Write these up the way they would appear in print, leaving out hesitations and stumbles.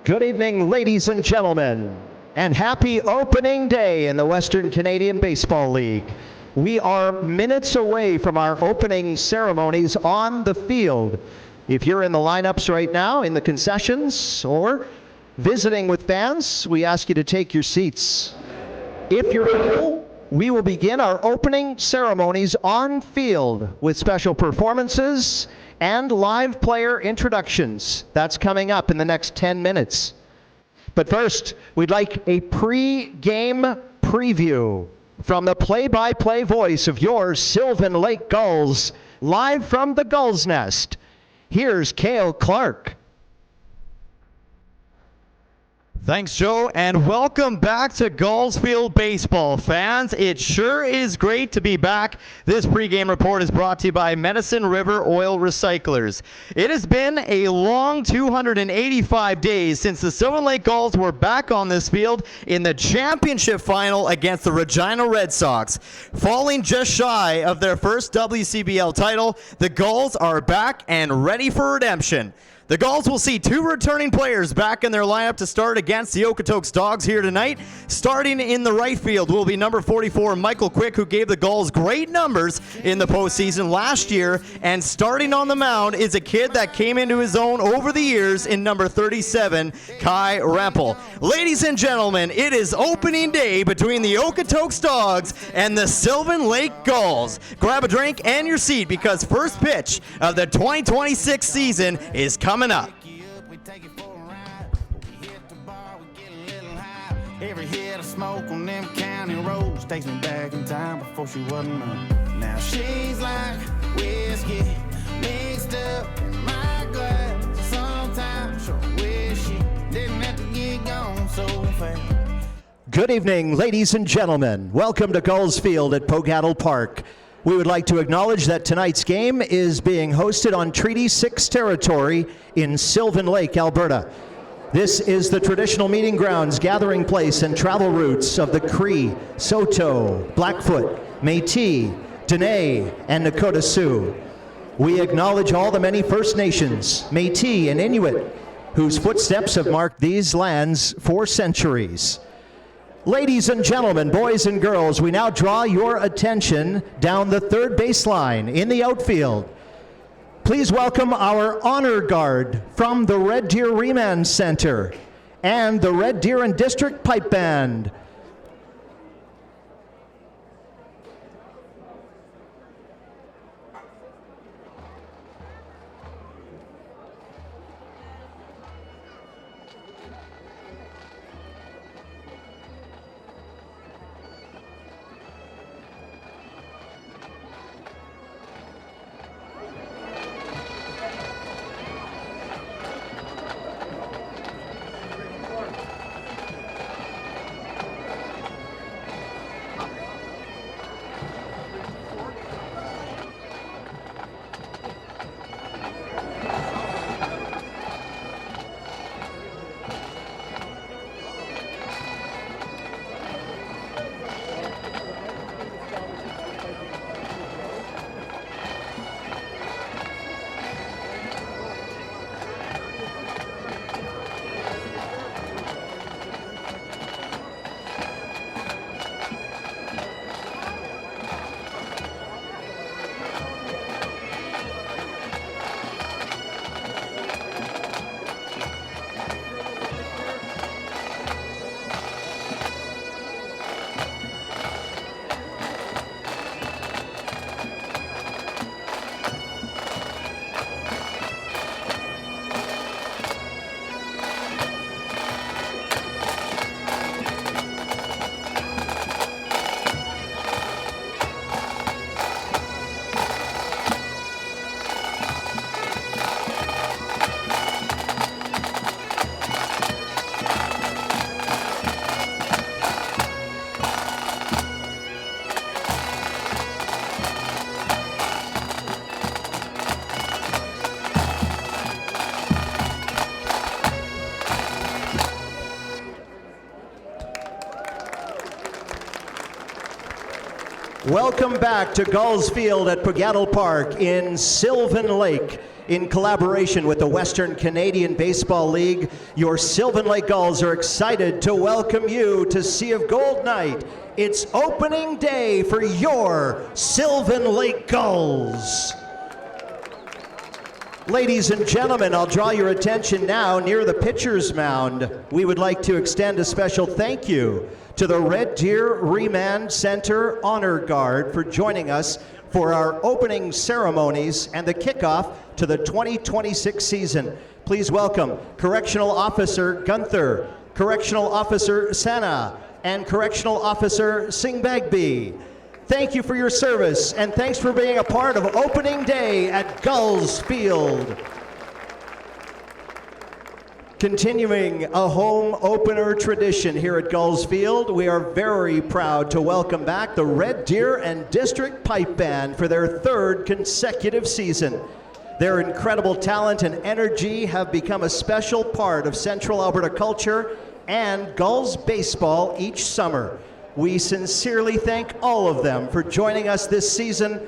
Good evening, ladies and gentlemen, and happy opening day in the Western Canadian Baseball League. We are minutes away from our opening ceremonies on the field. If you're in the lineups right now, in the concessions, or visiting with fans, we ask you to take your seats. If you're able, we will begin our opening ceremonies on field with special performances and live player introductions. That's coming up in the next 10 minutes. But first, we'd like a pre-game preview from the play-by-play voice of your Sylvan Lake Gulls, live from the Gulls Nest. Here's Cale Clark. Thanks, Joe, and welcome back to Gulls Field Baseball, fans. It sure is great to be back. This pregame report is brought to you by Medicine River Oil Recyclers. It has been a long 285 days since the Sylvan Lake Gulls were back on this field in the championship final against the Regina Red Sox. Falling just shy of their first WCBL title, the Gulls are back and ready for redemption. The Gulls will see two returning players back in their lineup to start against the Okotoks Dawgs here tonight. Starting in the right field will be number 44, Michael Quick, who gave the Gulls great numbers in the postseason last year. And starting on the mound is a kid that came into his own over the years in number 37, Kai Rempel. Ladies and gentlemen, it is opening day between the Okotoks Dawgs and the Sylvan Lake Gulls. Grab a drink and your seat because first pitch of the 2026 season is coming up. Every hit of smoke on them county roads takes me back in time before she wasn't mine. Now she's like whiskey mixed up in my glass. Sometimes sure wish she didn't have to get gone so fast. Good evening, ladies and gentlemen. Welcome to Gulls Field at Pogattle Park. We would like to acknowledge that tonight's game is being hosted on Treaty 6 territory in Sylvan Lake, Alberta. This is the traditional meeting grounds, gathering place, and travel routes of the Cree, Saulteaux, Blackfoot, Métis, Dene, and Nakota Sioux. We acknowledge all the many First Nations, Métis, and Inuit, whose footsteps have marked these lands for centuries. Ladies and gentlemen, boys and girls, we now draw your attention down the third baseline in the outfield. Please welcome our honor guard from the Red Deer Remand Center and the Red Deer and District Pipe Band. Welcome back to Gulls Field at Pogattle Park in Sylvan Lake. In collaboration with the Western Canadian Baseball League, your Sylvan Lake Gulls are excited to welcome you to Sea of Gold Night. It's opening day for your Sylvan Lake Gulls. Ladies and gentlemen, I'll draw your attention now near the pitcher's mound. We would like to extend a special thank you to the Red Deer Remand Center Honor Guard for joining us for our opening ceremonies and the kickoff to the 2026 season. Please welcome Correctional Officer Gunther, Correctional Officer Sana, and Correctional Officer Singbagby. Thank you for your service, and thanks for being a part of opening day at Gulls Field. Continuing a home opener tradition here at Gulls Field, we are very proud to welcome back the Red Deer and District Pipe Band for their third consecutive season. Their incredible talent and energy have become a special part of Central Alberta culture and Gulls baseball each summer. We sincerely thank all of them for joining us this season,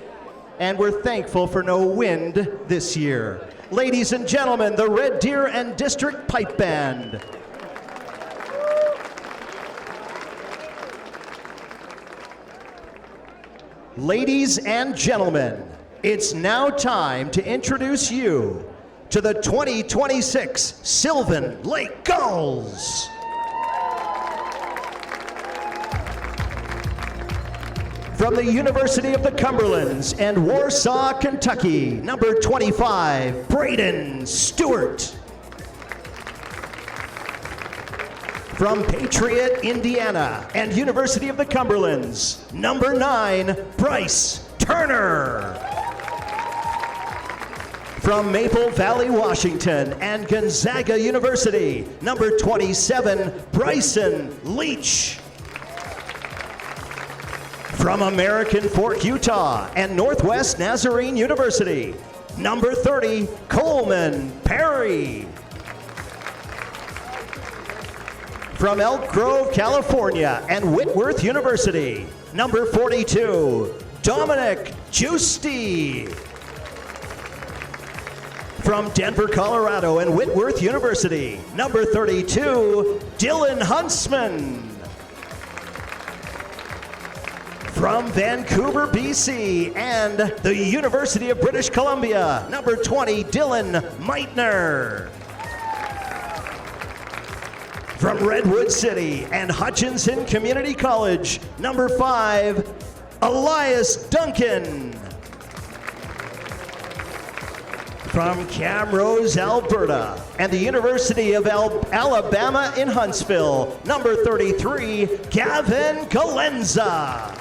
and we're thankful for no wind this year. Ladies and gentlemen, the Red Deer and District Pipe Band. Ladies and gentlemen, it's now time to introduce you to the 2026 Sylvan Lake Gulls. From the University of the Cumberlands and Warsaw, Kentucky, number 25, Braden Stewart. From Patriot, Indiana, and University of the Cumberlands, number 9, Bryce Turner. From Maple Valley, Washington, and Gonzaga University, number 27, Bryson Leach. From American Fork, Utah, and Northwest Nazarene University, number 30, Coleman Perry. From Elk Grove, California, and Whitworth University, number 42, Dominic Giusti. From Denver, Colorado, and Whitworth University, number 32, Dylan Huntsman. From Vancouver, BC, and the University of British Columbia, number 20, Dylan Meitner. From Redwood City and Hutchinson Community College, number 5, Elias Duncan. From Camrose, Alberta, and the University of Alabama in Huntsville, number 33, Gavin Galenza.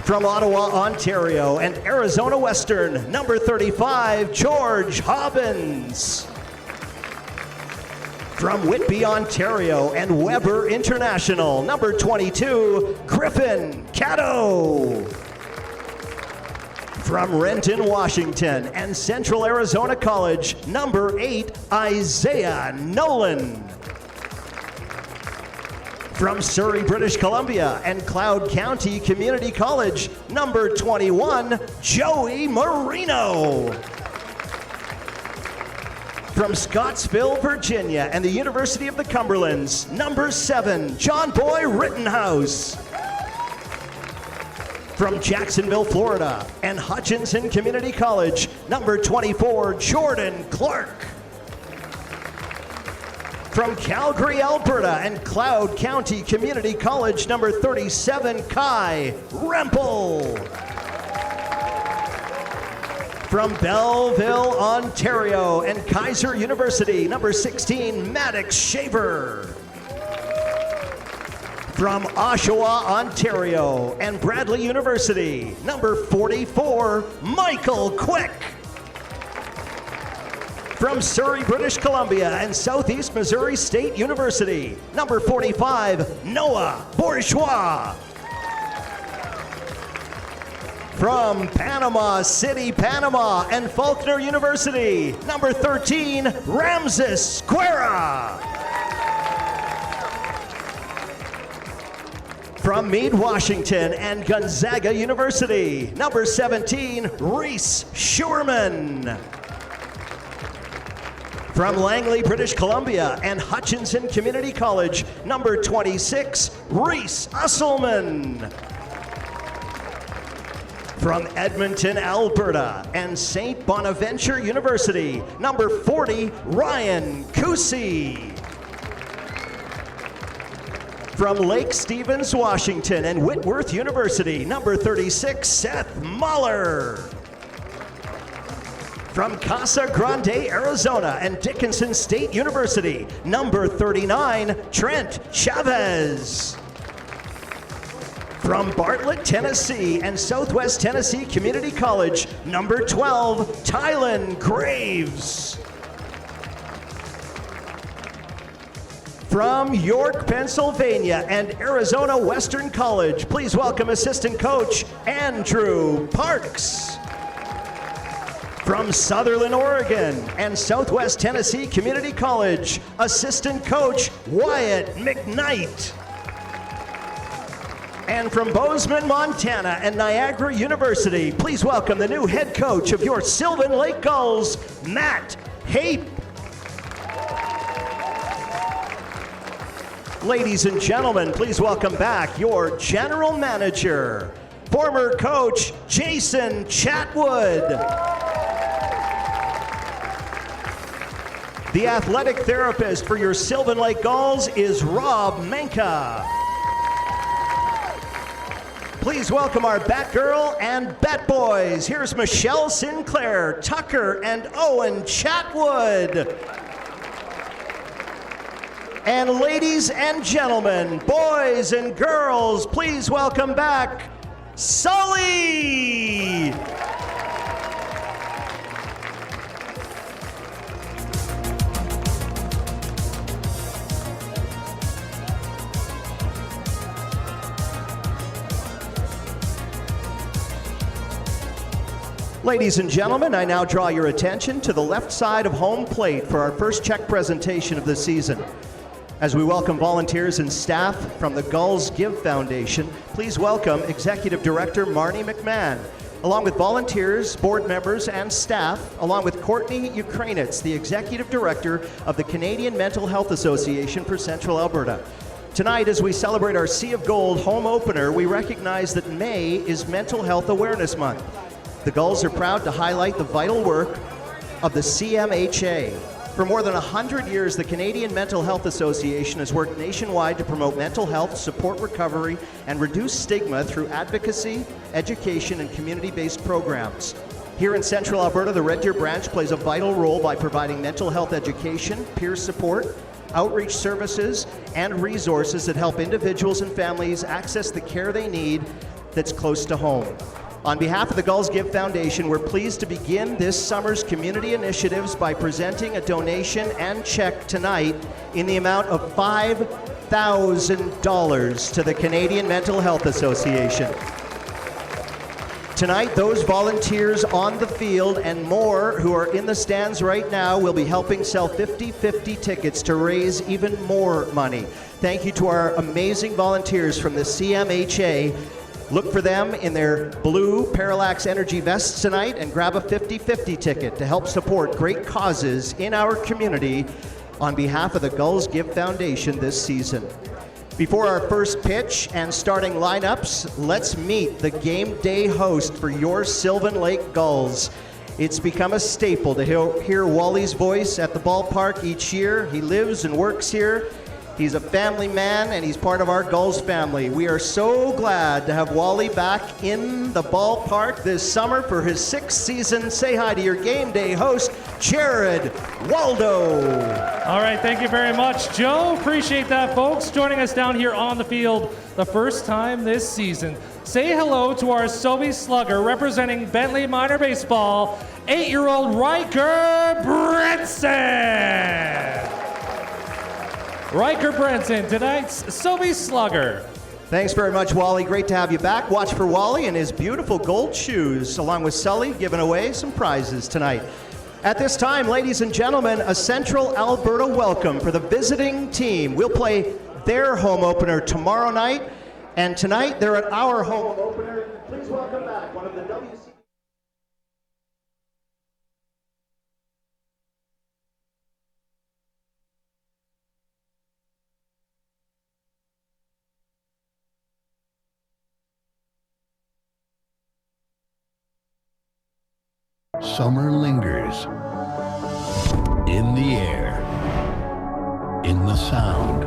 From Ottawa, Ontario, and Arizona Western, number 35, George Hobbins. From Whitby, Ontario, and Weber International, number 22, Griffin Caddo. From Renton, Washington, and Central Arizona College, number 8, Isaiah Nolan. From Surrey, British Columbia, and Cloud County Community College, number 21, Joey Marino. From Scottsville, Virginia, and the University of the Cumberlands, number 7, John Boy Rittenhouse. From Jacksonville, Florida, and Hutchinson Community College, number 24, Jordan Clark. From Calgary, Alberta, and Cloud County Community College, number 37, Kai Rempel. From Belleville, Ontario, and Kaiser University, number 16, Maddox Shaver. From Oshawa, Ontario, and Bradley University, number 44, Michael Quick. From Surrey, British Columbia, and Southeast Missouri State University, number 45, Noah Bourgeois. From Panama City, Panama, and Faulkner University, number 13, Ramses Squera. From Meade, Washington and Gonzaga University, number 17, Reese Schuerman. From Langley, British Columbia and Hutchinson Community College, number 26, Reese Usselman. From Edmonton, Alberta and St. Bonaventure University, number 40, Ryan Kusi. From Lake Stevens, Washington and Whitworth University, number 36, Seth Muller. From Casa Grande, Arizona and Dickinson State University, number 39, Trent Chavez. From Bartlett, Tennessee and Southwest Tennessee Community College, number 12, Tylen Graves. From York, Pennsylvania and Arizona Western College, please welcome assistant coach Andrew Parks. From Sutherland, Oregon and Southwest Tennessee Community College, assistant coach Wyatt McKnight. And from Bozeman, Montana and Niagara University, please welcome the new head coach of your Sylvan Lake Gulls, Matt Hape. Ladies and gentlemen, please welcome back your general manager, former coach Jason Chatwood. The athletic therapist for your Sylvan Lake Gulls is Rob Menka. Please welcome our Batgirl and Batboys. Here's Michelle Sinclair, Tucker, and Owen Chatwood. And ladies and gentlemen, boys and girls, please welcome back Sully. Ladies and gentlemen, I now draw your attention to the left side of home plate for our first check presentation of the season. As we welcome volunteers and staff from the Gulls Give Foundation, please welcome Executive Director Marnie McMahon, along with volunteers, board members, and staff, along with Courtney Ukrainitz, the Executive Director of the Canadian Mental Health Association for Central Alberta. Tonight, as we celebrate our Sea of Gold home opener, we recognize that May is Mental Health Awareness Month. The Gulls are proud to highlight the vital work of the CMHA. For more than 100 years, the Canadian Mental Health Association has worked nationwide to promote mental health, support recovery, and reduce stigma through advocacy, education, and community-based programs. Here in Central Alberta, the Red Deer branch plays a vital role by providing mental health education, peer support, outreach services, and resources that help individuals and families access the care they need that's close to home. On behalf of the Gulls Give Foundation, we're pleased to begin this summer's community initiatives by presenting a donation and check tonight in the amount of $5,000 to the Canadian Mental Health Association. Tonight, those volunteers on the field and more who are in the stands right now will be helping sell 50/50 tickets to raise even more money. Thank you to our amazing volunteers from the CMHA. Look for them in their blue Parallax Energy vests tonight and grab a 50/50 ticket to help support great causes in our community on behalf of the Gulls Give Foundation this season. Before our first pitch and starting lineups, let's meet the game day host for your Sylvan Lake Gulls. It's become a staple to hear Wally's voice at the ballpark each year. He lives and works here. He's a family man, and he's part of our Gulls family. We are so glad to have Wally back in the ballpark this summer for his 6th season. Say hi to your game day host, Jared Waldo. All right, thank you very much, Joe. Appreciate that, folks. Joining us down here on the field the first time this season. Say hello to our Sobe slugger representing Bentley Minor Baseball, 8-year-old Riker Brenson. Riker Brenson, tonight's Sobe slugger. Thanks very much, Wally. Great to have you back. Watch for Wally and his beautiful gold shoes, along with Sully, giving away some prizes tonight. At this time, ladies and gentlemen, a Central Alberta welcome for the visiting team. We'll play their home opener tomorrow night And tonight, they're at our home opener. Please welcome back one of the WCBL. Summer lingers in the air, in the sound,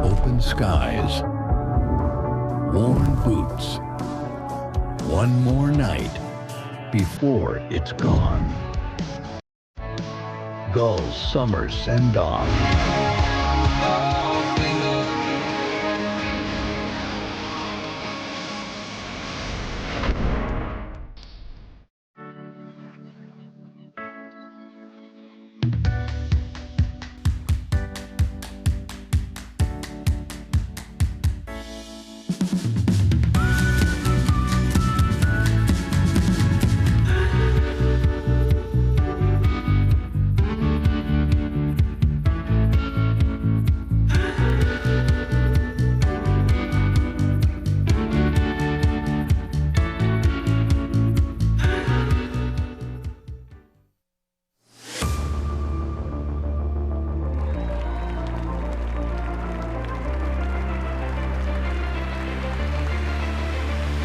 open skies, worn boots. One more night before it's gone. Gulls summer send-off.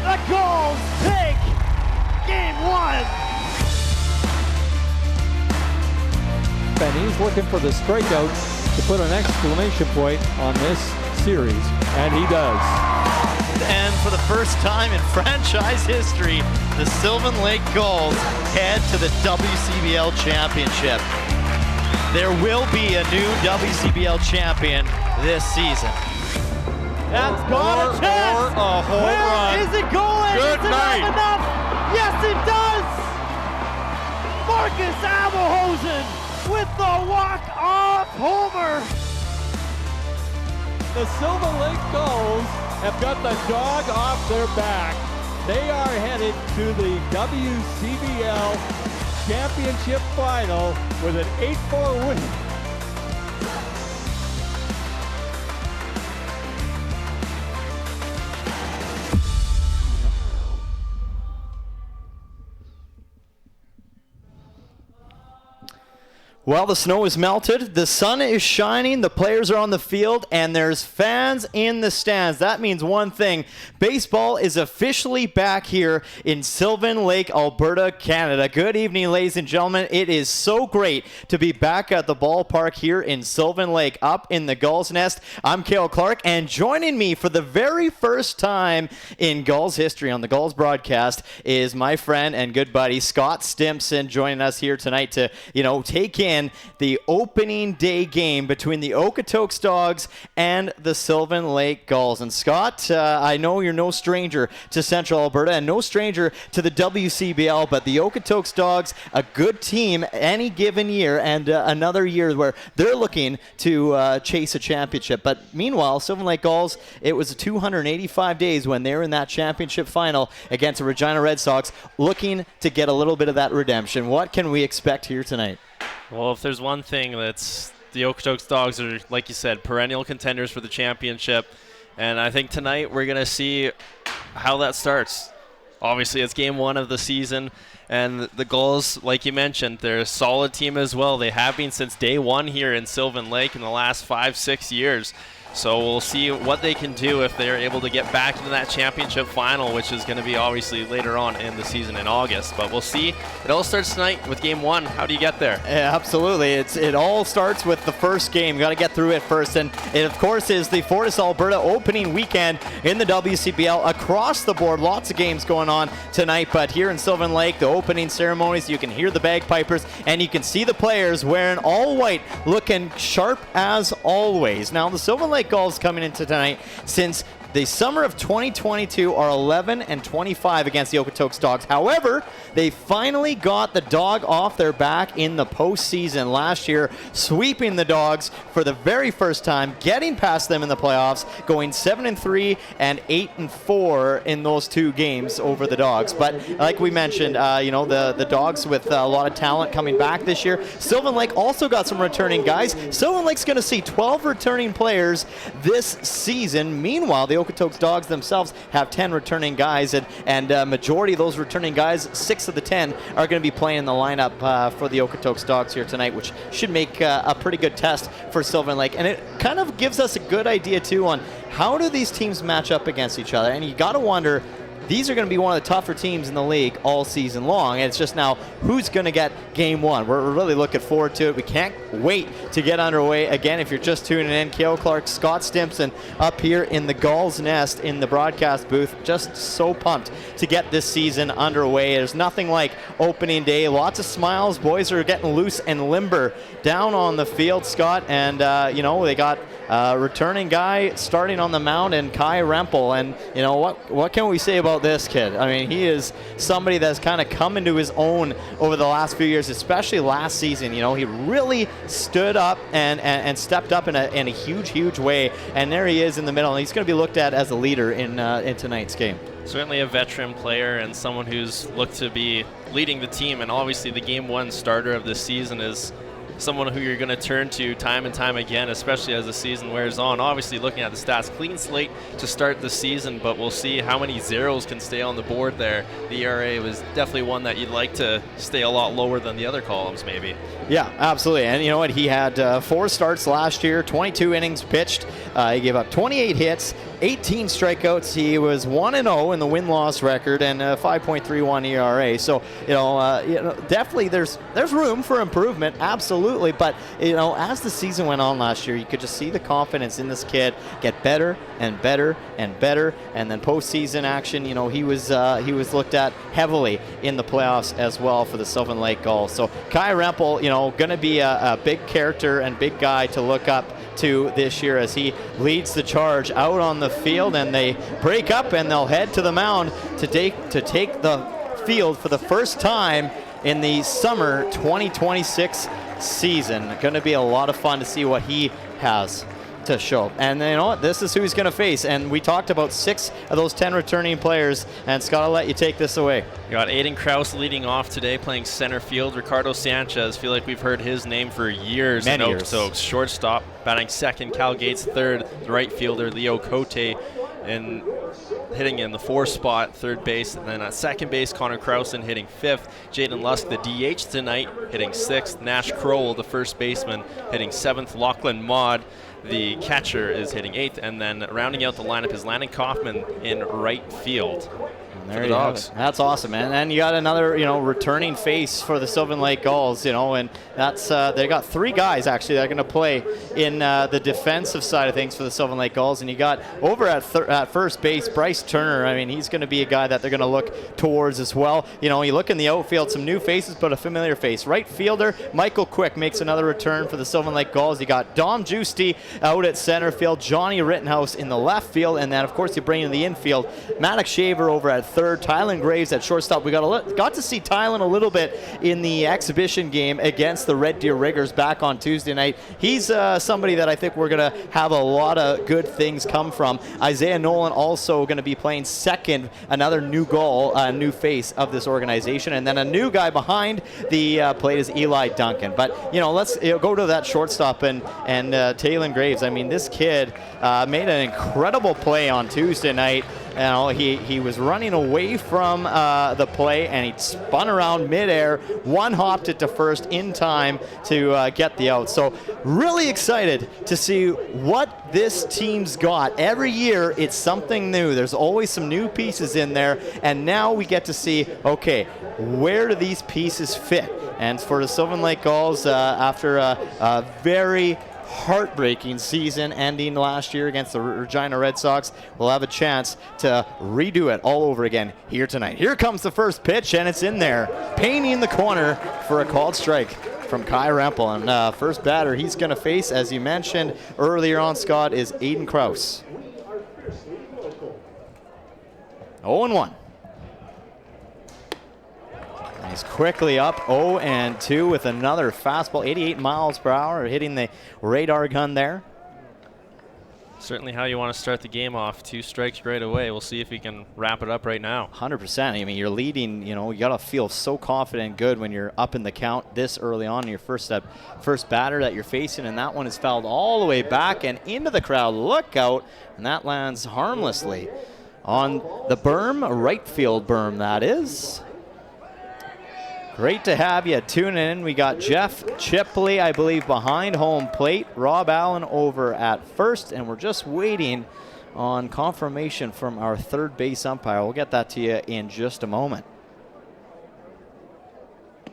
The Gulls take game one. And he's looking for the strikeout to put an exclamation point on this series, and he does. And for the first time in franchise history, the Sylvan Lake Gulls head to the WCBL championship. There will be a new WCBL champion this season. That's got a chance. a home run. Is it going? Good Is it night. enough? Yes, it does. Marcus Abelhosen with the walk-off homer. The Sylvan Lake Gulls have got the dog off their back. They are headed to the WCBL championship final with an 8-4 win. Well, the snow is melted, the sun is shining, the players are on the field, and there's fans in the stands. That means one thing. Baseball is officially back here in Sylvan Lake, Alberta, Canada. Good evening, ladies and gentlemen. It is so great to be back at the ballpark here in Sylvan Lake, up in the Gulls Nest. I'm Cale Clark, and joining me for the very first time in Gulls history on the Gulls broadcast is my friend and good buddy, Scott Stimpson, joining us here tonight to, take in the opening day game between the Okotoks Dawgs and the Sylvan Lake Gulls. And Scott, I know you're no stranger to Central Alberta and no stranger to the WCBL, but the Okotoks Dawgs, a good team any given year, and another year where they're looking to chase a championship. But meanwhile, Sylvan Lake Gulls, it was 285 days when they were in that championship final against the Regina Red Sox, looking to get a little bit of that redemption. What can we expect here tonight? Well, if there's one thing that's the Okotoks Dawgs are, like you said, perennial contenders for the championship. And I think tonight we're going to see how that starts. Obviously, it's game one of the season. And the Gulls, like you mentioned, they're a solid team as well. They have been since day one here in Sylvan Lake in the last 5-6 years. So we'll see what they can do if they're able to get back into that championship final, which is going to be obviously later on in the season in August. But we'll see. It all starts tonight with game one. How do you get there? Yeah, absolutely. It all starts with the first game. You got to get through it first. And it, of course, is the Fortis Alberta opening weekend in the WCBL. Across the board, lots of games going on tonight. But here in Sylvan Lake, the opening ceremonies, you can hear the bagpipers and you can see the players wearing all white, looking sharp as always. Now, the Sylvan Lake Gulls coming into tonight, since the summer of 2022 are 11-25 against the Okotoks Dawgs. However, they finally got the dog off their back in the postseason last year, sweeping the Dawgs for the very first time, getting past them in the playoffs, going 7-3 and 8-4 in those 2 games over the Dawgs. But like we mentioned, the Dawgs with a lot of talent coming back this year. Sylvan Lake also got some returning guys. Sylvan Lake's going to see 12 returning players this season. Meanwhile, the Okotoks Dawgs themselves have 10 returning guys, and majority of those returning guys, 6 of the 10, are going to be playing in the lineup for the Okotoks Dawgs here tonight, which should make a pretty good test for Sylvan Lake. And it kind of gives us a good idea, too, on how do these teams match up against each other. And you got to wonder, these are going to be one of the tougher teams in the league all season long. And it's just now who's going to get game 1. We're really looking forward to it. We can't wait to get underway. Again, if you're just tuning in, Kale Clark, Scott Stimpson up here in the Gulls Nest in the broadcast booth. Just so pumped to get this season underway. There's nothing like opening day. Lots of smiles. Boys are getting loose and limber down on the field, Scott. And, they got returning guy starting on the mound, and Kai Rempel. And, what can we say about this kid? I mean, he is somebody that's kind of come into his own over the last few years, especially last season. He really stood up and stepped up in a huge way. And there he is in the middle. And he's going to be looked at as a leader in tonight's game. Certainly a veteran player and someone who's looked to be leading the team. And obviously the game 1 starter of this season is someone who you're going to turn to time and time again, especially as the season wears on. Obviously, looking at the stats, clean slate to start the season, but we'll see how many zeros can stay on the board there. The ERA was definitely one that you'd like to stay a lot lower than the other columns, maybe. Yeah, absolutely. And you know what? He had 4 starts last year, 22 innings pitched. He gave up 28 hits, 18 strikeouts. He was 1-0 in the win-loss record and 5.31 ERA. So, definitely there's room for improvement. Absolutely. But, as the season went on last year, you could just see the confidence in this kid get better and better and better. And then postseason action, he was looked at heavily in the playoffs as well for the Sylvan Lake Gulls. So Kai Rempel, going to be a big character and big guy to look up to this year as he leads the charge out on the field, and they break up and they'll head to the mound to take the field for the first time in the summer 2026 season. Going to be a lot of fun to see what he has to show. And you know what? This is who he's going to face. And we talked about 6 of those 10 returning players. And Scott, I'll let you take this away. You got Aiden Krause leading off today, playing center field. Ricardo Sanchez, feel like we've heard his name for years. Many years. So shortstop, batting second. Cal Gates third. The right fielder, Leo Cote, and hitting in the 4th spot, third base. And then at second base, Connor Krausen hitting 5th. Jaden Lusk, the DH tonight, hitting 6th. Nash Crowell, the first baseman, hitting 7th. Lachlan Maud, the catcher, is hitting 8th. And then rounding out the lineup is Landon Kaufman in right field. There you go. That's awesome, man. And you got another, returning face for the Sylvan Lake Gulls, and that's they got 3 guys actually that are going to play in the defensive side of things for the Sylvan Lake Gulls. And you got over at first base, Bryce Turner. I mean, he's going to be a guy that they're going to look towards as well. You look in the outfield, some new faces, but a familiar face. Right fielder, Michael Quick makes another return for the Sylvan Lake Gulls. You got Dom Giusti out at center field, Johnny Rittenhouse in the left field, and then of course you bring in the infield, Maddox Shaver over at third, Tylen Graves at shortstop. We got to see Tylen a little bit in the exhibition game against the Red Deer Riggers back on Tuesday night. He's somebody that I think we're going to have a lot of good things come from. Isaiah Nolan also going to be playing second, another new goal, new face of this organization. And then a new guy behind the plate is Eli Duncan. But, let's go to that shortstop and Tylen Graves. I mean, this kid made an incredible play on Tuesday night. He was running away from the play, and he spun around midair, one-hopped it to first in time to get the out. So really excited to see what this team's got. Every year it's something new. There's always some new pieces in there, and now we get to see, okay, where do these pieces fit? And for the Sylvan Lake Gulls, after a very heartbreaking season ending last year against the Regina Red Sox, we'll have a chance to redo it all over again here tonight. Here comes the first pitch, and it's in there, painting the corner for a called strike from Kai Rempel. And first batter he's going to face, as you mentioned earlier on, Scott, is Aiden Krause. 0-1. He's quickly up 0-2 with another fastball, 88 miles per hour, hitting the radar gun there. Certainly how you want to start the game off. 2 strikes right away. We'll see if he can wrap it up right now. 100%. I mean, you're leading, you got to feel so confident and good when you're up in the count this early on in your first batter that you're facing, and that one is fouled all the way back and into the crowd. Look out, and that lands harmlessly on the berm, a right field berm that is. Great to have you tuning in. We got Jeff Chipley, I believe, behind home plate. Rob Allen over at first, and we're just waiting on confirmation from our third base umpire. We'll get that to you in just a moment.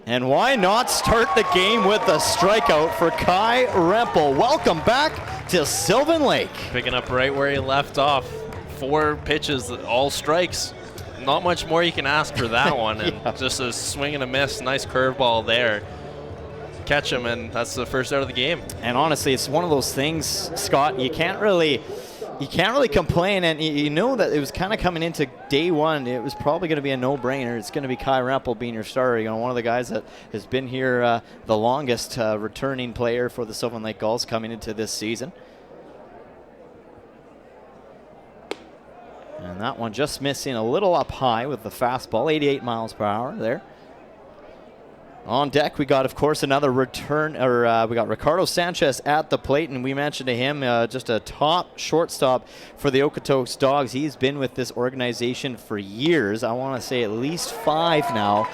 And why not start the game with a strikeout for Kai Rempel? Welcome back to Sylvan Lake. Picking up right where he left off. 4 pitches, all strikes. Not much more you can ask for that one, and just a swing and a miss. Nice curveball there. Catch him, and that's the first out of the game. And honestly, it's one of those things, Scott. You can't really complain, and you know that it was kind of coming into day one. It was probably going to be a no-brainer. It's going to be Kai Rempel being your starter. One of the guys that has been here the longest, returning player for the Sylvan Lake Gulls coming into this season. And that one just missing a little up high with the fastball, 88 miles per hour there. On deck, we got, of course, another return, we got Ricardo Sanchez at the plate, and we mentioned to him just a top shortstop for the Okotoks Dawgs. He's been with this organization for years. I want to say at least 5 now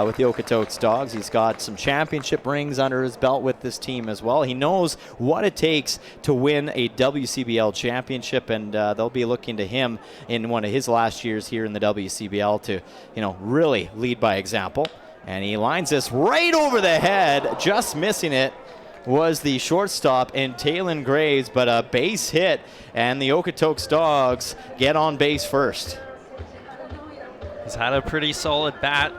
with the Okotoks Dawgs. He's got some championship rings under his belt with this team as well. He knows what it takes to win a WCBL championship, and they'll be looking to him in one of his last years here in the WCBL to, really lead by example. And he lines this right over the head. Just missing it was the shortstop in Talon Graves, but a base hit, and the Okotoks Dawgs get on base first. He's had a pretty solid bat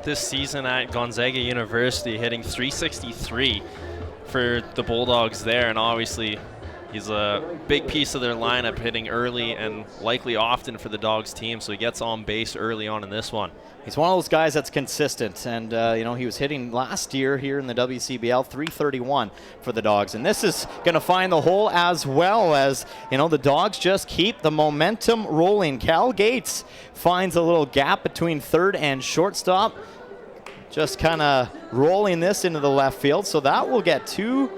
this season at Gonzaga University, hitting .363 for the Bulldogs there, and obviously he's a big piece of their lineup, hitting early and likely often for the Dogs team, so he gets on base early on in this one. He's one of those guys that's consistent, and he was hitting last year here in the WCBL, .331 for the Dogs, and this is going to find the hole as well as, the Dogs just keep the momentum rolling. Cal Gates finds a little gap between third and shortstop, just kind of rolling this into the left field, so that will get 2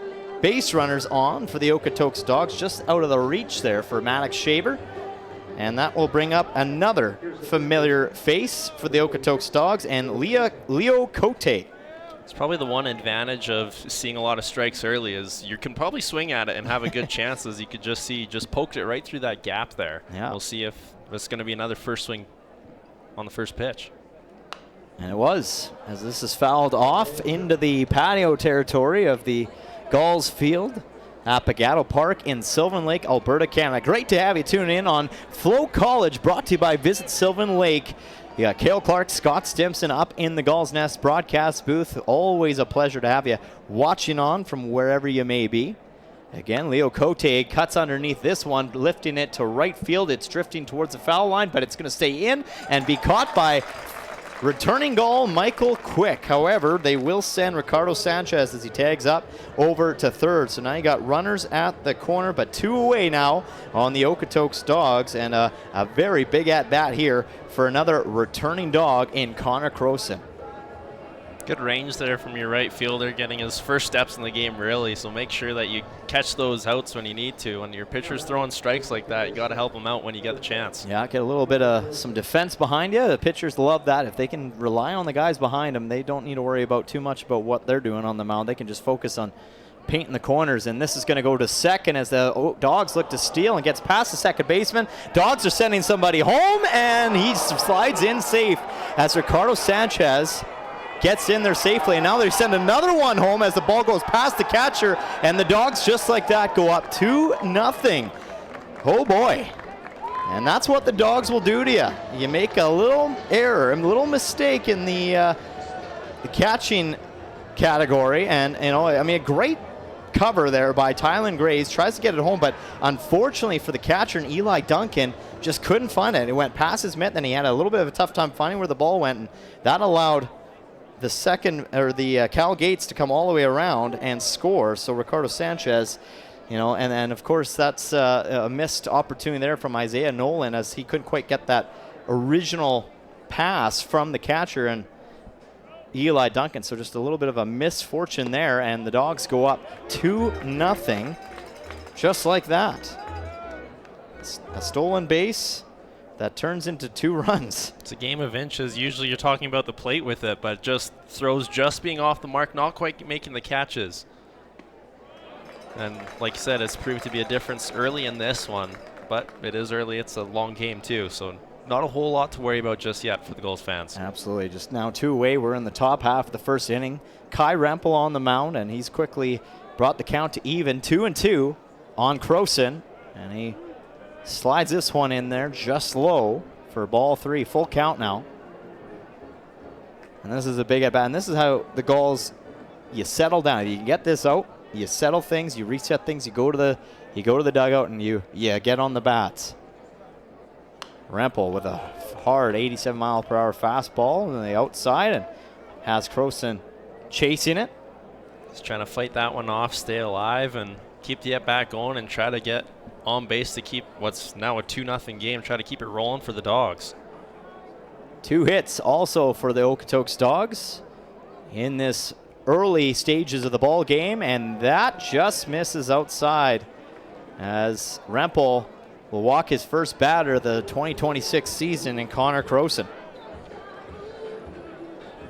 base runners on for the Okotoks Dawgs, just out of the reach there for Maddox Shaver. And that will bring up another familiar face for the Okotoks Dawgs, and Leo Cote. It's probably the one advantage of seeing a lot of strikes early is you can probably swing at it and have a good chance, as you could just see, just poked it right through that gap there. Yeah. We'll see if it's going to be another first swing on the first pitch. And it was, as this is fouled off into the patio territory of the Gulls field at Pagato Park in Sylvan Lake, Alberta, Canada. Great to have you tune in on FloCollege, brought to you by Visit Sylvan Lake. You got Cale Clark, Scott Stimson up in the Gulls Nest broadcast booth. Always a pleasure to have you watching on from wherever you may be. Again, Leo Cote cuts underneath this one, lifting it to right field. It's drifting towards the foul line, but it's going to stay in and be caught by returning Gull Michael Quick. However, they will send Ricardo Sanchez as he tags up over to third. So now you got runners at the corner, but 2 away now on the Okotoks Dawgs, and a very big at-bat here for another returning dog in Connor Croson. Good range there from your right fielder, getting his first steps in the game, really. So make sure that you catch those outs when you need to. When your pitcher's throwing strikes like that, you got to help them out when you get the chance. Yeah, get a little bit of some defense behind you. The pitchers love that. If they can rely on the guys behind them, they don't need to worry about too much about what they're doing on the mound. They can just focus on painting the corners, and this is going to go to second as the Dogs look to steal and gets past the second baseman. Dogs are sending somebody home, and he slides in safe as Ricardo Sanchez gets in there safely, and now they send another one home as the ball goes past the catcher, and the Dogs just like that go up 2-0. Oh boy. And that's what the Dogs will do to you. You make a little error, a little mistake in the catching category, and a great cover there by Tylen Graves, tries to get it home, but unfortunately for the catcher and Eli Duncan, just couldn't find it. It went past his mitt, then he had a little bit of a tough time finding where the ball went, and that allowed the Cal Gates to come all the way around and score. So Ricardo Sanchez, and then of course that's a missed opportunity there from Isaiah Nolan, as he couldn't quite get that original pass from the catcher and Eli Duncan. So just a little bit of a misfortune there, and the Dawgs go up 2-0 just like that. A stolen base that turns into 2 runs. It's a game of inches. Usually you're talking about the plate with it, but just throws just being off the mark, not quite making the catches. And like you said, it's proved to be a difference early in this one, but it is early. It's a long game too, so not a whole lot to worry about just yet for the Gulls fans. Absolutely. Just now 2 away. We're in the top half of the first inning. Kai Rempel on the mound, and he's quickly brought the count to even, 2-2 on Croson, and he slides this one in there just low for ball 3. Full count now. And this is a big at bat. And this is how the Gulls, you settle down. You get this out, you settle things, you reset things, you go to the dugout, and you get on the bats. Rempel with a hard 87-mile-per-hour fastball on the outside, and has Croson chasing it. He's trying to fight that one off, stay alive, and keep the at-bat going and try to get on base to keep what's now a 2-0 game, try to keep it rolling for the Dawgs. 2 hits also for the Okotoks Dawgs in this early stages of the ball game, and that just misses outside as Rempel will walk his first batter of the 2026 season in Connor Croson.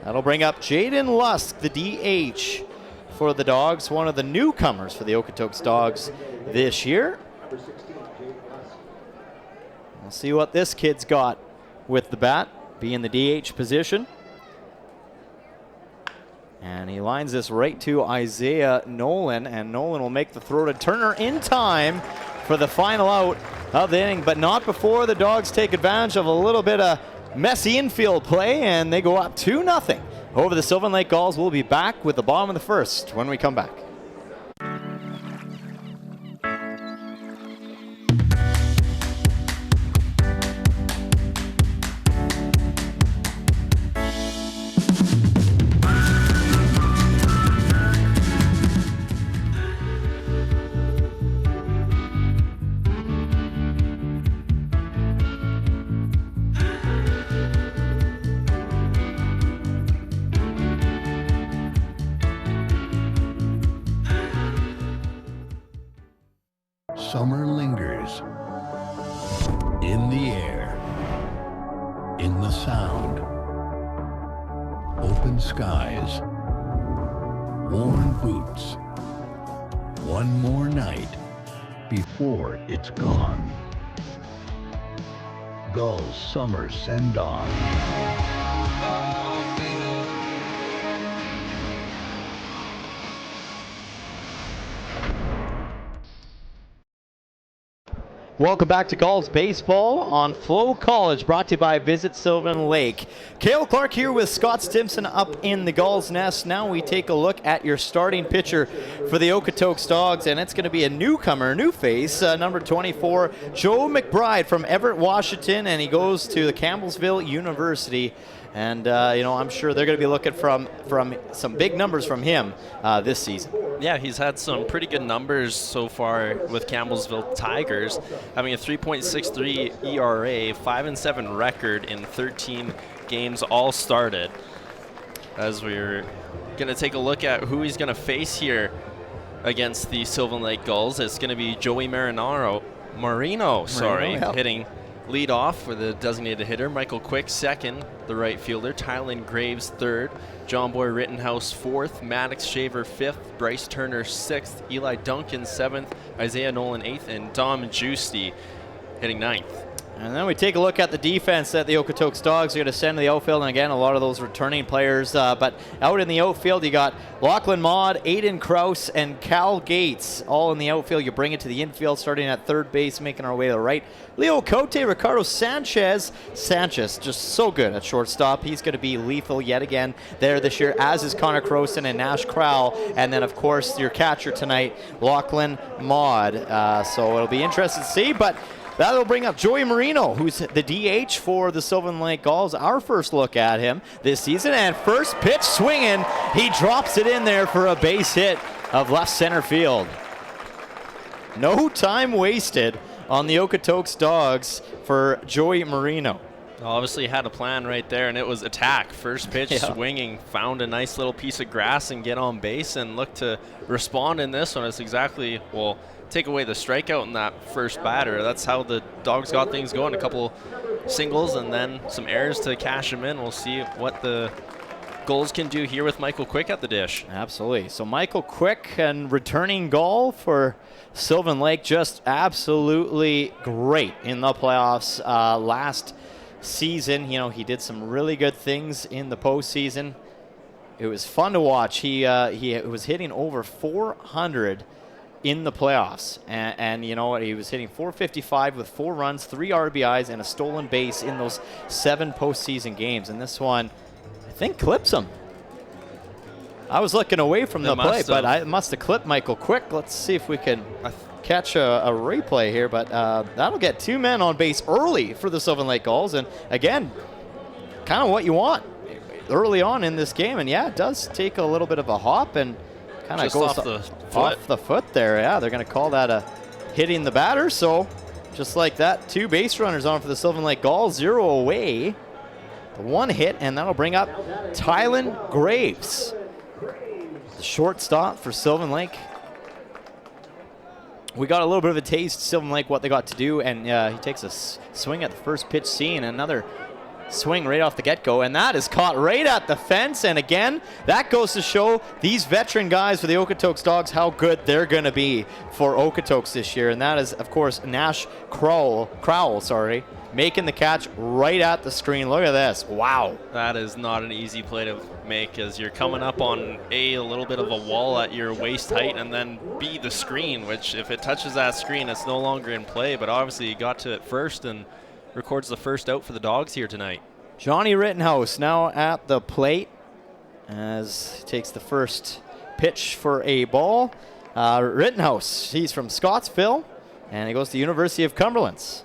That'll bring up Jaden Lusk, the DH for the Dawgs, one of the newcomers for the Okotoks Dawgs this year. We'll see what this kid's got with the bat, being the DH position. And he lines this right to Isaiah Nolan, and Nolan will make the throw to Turner in time for the final out of the inning, but not before the Dawgs take advantage of a little bit of messy infield play, and they go up 2-0 over the Sylvan Lake Gulls. We'll be back with the bottom of the first when we come back. Summer lingers in the air, in the sound, open skies, worn boots, one more night before it's gone. Gulls summer send-off. Welcome back to Gulls Baseball on FloCollege, brought to you by Visit Sylvan Lake. Cale Clark here with Scott Stimson up in the Gulls nest. Now we take a look at your starting pitcher for the Okotoks Dawgs, and it's going to be a newcomer, a new face, number 24, Joe McBride from Everett, Washington, and he goes to the Campbellsville University. And, I'm sure they're going to be looking from some big numbers from him this season. Yeah, he's had some pretty good numbers so far with Campbellsville Tigers, having a 3.63 ERA, 5-7 record in 13 games all started. As we're going to take a look at who he's going to face here against the Sylvan Lake Gulls, it's going to be Joey Marino, hitting lead off for the designated hitter. Michael Quick second, the right fielder. Tylen Graves third. John Boy Rittenhouse fourth. Maddox Shaver fifth. Bryce Turner sixth. Eli Duncan seventh. Isaiah Nolan eighth. And Dom Giusti hitting ninth. And then we take a look at the defense that the Okotoks Dawgs are going to send to the outfield. And again, a lot of those returning players. But out in the outfield, you got Lachlan Maud, Aiden Krause, and Cal Gates all in the outfield. You bring it to the infield, starting at third base, making our way to the right. Leo Cote, Ricardo Sanchez, just so good at shortstop. He's going to be lethal yet again there this year, as is Connor Croson and Nash Crowell. And then, of course, your catcher tonight, Lachlan Maud. So it'll be interesting to see. But that'll bring up Joey Marino, who's the DH for the Sylvan Lake Gulls. Our first look at him this season, and first pitch swinging. He drops it in there for a base hit of left center field. No time wasted on the Okotoks Dawgs for Joey Marino. Obviously had a plan right there, and it was attack. First pitch, swinging, found a nice little piece of grass and get on base and look to respond in this one. It's exactly, well, take away the strikeout in that first batter. That's how the Dawgs got things going. A couple singles and then some errors to cash them in. We'll see what the Gulls can do here with Michael Quick at the dish. Absolutely. So Michael Quick, and returning goal for Sylvan Lake, just absolutely great in the playoffs last season. You know, he did some really good things in the postseason. It was fun to watch. He was hitting over 400 in the playoffs, and you know what? He was hitting 455 with 4 runs, 3 RBIs, and a stolen base in those 7 postseason games. And this one, I think, clips him. I was looking away from the play, but I must have clipped Michael Quick. Let's see if we can catch a replay here, but that'll get 2 men on base early for the Sylvan Lake Gulls, and again, kind of what you want early on in this game. And yeah, it does take a little bit of a hop and kind of goes off the foot there. Yeah, they're going to call that a hitting the batter. So just like that, 2 base runners on for the Sylvan Lake Gulls, 0 away. The 1 hit, and that'll bring up Tylen Graves, the shortstop for Sylvan Lake. We got a little bit of a taste, Sylvan Lake, what they got to do, and he takes a swing at the first pitch scene, another swing right off the get-go, and that is caught right at the fence. And again, that goes to show these veteran guys for the Okotoks Dawgs how good they're going to be for Okotoks this year. And that is, of course, Nash Crowell, making the catch right at the screen. Look at this. Wow. That is not an easy play to make, as you're coming up on a little bit of a wall at your waist height, and then B, the screen, which if it touches that screen, it's no longer in play. But obviously he got to it first and records the first out for the Dawgs here tonight. Johnny Rittenhouse now at the plate as he takes the first pitch for a ball. Rittenhouse, he's from Scottsville, and he goes to the University of Cumberland.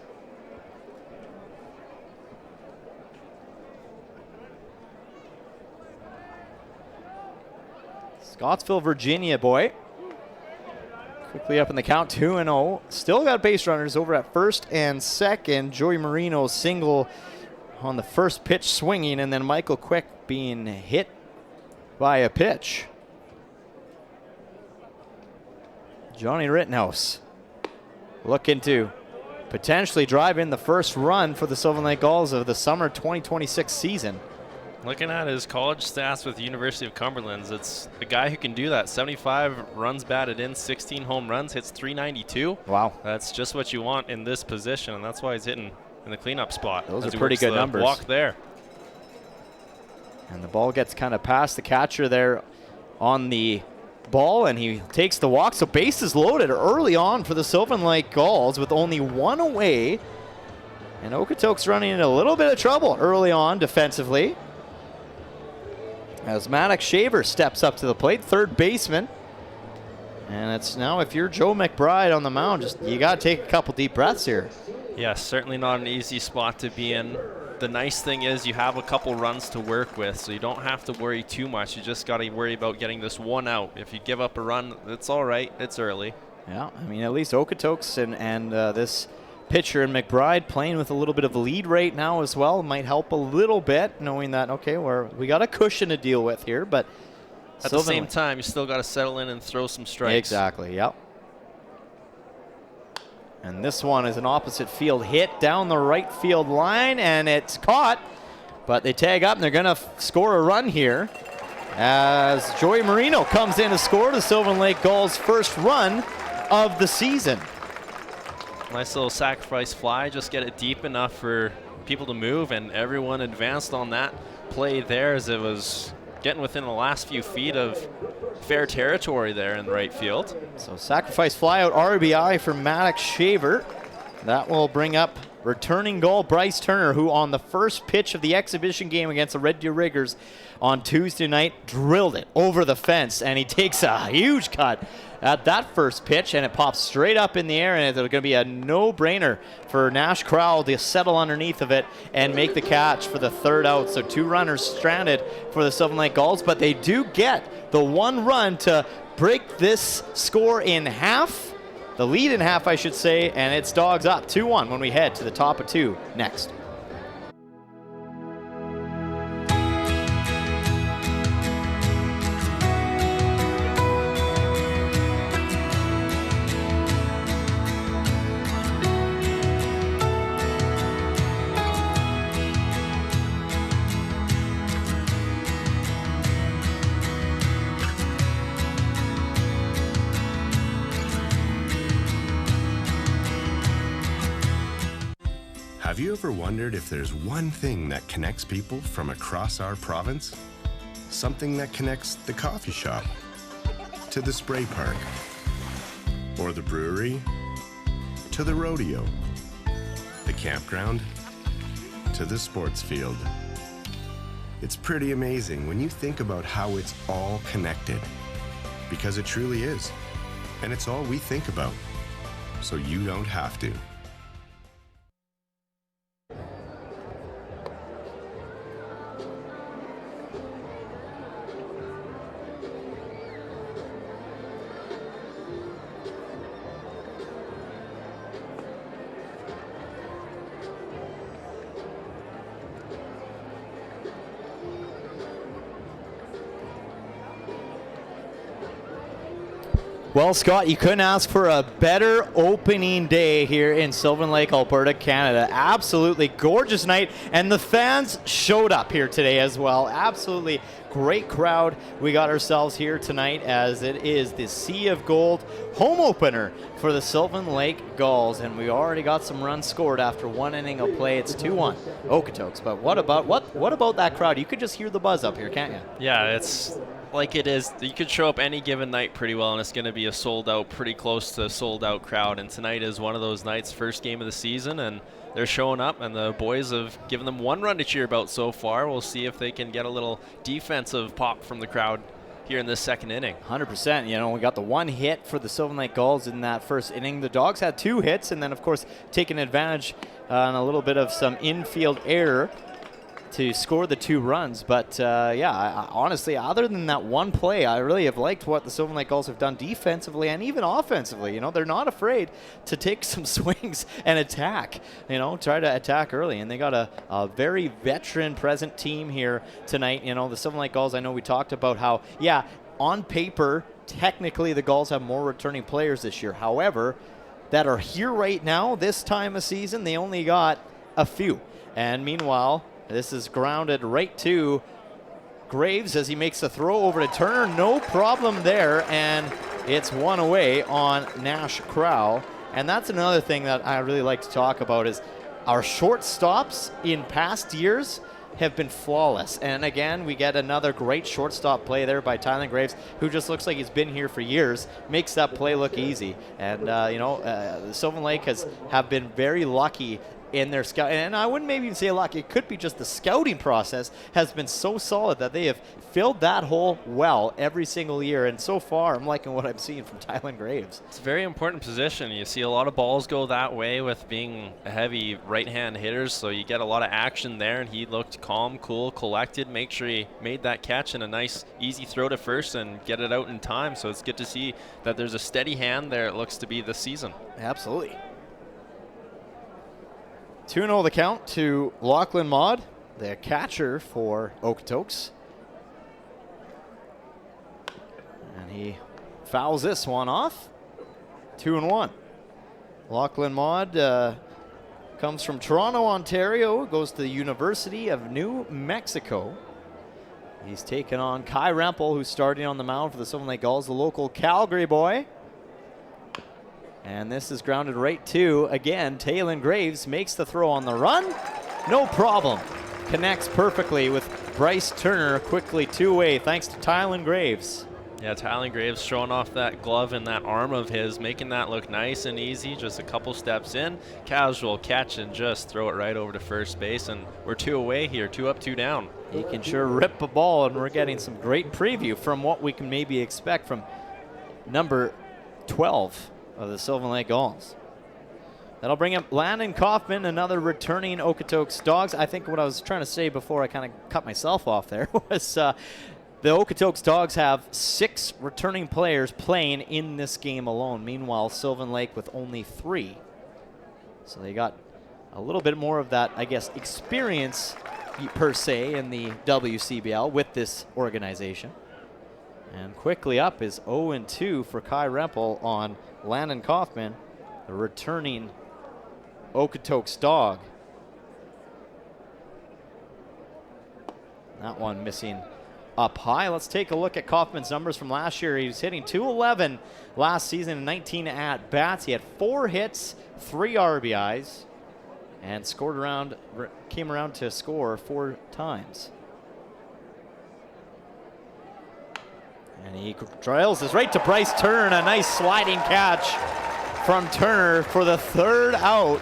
Scottsville, Virginia boy. Quickly up in the count, 2-0. Still got base runners over at first and second. Joey Marino single on the first pitch swinging, and then Michael Quick being hit by a pitch. Johnny Rittenhouse looking to potentially drive in the first run for the Sylvan Lake Gulls of the summer 2026 season. Looking at his college stats with the University of Cumberland, it's a guy who can do that. 75 runs batted in, 16 home runs, hits .392. Wow. That's just what you want in this position, and that's why he's hitting in the cleanup spot. Those are pretty good numbers. Walk there. And the ball gets kind of past the catcher there on the ball, and he takes the walk. So bases loaded early on for the Sylvan Lake Gulls with only 1 away. And Okotoks running into a little bit of trouble early on defensively, as Maddox Shaver steps up to the plate, third baseman. And it's now, if you're Joe McBride on the mound, just you got to take a couple deep breaths here. Yes, certainly not an easy spot to be in. The nice thing is you have a couple runs to work with, so you don't have to worry too much. You just got to worry about getting this one out. If you give up a run, it's all right. It's early. Yeah, I mean, at least Okotoks and this pitcher and McBride playing with a little bit of a lead right now as well might help a little bit, knowing that, okay, we got a cushion to deal with here, but at the same time, you still got to settle in and throw some strikes. Exactly, yep. And this one is an opposite field hit down the right field line, and it's caught, but they tag up, and they're going to score a run here as Joey Marino comes in to score the Sylvan Lake Gulls' first run of the season. Nice little sacrifice fly, just get it deep enough for people to move, and everyone advanced on that play there as it was getting within the last few feet of fair territory there in right field. So sacrifice fly out RBI for Maddox Shaver. That will bring up returning goal Bryce Turner, who on the first pitch of the exhibition game against the Red Deer Riggers on Tuesday night drilled it over the fence, and he takes a huge cut at that first pitch, and it pops straight up in the air, and it's going to be a no-brainer for Nash Crowell to settle underneath of it and make the catch for the third out. So 2 runners stranded for the Sylvan Lake Gulls, but they do get the 1 run to break this score in half, the lead in half, I should say, and it's Dawgs up 2-1 when we head to the top of 2 next. Have you ever wondered if there's one thing that connects people from across our province? Something that connects the coffee shop to the spray park, or the brewery to the rodeo, the campground to the sports field. It's pretty amazing when you think about how it's all connected, because it truly is, and it's all we think about, so you don't have to. Well, Scott, you couldn't ask for a better opening day here in Sylvan Lake, Alberta, Canada. Absolutely gorgeous night, and the fans showed up here today as well. Absolutely great crowd we got ourselves here tonight, as it is the Sea of Gold home opener for the Sylvan Lake Gulls, and we already got some runs scored after 1 inning of play. It's 2-1 Okotoks, but what about that crowd? You could just hear the buzz up here, can't you? Yeah, it's like it is. You could show up any given night pretty well, and it's going to be a sold out, pretty close to sold out crowd. And tonight is one of those nights, first game of the season, and they're showing up, and the boys have given them 1 run to cheer about so far. We'll see if they can get a little defensive pop from the crowd here in this second inning. 100%. You know, we got the 1 hit for the Sylvan Lake Gulls in that first inning. The Dawgs had 2 hits, and then, of course, taking advantage on a little bit of some infield error to score the 2 runs. But yeah, honestly, other than that 1 play, I really have liked what the Sylvan Lake Gulls have done defensively and even offensively. You know, they're not afraid to take some swings and attack, you know, try to attack early. And they got a very veteran present team here tonight. You know, the Sylvan Lake Gulls, I know we talked about how, yeah, on paper, technically the Gulls have more returning players this year. However, that are here right now, this time of season, they only got a few. And meanwhile, this is grounded right to Graves as he makes the throw over to Turner. No problem there, and it's 1 away on Nash Crowell. And that's another thing that I really like to talk about is our shortstops in past years have been flawless. And again, we get another great shortstop play there by Tyler Graves, who just looks like he's been here for years, makes that play look easy. And, you know, Sylvan Lake have been very lucky in their scout, and I wouldn't maybe even say lucky. It could be just the scouting process has been so solid that they have filled that hole well every single year. And so far, I'm liking what I'm seeing from Tylen Graves. It's a very important position. You see a lot of balls go that way with being a heavy right-hand hitters, so you get a lot of action there. And he looked calm, cool, collected. Make sure he made that catch and a nice, easy throw to first and get it out in time. So it's good to see that there's a steady hand there. It looks to be this season. Absolutely. 2-0 the count to Lachlan Maud, the catcher for Okotoks. And he fouls this one off. 2-1. Lachlan Maud comes from Toronto, Ontario, goes to the University of New Mexico. He's taken on Kai Rempel, who's starting on the mound for the Sylvan Lake Gulls, the local Calgary boy. And this is grounded right to, again, Tylen Graves makes the throw on the run. No problem. Connects perfectly with Bryce Turner, quickly 2-way, thanks to Tylen Graves. Yeah, Tylen Graves showing off that glove and that arm of his, making that look nice and easy, just a couple steps in, casual catch and just throw it right over to first base. And we're 2 away here, 2 up, 2 down. He can sure rip a ball, and we're getting some great preview from what we can maybe expect from number 12 of the Sylvan Lake Gulls. That'll bring up Landon Kaufman, another returning Okotoks Dawgs. I think what I was trying to say before I kind of cut myself off there was the Okotoks Dawgs have 6 returning players playing in this game alone. Meanwhile, Sylvan Lake with only 3. So they got a little bit more of that, I guess, experience per se in the WCBL with this organization. And quickly up is 0-2 for Kai Rempel on Landon Kaufman, the returning Okotoks Dawg. That one missing up high. Let's take a look at Kaufman's numbers from last year. He was hitting .211 last season in 19 at-bats. He had 4 hits, 3 RBIs, and came around to score 4 times. And he trails this right to Bryce Turner. A nice sliding catch from Turner for the 3rd out,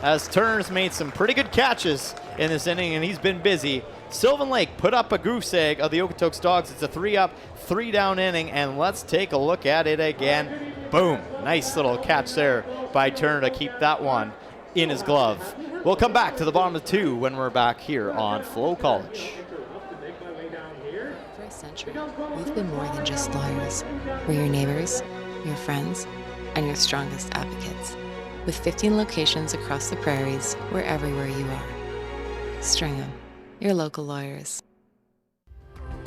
as Turner's made some pretty good catches in this inning, and he's been busy. Sylvan Lake put up a goose egg of the Okotoks Dawgs. It's a 3-up, 3-down inning, and let's take a look at it again. Boom. Nice little catch there by Turner to keep that one in his glove. We'll come back to the bottom of 2 when we're back here on FloCollege. For a century, we've been more than just lawyers. We're your neighbors, your friends, and your strongest advocates. With 15 locations across the prairies, we're everywhere you are. Stringham, your local lawyers.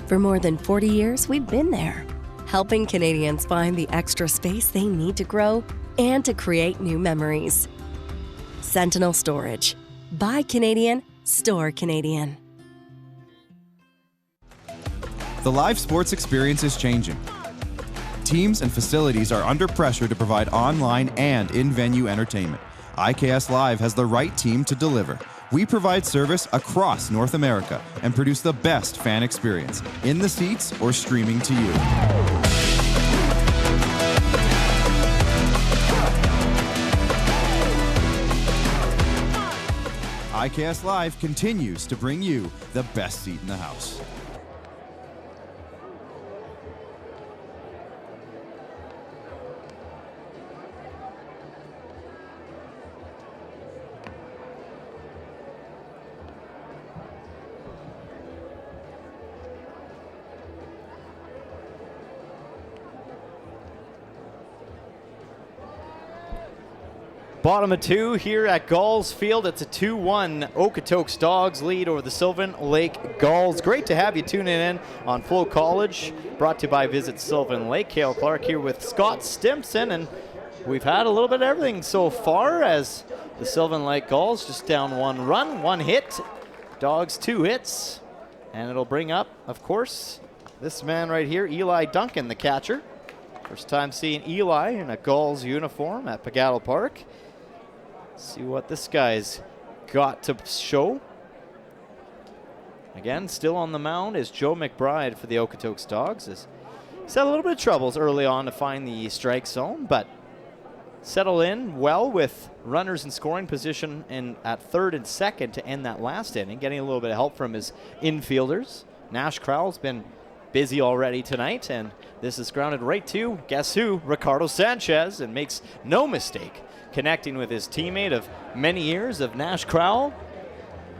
For more than 40 years, we've been there, helping Canadians find the extra space they need to grow and to create new memories. Sentinel Storage. Buy Canadian, store Canadian. The live sports experience is changing. Teams and facilities are under pressure to provide online and in-venue entertainment. IKS Live has the right team to deliver. We provide service across North America and produce the best fan experience, in the seats or streaming to you. IKS Live continues to bring you the best seat in the house. Bottom of 2 here at Gulls Field. It's a 2-1 Okotoks Dawgs lead over the Sylvan Lake Gulls. Great to have you tuning in on FloCollege, brought to you by Visit Sylvan Lake. Cale Clark here with Scott Stimson, and we've had a little bit of everything so far as the Sylvan Lake Gulls just down 1 run, 1 hit. Dawgs 2 hits, and it'll bring up, of course, this man right here, Eli Duncan, the catcher. First time seeing Eli in a Gulls uniform at Pagaddle Park. See what this guy's got to show. Again, still on the mound is Joe McBride for the Okotoks Dawgs. He's had a little bit of troubles early on to find the strike zone, but settled in well with runners in scoring position at 3rd and 2nd to end that last inning, getting a little bit of help from his infielders. Nash Crowell's been busy already tonight, and this is grounded right to, guess who, Ricardo Sanchez, and makes no mistake connecting with his teammate of many years of Nash Crowell.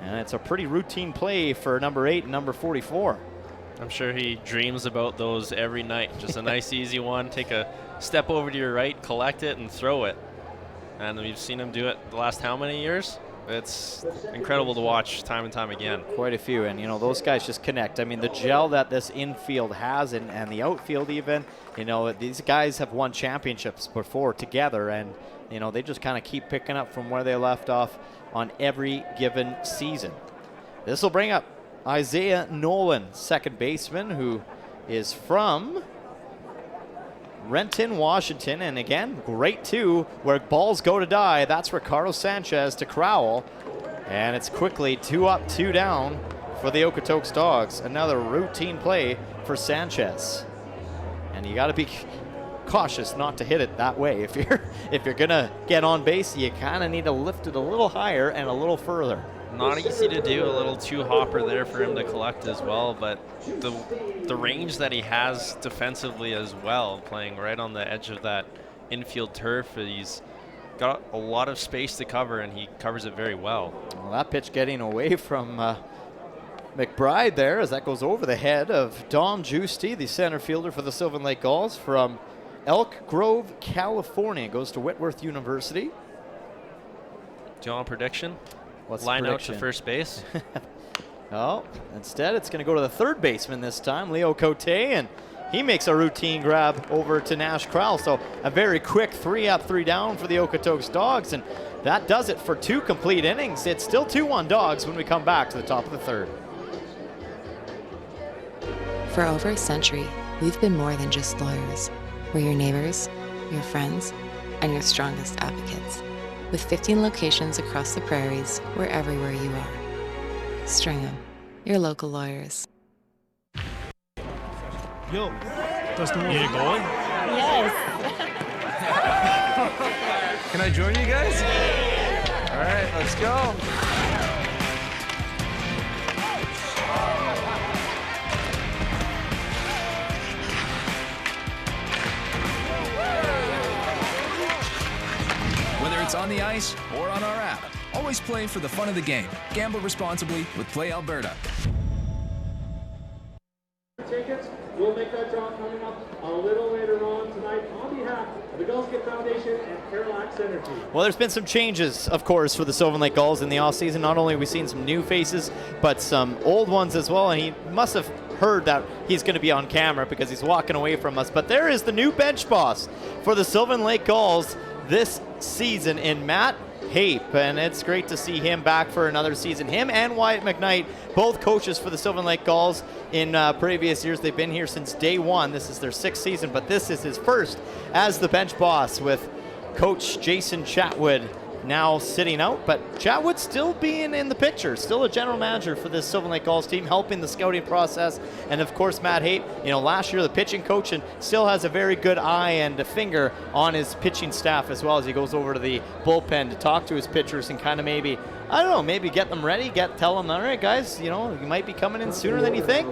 And it's a pretty routine play for number 8 and number 44. I'm sure he dreams about those every night. Just a nice, easy one. Take a step over to your right, collect it, and throw it. And we've seen him do it the last how many years? It's incredible to watch time and time again. Quite a few, and those guys just connect. I mean, the gel that this infield has and the outfield even, these guys have won championships before together, and they just kind of keep picking up from where they left off on every given season. This will bring up Isaiah Nolan, second baseman, who is from Renton, Washington, and again, great too, where balls go to die. That's Ricardo Sanchez to Crowell, and it's quickly 2 up, 2 down for the Okotoks Dawgs. Another routine play for Sanchez, and you got to be cautious not to hit it that way. If you're gonna get on base, you kind of need to lift it a little higher and a little further. Not easy to do, a little too hopper there for him to collect as well, but the range that he has defensively as well, playing right on the edge of that infield turf. He's got a lot of space to cover, and he covers it very well. Well, that pitch getting away from McBride there as that goes over the head of Dom Giusti, the center fielder for the Sylvan Lake Gulls from Elk Grove, California. Goes to Whitworth University. Do you want a prediction? What's Line the out to first base. Oh, instead it's going to go to the third baseman this time, Leo Cote, and he makes a routine grab over to Nash Crowell. So a very quick 3 up, 3 down for the Okotoks Dawgs, and that does it for 2 complete innings. It's still 2-1 Dawgs when we come back to the top of the third. For over a century, we've been more than just lawyers. We're your neighbors, your friends, and your strongest advocates. With 15 locations across the prairies, we're everywhere you are. Stringham, your local lawyers. Yo, that's the one. You going? Yes. Can I join you guys? All right, let's go. Whether it's on the ice or on our app, always play for the fun of the game. Gamble responsibly with Play Alberta. Tickets, we'll make that draw coming up a little later on tonight on behalf of the Gulls Get Foundation and Parallax Energy. Well, there's been some changes, of course, for the Sylvan Lake Gulls in the offseason. Not only have we seen some new faces, but some old ones as well, and he must have heard that he's going to be on camera because he's walking away from us. But there is the new bench boss for the Sylvan Lake Gulls this season in Matt Hape, and it's great to see him back for another season. Him and Wyatt McKnight, both coaches for the Sylvan Lake Gulls in previous years. They've been here since day one. This is their 6th season, but this is his first as the bench boss with Coach Jason Chatwood now sitting out, but Chatwood still being in the picture, still a general manager for this Sylvan Lake Gulls team, helping the scouting process. And of course, Matt Hape, last year the pitching coach, and still has a very good eye and a finger on his pitching staff as well as he goes over to the bullpen to talk to his pitchers and kind of maybe get them ready, tell them, all right, guys, you might be coming in sooner than you think.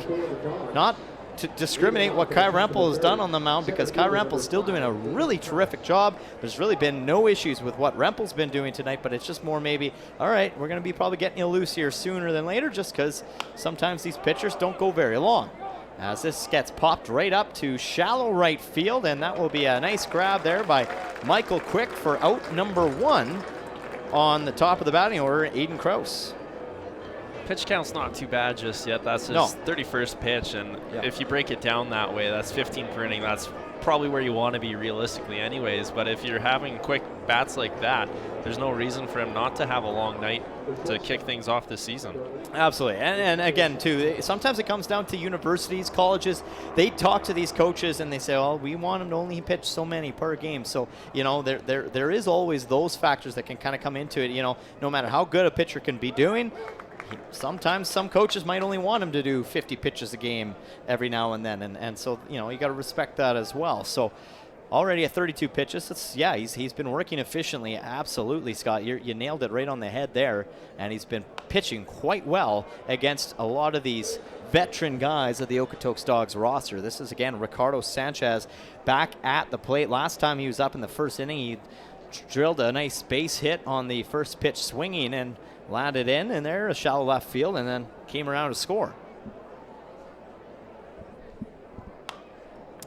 Not to discriminate what Kai Rempel has done on the mound, because Kai Rempel's still doing a really terrific job. There's really been no issues with what Rempel's been doing tonight, but it's just more maybe, all right, we're going to be probably getting you loose here sooner than later, just because sometimes these pitchers don't go very long. As this gets popped right up to shallow right field, and that will be a nice grab there by Michael Quick for out number 1 on the top of the batting order, Aiden Krause. Pitch count's not too bad just yet. That's his 31st pitch, and if you break it down that way, that's 15 per inning. That's probably where you want to be realistically anyways, but if you're having quick bats like that, there's no reason for him not to have a long night to kick things off this season. Absolutely. And again, too, sometimes it comes down to universities, colleges. They talk to these coaches and they say, well, we want him to only pitch so many per game. So, there is always those factors that can kind of come into it. No matter how good a pitcher can be doing, sometimes some coaches might only want him to do 50 pitches a game every now and then. And so, you got to respect that as well. So already at 32 pitches, he's been working efficiently. Absolutely, Scott. You nailed it right on the head there. And he's been pitching quite well against a lot of these veteran guys of the Okotoks Dawgs roster. This is, again, Ricardo Sanchez back at the plate. Last time he was up in the first inning, he drilled a nice base hit on the first pitch swinging and landed in there, a shallow left field, and then came around to score.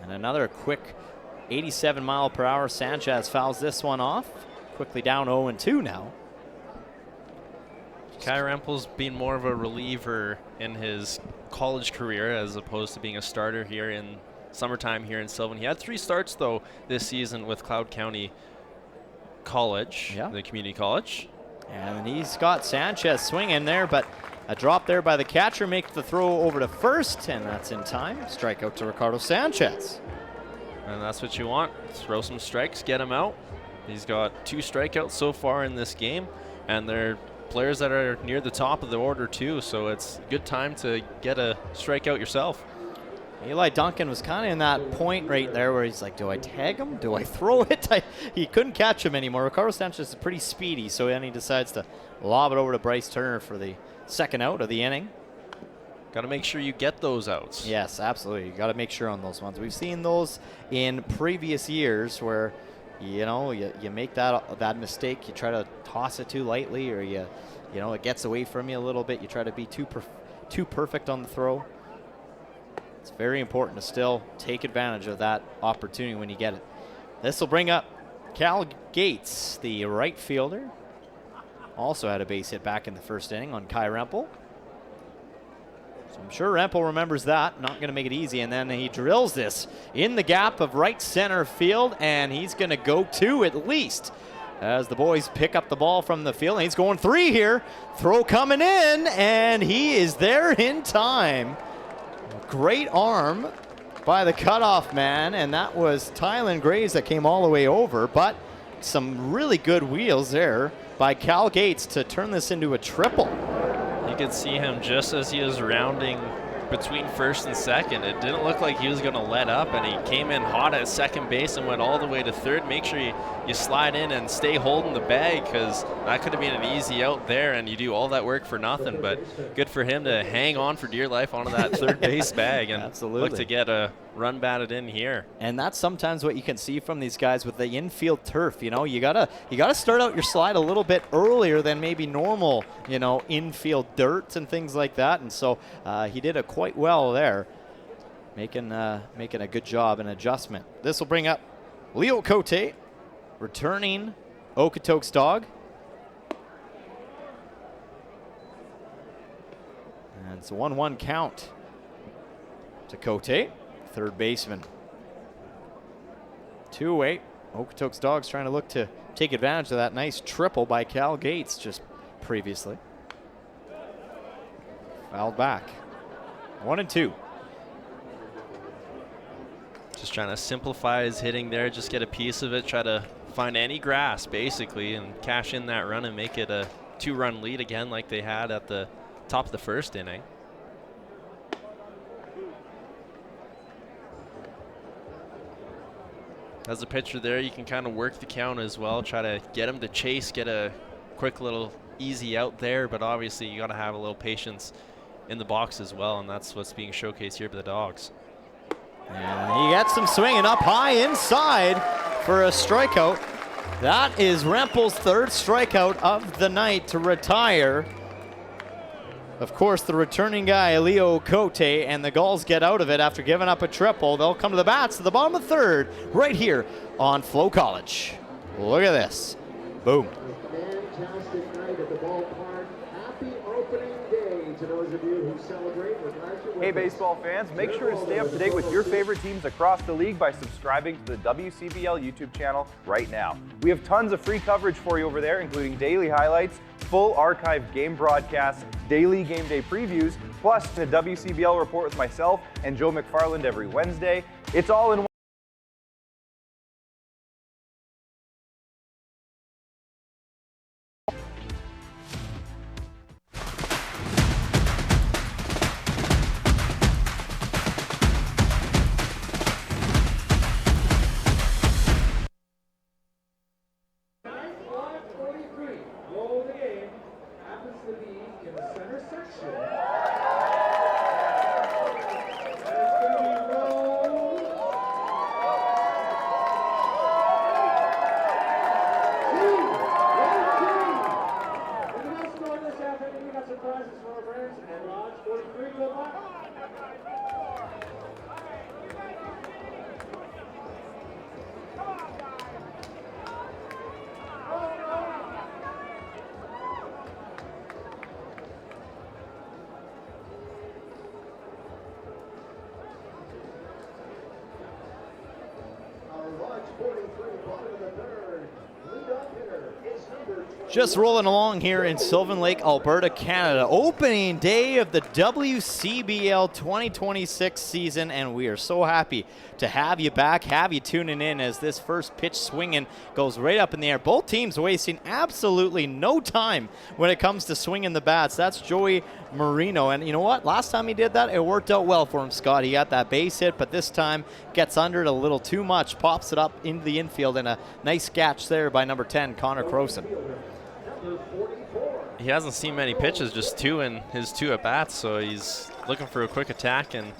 And another quick 87 mile per hour. Sanchez fouls this one off. Quickly down 0-2 now. Kai Rempel's been more of a reliever in his college career as opposed to being a starter here in summertime here in Sylvan. He had 3 starts, though, this season with Cloud County College, the community college. And he's got Sanchez swinging there, but a drop there by the catcher makes the throw over to first, and that's in time. Strikeout to Ricardo Sanchez. And that's what you want. Throw some strikes, get him out. He's got 2 strikeouts so far in this game, and they're players that are near the top of the order too, so it's a good time to get a strikeout yourself. Eli Duncan was kind of in that point right there where he's like, do I tag him? Do I throw it? He couldn't catch him anymore. Ricardo Sanchez is pretty speedy, so then he decides to lob it over to Bryce Turner for the second out of the inning. Got to make sure you get those outs. Yes, absolutely. You got to make sure on those ones. We've seen those in previous years where you know, you make that mistake, you try to toss it too lightly, or you know, it gets away from you a little bit. You try to be too perfect on the throw. It's very important to still take advantage of that opportunity when you get it. This will bring up Cal Gates, the right fielder. Also had a base hit back in the first inning on Kai Rempel. So I'm sure Rempel remembers that. Not going to make it easy. And then he drills this in the gap of right center field, and he's going to go 2 at least as the boys pick up the ball from the field. And he's going 3 here. Throw coming in, and he is there in time. Great arm by the cutoff man, and that was Tylen Graves that came all the way over, but some really good wheels there by Cal Gates to turn this into a triple. You could see him just as he was rounding between first and second. It didn't look like he was going to let up, and he came in hot at second base and went all the way to third. Make sure you slide in and stay holding the bag, because that could have been an easy out there, and you do all that work for nothing. But good for him to hang on for dear life onto that third base bag and look to get a run batted in here. And that's sometimes what you can see from these guys with the infield turf. You know, you gotta start out your slide a little bit earlier than maybe normal, you know, infield dirt and things like that. And so he did it quite well there, making a good job and adjustment. This will bring up Leo Cote, returning Okotoks dog. And it's a 1-1 count to Cote, third baseman. 2-8. Okotoks Dawgs trying to look to take advantage of that nice triple by Cal Gates just previously. Fouled back. 1-2. Just trying to simplify his hitting there, just get a piece of it, try to find any grass basically and cash in that run and make it a 2-run lead again like they had at the top of the first inning. As a pitcher there, you can kind of work the count as well, try to get him to chase, get a quick little easy out there, but obviously you got to have a little patience in the box as well, and that's what's being showcased here by the Dawgs. And he gets him swinging up high inside for a strikeout. That is Rempel's third strikeout of the night to retire. Of course, the returning guy, Leo Cote, and the Gulls get out of it after giving up a triple. They'll come to the bats at the bottom of the third right here on FloCollege. Look at this. Boom. Fantastic night at the ballpark. Happy opening day to those of you who celebrate. Hey baseball fans, make sure to stay up to date with your favorite teams across the league by subscribing to the WCBL YouTube channel right now. We have tons of free coverage for you over there, including daily highlights, full archived game broadcasts, daily game day previews, plus the WCBL report with myself and Joe McFarland every Wednesday. It's all in one. Just rolling along here in Sylvan Lake, Alberta, Canada. Opening day of the WCBL 2026 season, and we are so happy to have you back, have you tuning in as this first pitch swinging goes right up in the air. Both teams wasting absolutely no time when it comes to swinging the bats. That's Joey Marino, and you know what? Last time he did that, it worked out well for him, Scott. He got that base hit, but this time gets under it a little too much, pops it up into the infield, and a nice catch there by number 10, Connor Croson. He hasn't seen many pitches, just two in his two at-bats, so he's looking for a quick attack and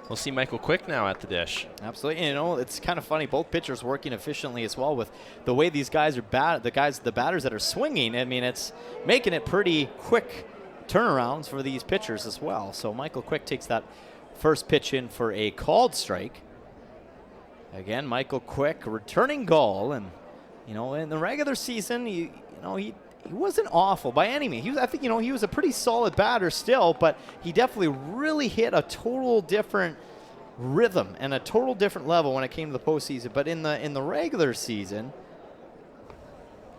We'll see Michael Quick now at the dish. Absolutely. You know, it's kind of funny. Both pitchers working efficiently as well with the way these guys are the batters that are swinging. I mean, it's making it pretty quick turnarounds for these pitchers as well. So Michael Quick takes that first pitch in for a called strike. Again, Michael Quick, returning Gull, and you know, in the regular season, he wasn't awful by any means. I think he was a pretty solid batter still, but he definitely really hit a total different rhythm and a total different level when it came to the postseason. But in the regular season,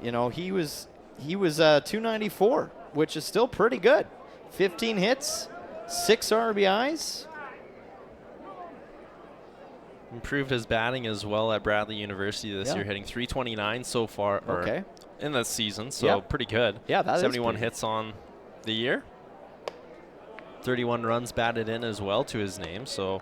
he was 294, which is still pretty good. 15 hits, 6 RBIs. Improved his batting as well at Bradley University this year, hitting .329 so far. Okay. In that season, so pretty good. Yeah, that 71 is hits on the year. 31 runs batted in as well to his name, so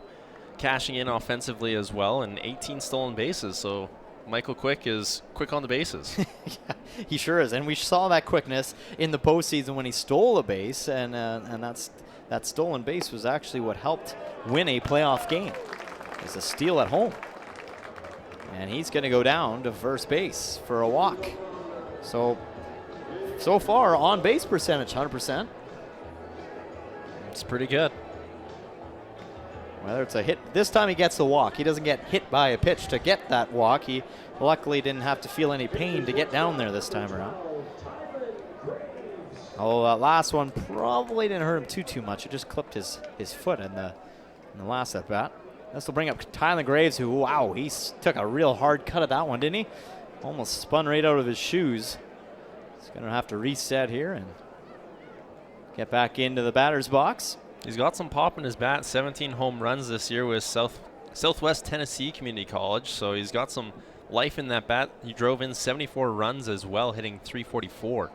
cashing in offensively as well, and 18 stolen bases. So Michael Quick is quick on the bases. Yeah, he sure is, and we saw that quickness in the postseason when he stole a base, and that stolen base was actually what helped win a playoff game. It's a steal at home, and he's going to go down to first base for a walk. So far, on base percentage, 100%. It's pretty good. Whether it's a hit, this time he gets the walk. He doesn't get hit by a pitch to get that walk. He luckily didn't have to feel any pain to get down there this time around. Oh, that last one probably didn't hurt him too much. It just clipped his foot in the last at bat. This will bring up Tyler Graves, who, wow, he took a real hard cut at that one, didn't he? Almost spun right out of his shoes. He's going to have to reset here and get back into the batter's box. He's got some pop in his bat. 17 home runs this year with Southwest Tennessee Community College, so he's got some life in that bat. He drove in 74 runs as well, hitting .344.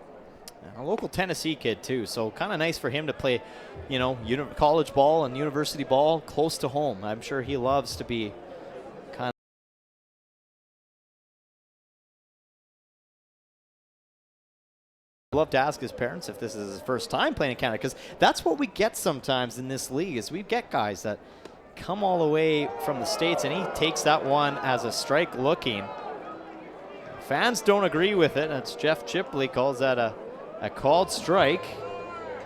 A local Tennessee kid too, so kind of nice for him to play, college ball and university ball close to home. I'm sure he loves to be kind of. I'd love to ask his parents if this is his first time playing in Canada, because that's what we get sometimes in this league is we get guys that come all the way from the States, and he takes that one as a strike looking. Fans don't agree with it. That's Jeff Chipley calls that a called strike.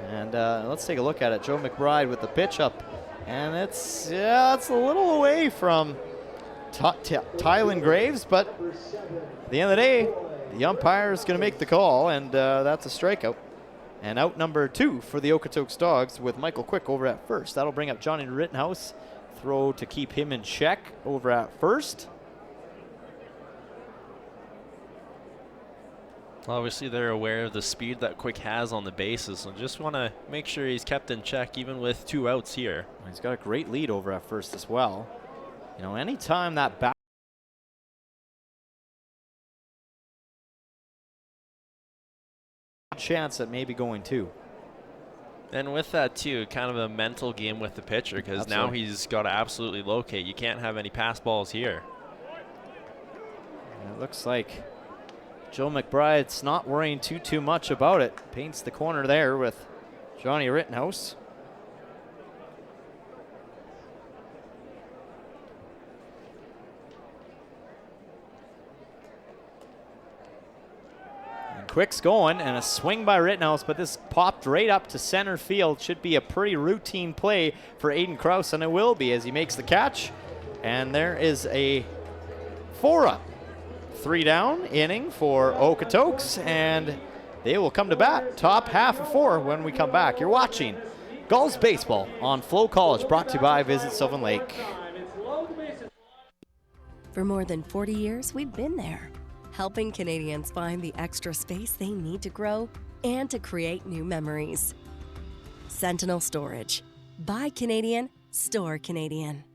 And let's take a look at it. Joe McBride with the pitch up. And it's a little away from Tylen Graves, but at the end of the day, the umpire is going to make the call, and that's a strikeout. And out number 2 for the Okotoks Dawgs with Michael Quick over at first. That'll bring up Johnny Rittenhouse. Throw to keep him in check over at first. Obviously, they're aware of the speed that Quick has on the bases, so just want to make sure he's kept in check even with 2 outs here. He's got a great lead over at first as well. Anytime that bat chance at maybe going 2. And with that, too, kind of a mental game with the pitcher, because now he's got to absolutely locate. You can't have any pass balls here. And it looks like Joe McBride's not worrying too much about it. Paints the corner there with Johnny Rittenhouse. And Quick's going, and a swing by Rittenhouse, but this popped right up to center field. Should be a pretty routine play for Aiden Krause, and it will be as he makes the catch. And there is a 4-up. 3 down inning for Okotoks, and they will come to bat top half of 4 when we come back. You're watching Gulls Baseball on FloCollege, brought to you by Visit Sylvan Lake. For more than 40 years, we've been there, helping Canadians find the extra space they need to grow and to create new memories. Sentinel Storage. Buy Canadian, store Canadian.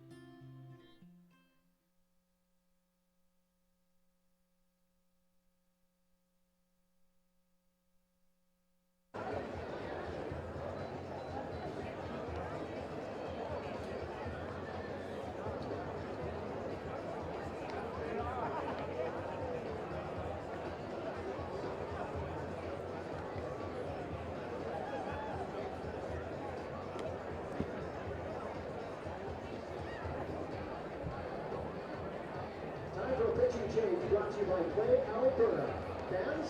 brought to you by Play Alberta. Fans,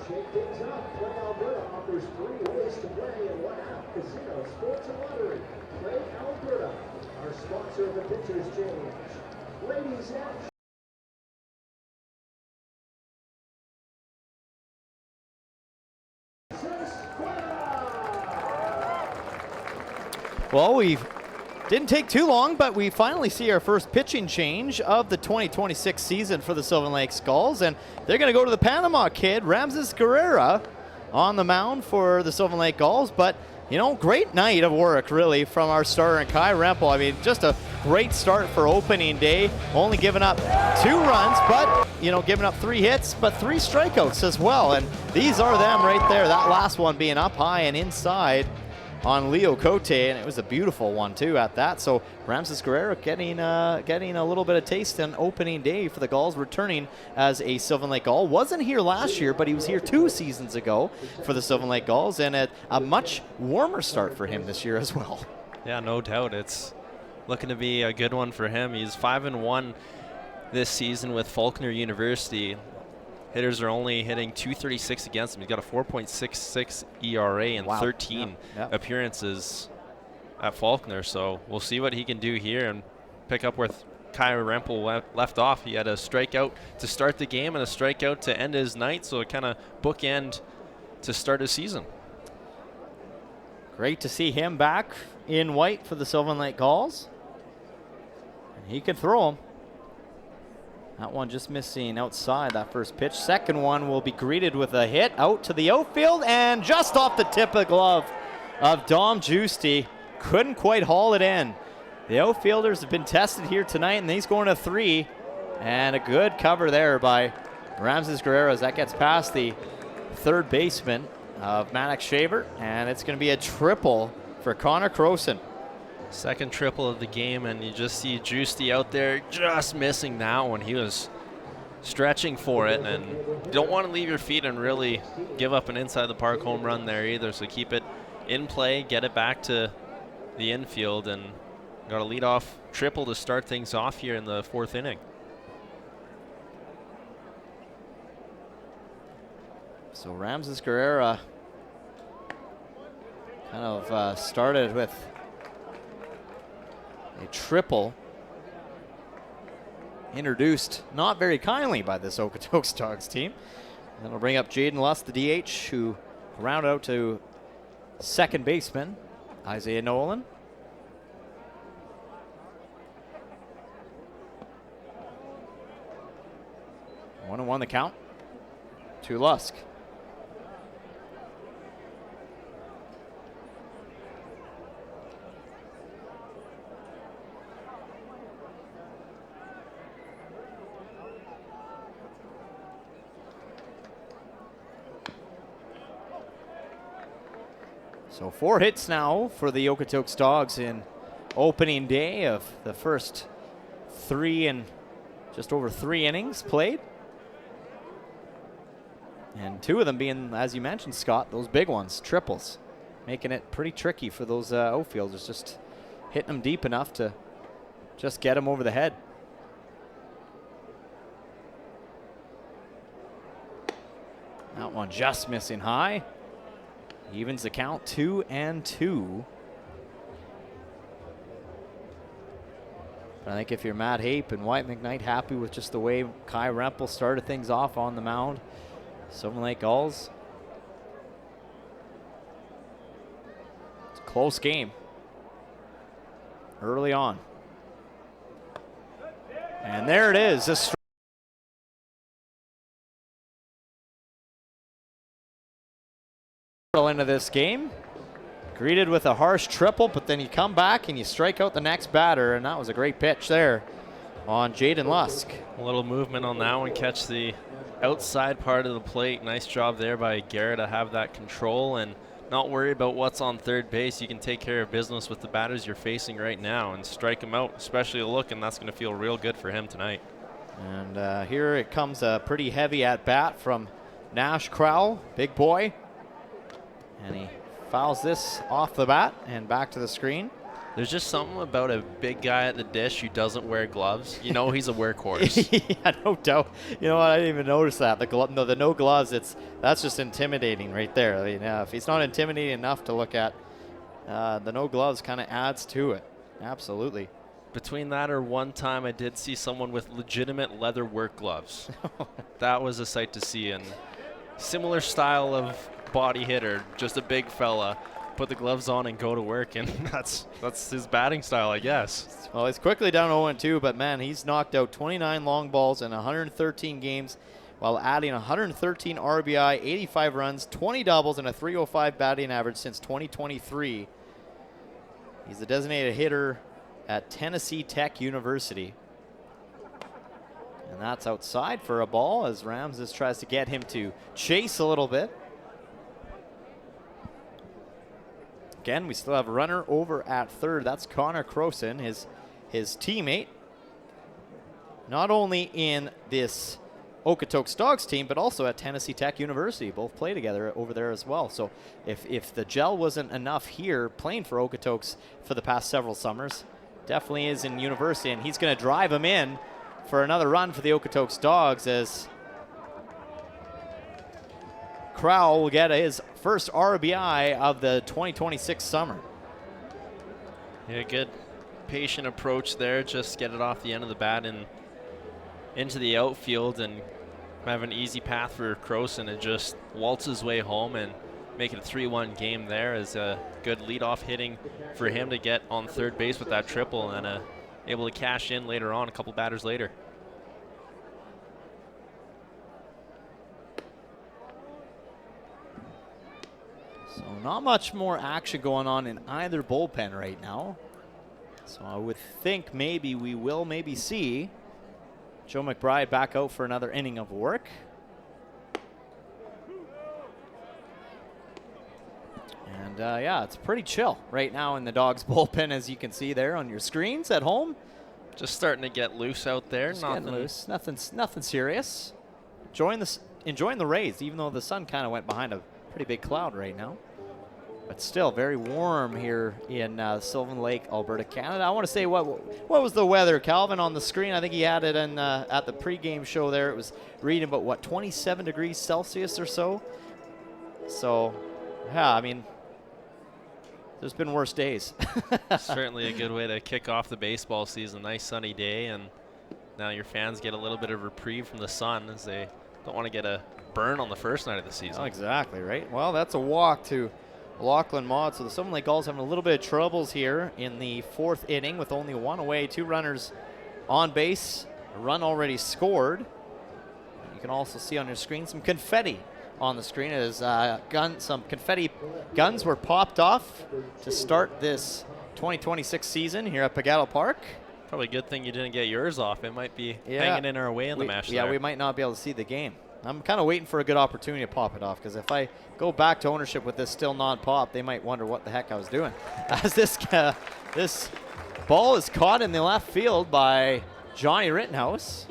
shake things up. Play Alberta offers 3 ways to play in one app: casino, sports, and lottery. Play Alberta, our sponsor of the Pitchers Change. Ladies and Well, we didn't take too long, but we finally see our first pitching change of the 2026 season for the Sylvan Lake Gulls, and they're going to go to the Panama kid, Ramses Guerrera, on the mound for the Sylvan Lake Gulls. But, you know, great night of work, really, from our starter, and Kai Rempel. I mean, just a great start for opening day, only giving up 2 runs, but, you know, giving up 3 hits, but 3 strikeouts as well. And these are them right there, that last one being up high and inside on Leo Cote, and it was a beautiful one too at that. So Ramses Guerrero getting a little bit of taste on opening day for the Gulls, returning as a Sylvan Lake Gull. Wasn't here last year, but he was here 2 seasons ago for the Sylvan Lake Gulls, and a much warmer start for him this year as well. Yeah, no doubt. It's looking to be a good one for him. He's 5-1 this season with Faulkner University. Hitters are only hitting .236 against him. He's got a 4.66 ERA and 13 appearances at Faulkner. So we'll see what he can do here and pick up where Kai Rempel left off. He had a strikeout to start the game and a strikeout to end his night, so it kind of bookend to start his season. Great to see him back in white for the Sylvan Lake Gulls. And he can throw him. That one just missing outside that first pitch. Second one will be greeted with a hit out to the outfield and just off the tip of the glove of Dom Giusti. Couldn't quite haul it in. The outfielders have been tested here tonight, and he's going to 3. And a good cover there by Ramses Guerrero as that gets past the third baseman of Maddox Shaver, and it's going to be a triple for Connor Croson. Second triple of the game, and you just see Giusti out there just missing that one. He was stretching for it, and you don't want to leave your feet and really give up an inside the park home run there either. So keep it in play, get it back to the infield, and got a leadoff triple to start things off here in the 4th inning. So Ramses Guerrero kind of started with a triple, introduced not very kindly by this Okotoks Dawgs team. That'll bring up Jaden Lusk, the DH, who round out to second baseman, Isaiah Nolan. One and one the count to Lusk. So 4 hits now for the Okotoks Dawgs in opening day of the first 3 and just over 3 innings played. And 2 of them being, as you mentioned, Scott, those big ones, triples, making it pretty tricky for those outfielders, just hitting them deep enough to just get them over the head. That one just missing high. Evens the count 2-2. But I think if you're Matt Hape and White McKnight, happy with just the way Kai Rempel started things off on the mound. Sylvan Lake Gulls. It's a close game early on. And there it is. Into this game, greeted with a harsh triple, but then you come back and you strike out the next batter, and that was a great pitch there on Jaden Lusk. A little movement on that one, catch the outside part of the plate. Nice job there by Garrett to have that control and not worry about what's on third base. You can take care of business with the batters you're facing right now and strike them out, especially a look, and that's going to feel real good for him tonight. And here it comes, a pretty heavy at bat from Nash Crowell, big boy. And he fouls this off the bat and back to the screen. There's just something about a big guy at the dish who doesn't wear gloves. You know he's a workhorse. Yeah, no doubt. You know what? I didn't even notice that. The no gloves. That's just intimidating right there. I mean, if he's not intimidating enough to look at, the no gloves kind of adds to it. Absolutely. Between that or one time I did see someone with legitimate leather work gloves. That was a sight to see. And similar style of body hitter, just a big fella. Put the gloves on and go to work, and that's his batting style, I guess. Well, he's quickly down 0-2, but man, he's knocked out 29 long balls in 113 games while adding 113 RBI, 85 runs, 20 doubles, and a .305 batting average since 2023. He's the designated hitter at Tennessee Tech University. And that's outside for a ball as Ramses tries to get him to chase a little bit. Again, we still have a runner over at third. That's Connor Croson, his teammate. Not only in this Okotoks Dawgs team, but also at Tennessee Tech University. Both play together over there as well. So if the gel wasn't enough here playing for Okotoks for the past several summers, definitely is in university. And he's going to drive him in for another run for the Okotoks Dawgs as Crowell will get his first RBI of the 2026 summer. Yeah, good patient approach there. Just get it off the end of the bat and into the outfield and have an easy path for Croson and just waltz his way home and make it a 3-1 game there as a good leadoff hitting for him to get on third base with that triple and able to cash in later on a couple batters later. So not much more action going on in either bullpen right now. So I would think maybe we will see Joe McBride back out for another inning of work. And yeah, it's pretty chill right now in the Dawgs bullpen, as you can see there on your screens at home. Just starting to get loose out there. Just getting loose. Nothing serious. Enjoying the rays, even though the sun kind of went behind a pretty big cloud right now. But still very warm here in Sylvan Lake, Alberta, Canada. I want to say what was the weather, Calvin, on the screen? I think he had it in, at the pregame show there. It was reading about, what, 27 degrees Celsius or so? So, yeah, I mean, there's been worse days. Certainly a good way to kick off the baseball season. Nice sunny day, and now your fans get a little bit of reprieve from the sun as they don't want to get a burn on the first night of the season. Oh, exactly, right? Well, that's a walk to Lachlan Maud. So the Sylvan Lake Gulls having a little bit of troubles here in the fourth inning with only one away, two runners on base, a run already scored. You can also see on your screen some confetti on the screen as some confetti guns were popped off to start this 2026 season here at Pagato Park. Probably a good thing you didn't get yours off. It might be hanging in our way in the match. Yeah, we might not be able to see the game. I'm kind of waiting for a good opportunity to pop it off, because if I go back to ownership with this still non-pop, they might wonder what the heck I was doing. As this ball is caught in the left field by Johnny Rittenhouse.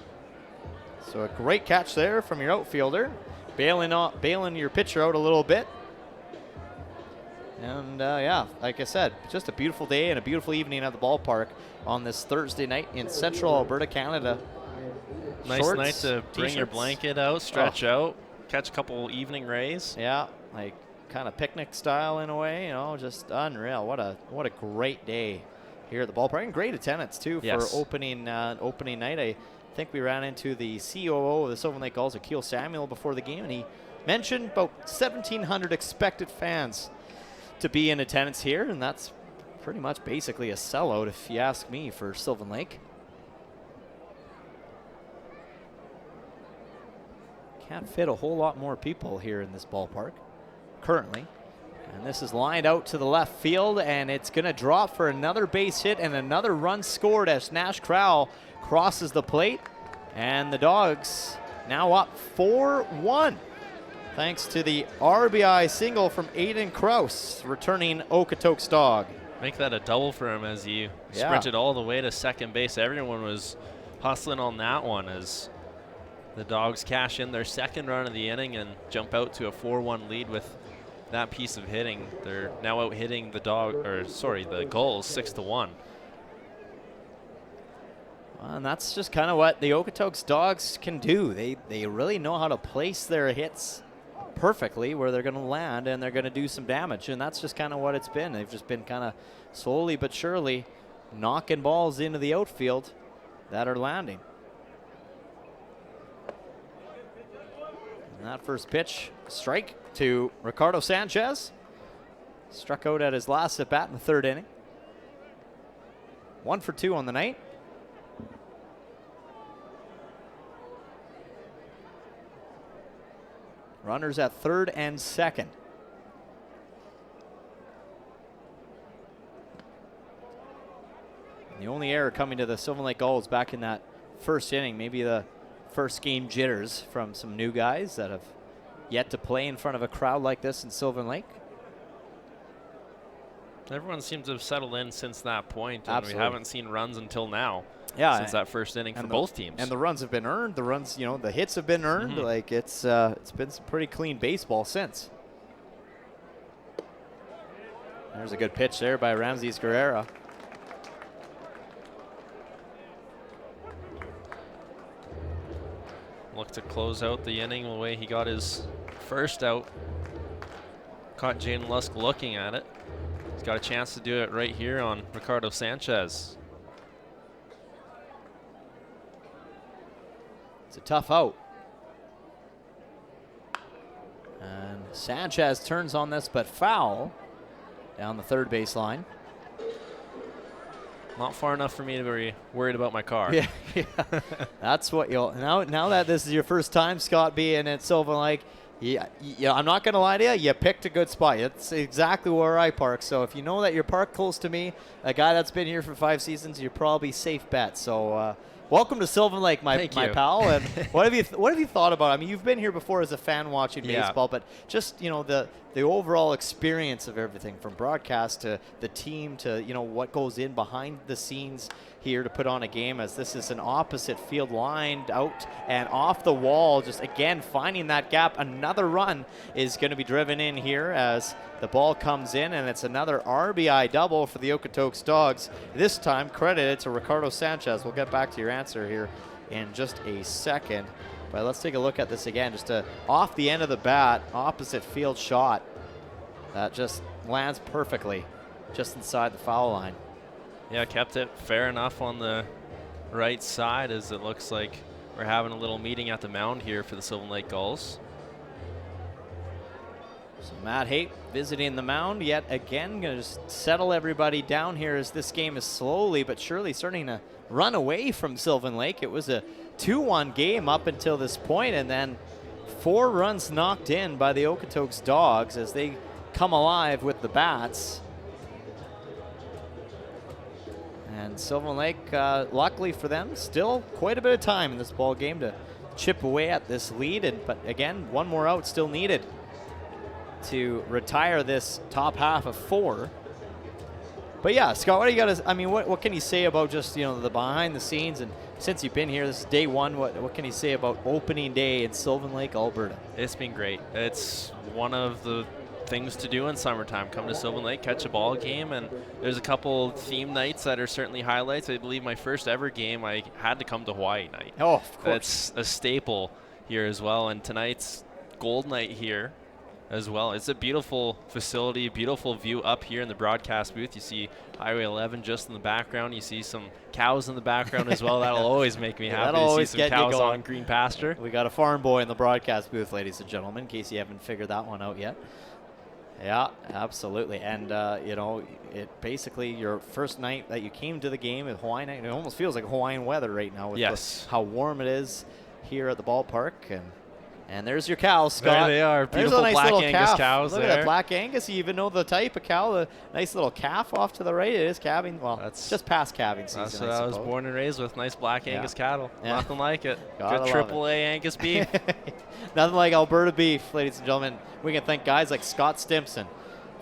So a great catch there from your outfielder, bailing your pitcher out a little bit. And yeah, like I said, just a beautiful day and a beautiful evening at the ballpark on this Thursday night in central Alberta, Canada. Nice Shorts, night to bring your t-shirts. blanket out, stretch out, catch a couple evening rays. Yeah, like kind of picnic style in a way, you know, just unreal. What a great day here at the ballpark, and great attendance too for opening night. I think we ran into the COO of the Sylvan Lake Gulls, Akil Samuel, before the game, and he mentioned about 1,700 expected fans to be in attendance here, and that's pretty much basically a sellout, if you ask me, for Sylvan Lake. Can't fit a whole lot more people here in this ballpark currently. And this is lined out to the left field, and it's going to drop for another base hit and another run scored as Nash Crowell crosses the plate. And the Dawgs now up 4-1 thanks to the RBI single from Aiden Kraus, returning Okotoks dog. Make that a double for him as he sprinted all the way to second base. Everyone was hustling on that one as the Dawgs cash in their second run of the inning and jump out to a 4-1 lead with that piece of hitting. They're now out hitting the Gulls 6-1. And that's just kind of what the Okotoks Dawgs can do. They really know how to place their hits perfectly where they're going to land and they're going to do some damage. And that's just kind of what it's been. They've just been kind of slowly but surely knocking balls into the outfield that are landing. And that first pitch, strike to Ricardo Sanchez. Struck out at his last at bat in the 3rd inning. 1 for 2 on the night. Runners at 3rd and 2nd. And the only error coming to the Sylvan Lake Gulls back in that 1st inning, maybe the first game jitters from some new guys that have yet to play in front of a crowd like this in Sylvan Lake. Everyone seems to have settled in since that point, and Absolutely. we haven't seen runs until now. Yeah, since that 1st inning for both teams. And the runs have been earned. The runs, the hits have been earned. Like it's been some pretty clean baseball since. There's a good pitch there by Ramses Guerrera. Look to close out the inning the way he got his first out. Caught Jaden Lusk looking at it. He's got a chance to do it right here on Ricardo Sanchez. It's a tough out. And Sanchez turns on this, but foul down the 3rd baseline. Not far enough for me to be worried about my car. Yeah. That's what you'll now that this is your first time, Scott, being at Sylvan Lake. Yeah, I'm not going to lie to you. You picked a good spot. It's exactly where I park. So if you know that you're parked close to me, a guy that's been here for 5 seasons, you're probably safe bet. So welcome to Sylvan Lake, my pal. And what have you thought about it? I mean, you've been here before as a fan watching baseball, but just the overall experience of everything from broadcast to the team to what goes in behind the scenes here to put on a game, as this is an opposite field lined out and off the wall, just again finding that gap. Another run is going to be driven in here as the ball comes in, and it's another RBI double for the Okotoks Dawgs. This time credited to Ricardo Sanchez. We'll get back to your answer here in just a second, but let's take a look at this again. Just off the end of the bat, opposite field shot that just lands perfectly just inside the foul line. Yeah, kept it fair enough on the right side, as it looks like we're having a little meeting at the mound here for the Sylvan Lake Gulls. So Matt Haight visiting the mound yet again, going to just settle everybody down here as this game is slowly but surely starting to run away from Sylvan Lake. It was a 2-1 game up until this point, and then 4 runs knocked in by the Okotoks Dawgs as they come alive with the bats. And Sylvan Lake, luckily for them, still quite a bit of time in this ball game to chip away at this lead. But again, 1 more out still needed to retire this top half of 4. But yeah, Scott, what do you got to? I mean, what can you say about just the behind the scenes? And since you've been here, this is day 1. What can you say about opening day in Sylvan Lake, Alberta? It's been great. It's one of the things to do in summertime. Come to Sylvan Lake, catch a ball game, and there's a couple theme nights that are certainly highlights. I believe my first ever game, I had to come to Hawaii night. Oh, of course. That's a staple here as well, and tonight's Gold Night here as well. It's a beautiful facility, beautiful view up here in the broadcast booth. You see Highway 11 just in the background. You see some cows in the background as well. That'll always make me happy That'll to always see some get you cows going. on green pasture. We got a farm boy in the broadcast booth, ladies and gentlemen, in case you haven't figured that one out yet. Yeah, absolutely. And, it basically your first night that you came to the game at Hawaiian night, it almost feels like Hawaiian weather right now with how warm it is here at the ballpark. And there's your cows, Scott. There they are. Beautiful nice Black Angus calf. cows Look there. at that Black Angus. You even know the type of cow. The nice little calf off to the right. It is calving. Well, that's just past calving season. That's what I was born and raised with. Nice Black Angus cattle. Yeah. Nothing like it. Gotta Good love AAA Angus beef. Nothing like Alberta beef, ladies and gentlemen. We can thank guys like Scott Stimson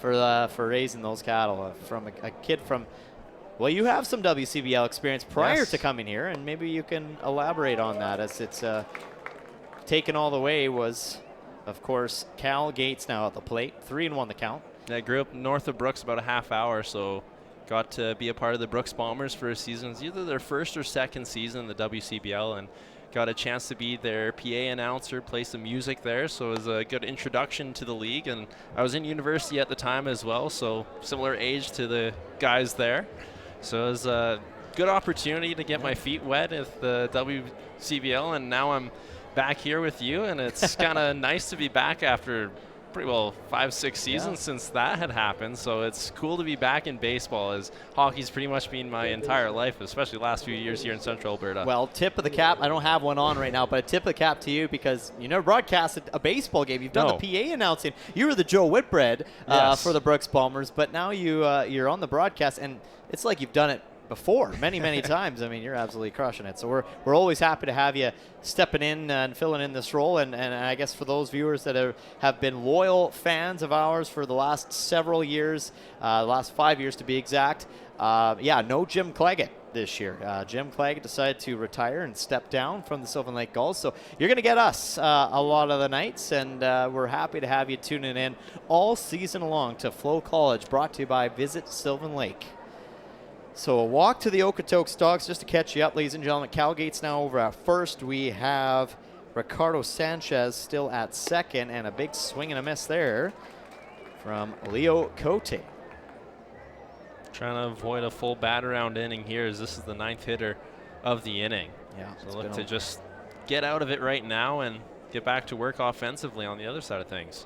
for raising those cattle from a kid from. Well, you have some WCBL experience prior to coming here, and maybe you can elaborate on that, as it's taken all the way was of course, Cal Gates now at the plate. 3-1 the count. I grew up north of Brooks, about a half hour, so got to be a part of the Brooks Bombers for a season. It was either their first or second season in the WCBL, and got a chance to be their PA announcer, play some music there, so it was a good introduction to the league. And I was in university at the time as well, so similar age to the guys there. So it was a good opportunity to get my feet wet at the WCBL, and now I'm back here with you, and it's kind of nice to be back after pretty well 5-6 seasons since that had happened. So it's cool to be back in baseball, as hockey's pretty much been my entire life, especially the last few years here in Central Alberta. Well, tip of the cap. I don't have one on right now, but a tip of the cap to you, because you never broadcasted a baseball game. You've done the PA announcing. You were the Joe Whitbread for the Brooks Bombers, but now you're on the broadcast, and it's like you've done it before many times. I mean, you're absolutely crushing it. So we're always happy to have you stepping in and filling in this role. And I guess for those viewers that have been loyal fans of ours for the last several years, last 5 years to be exact, no Jim Claggett this year. Jim Claggett decided to retire and step down from the Sylvan Lake Gulls. So you're going to get us a lot of the nights, and we're happy to have you tuning in all season long to FloCollege, brought to you by Visit Sylvan Lake. So a walk to the Okotoks Dawgs, just to catch you up, ladies and gentlemen. Cal Gates now over at first. We have Ricardo Sanchez still at second, and a big swing and a miss there from Leo Cote. Trying to avoid a full bat around inning here, as this is the 9th hitter of the inning. Yeah. So look to just get out of it right now and get back to work offensively on the other side of things.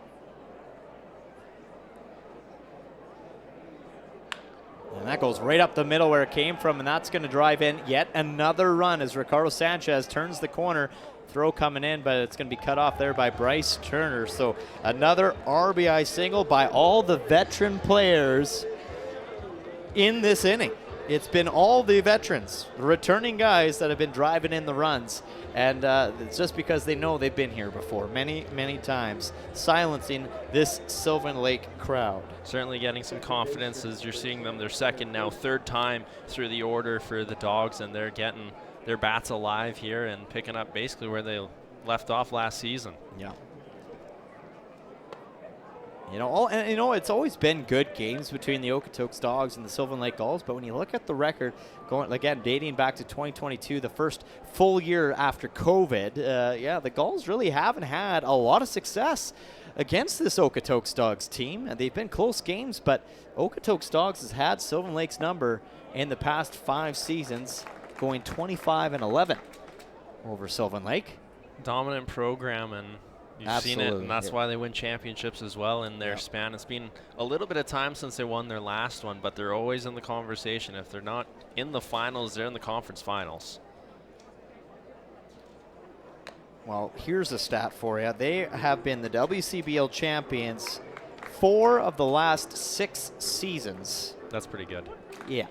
And that goes right up the middle where it came from, and that's going to drive in yet another run as Ricardo Sanchez turns the corner. Throw coming in, but it's going to be cut off there by Bryce Turner. So another RBI single by all the veteran players in this inning. It's been all the veterans, the returning guys, that have been driving in the runs. And it's just because they know they've been here before many times, silencing this Sylvan Lake crowd. Certainly getting some confidence as you're seeing them. Their second, now third time through the order for the Dawgs, and they're getting their bats alive here and picking up basically where they left off last season. Yeah. It's always been good games between the Okotoks Dawgs and the Sylvan Lake Gulls, but when you look at the record, going again dating back to 2022, the first full year after COVID, the Gulls really haven't had a lot of success against this Okotoks Dawgs team, and they've been close games, but Okotoks Dawgs has had Sylvan Lake's number in the past 5 seasons, going 25-11 over Sylvan Lake. Dominant program, and you've seen it, and that's why they win championships as well in their span. It's been a little bit of time since they won their last one, but they're always in the conversation. If they're not in the finals, they're in the conference finals. Well, here's a stat for you. They have been the WCBL champions 4 of the last 6 seasons. That's pretty good. Yeah.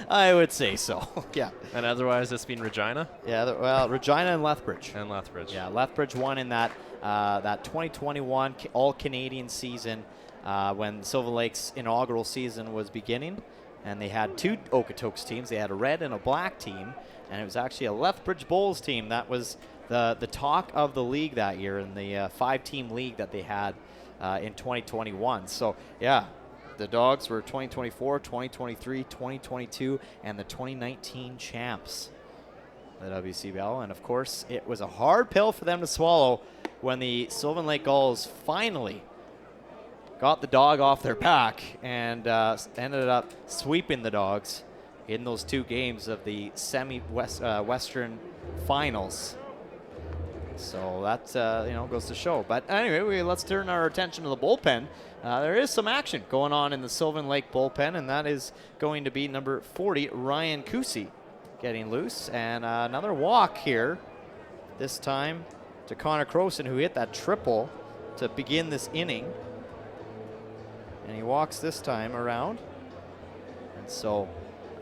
I would say so. Yeah. And otherwise, it's been Regina? Yeah, Regina and Lethbridge. And Lethbridge. Yeah, Lethbridge won in that 2021 All-Canadian season when Sylvan Lake's inaugural season was beginning. And they had 2 Okotoks teams. They had a red and a black team. And it was actually a Lethbridge Bulls team that was the talk of the league that year in the 5-team league that they had in 2021. So, yeah. The Dawgs were 2024, 2023, 2022, and the 2019 champs, the WCBL. And, of course, it was a hard pill for them to swallow when the Sylvan Lake Gulls finally got the dog off their back and ended up sweeping the Dawgs in those 2 games of the semi-Western finals. So that goes to show. But anyway, let's turn our attention to the bullpen. There is some action going on in the Sylvan Lake bullpen, and that is going to be number 40, Ryan Kusi, getting loose. And another walk here, this time to Connor Croson, who hit that triple to begin this inning. And he walks this time around. And so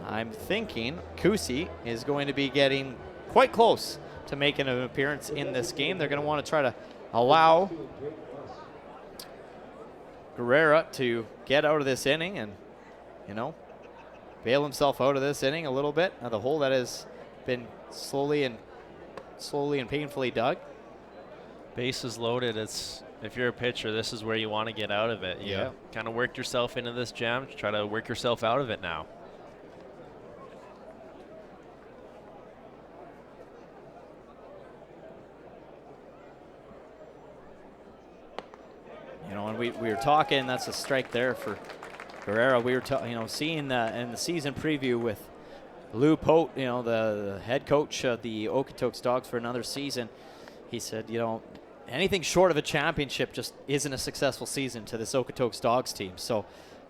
I'm thinking Kusi is going to be getting quite close to making an appearance in this game. They're going to want to try to allow Guerrera to get out of this inning and, bail himself out of this inning a little bit. The hole that has been slowly and painfully dug. Bases loaded. If you're a pitcher, this is where you want to get out of it. You kind of worked yourself into this jam. Try to work yourself out of it now. You know, and we were talking, that's a strike there for Guerrero. We were seeing in the season preview with Lou Pote, the head coach of the Okotoks Dawgs for another season. He said, anything short of a championship just isn't a successful season to this Okotoks Dawgs team. So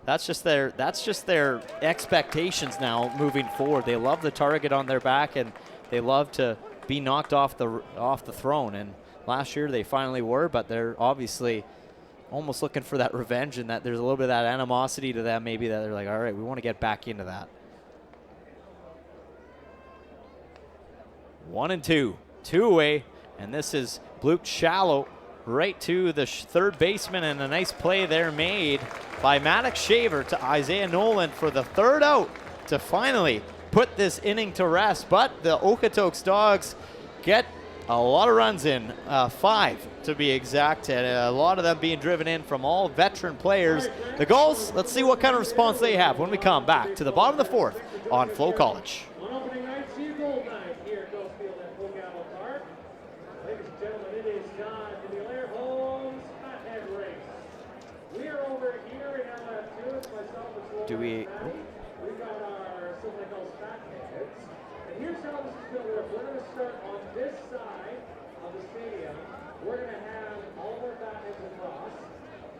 that's just their expectations now moving forward. They love the target on their back, and they love to be knocked off the throne. And last year they finally were, but they're obviously almost looking for that revenge, and that there's a little bit of that animosity to them, maybe, that they're like, all right, we want to get back into that. 1-2, 2 away, and this is blooped shallow right to the third baseman, and a nice play there made by Maddox Shaver to Isaiah Nolan for the third out to finally put this inning to rest. But the Okotoks Dawgs get a lot of runs in, 5 to be exact, and a lot of them being driven in from all veteran players. The Gulls, let's see what kind of response they have when we come back to the bottom of the fourth on FloCollege. On opening night, see gold night here at Gulls Field at FloCollege Park. Ladies and gentlemen, it is time for the Alair Holmes Fathead Race. We are over here in LF2. It's myself and Sylvan. Do we? We've got our Sylvan Gulls Fatheads. And here's how this is going to work. We're going to start on this side of the stadium. We're going to have all of our fatheads across.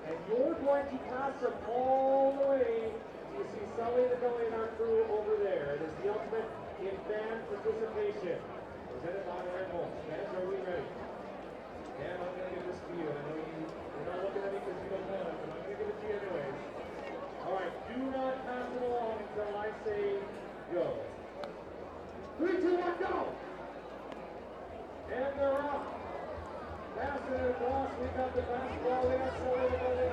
And you're going to pass them all the way. You see Sully, the Gully, and our crew over there. It is the ultimate in fan participation. Presented by Alair Holmes. Fans, are we ready? Dan, I'm going to give this to you. I know you're not looking at me because you don't know it, but I'm going to give it to you anyways. All right, do not pass it along until I say go. 3, 2, 1, go! And they're off. Passing it across. We got the basketball. We got Sully, the Gully.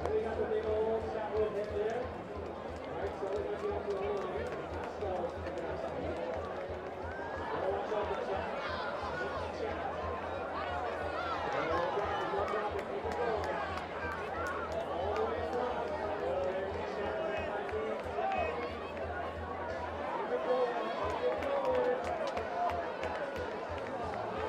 And we got the big old shot will hit there. All right, Sully might be up to the line. Basketball is taking out something. Gotta watch out for check. Check. One drop and keep it going. All the way across. There's the shot.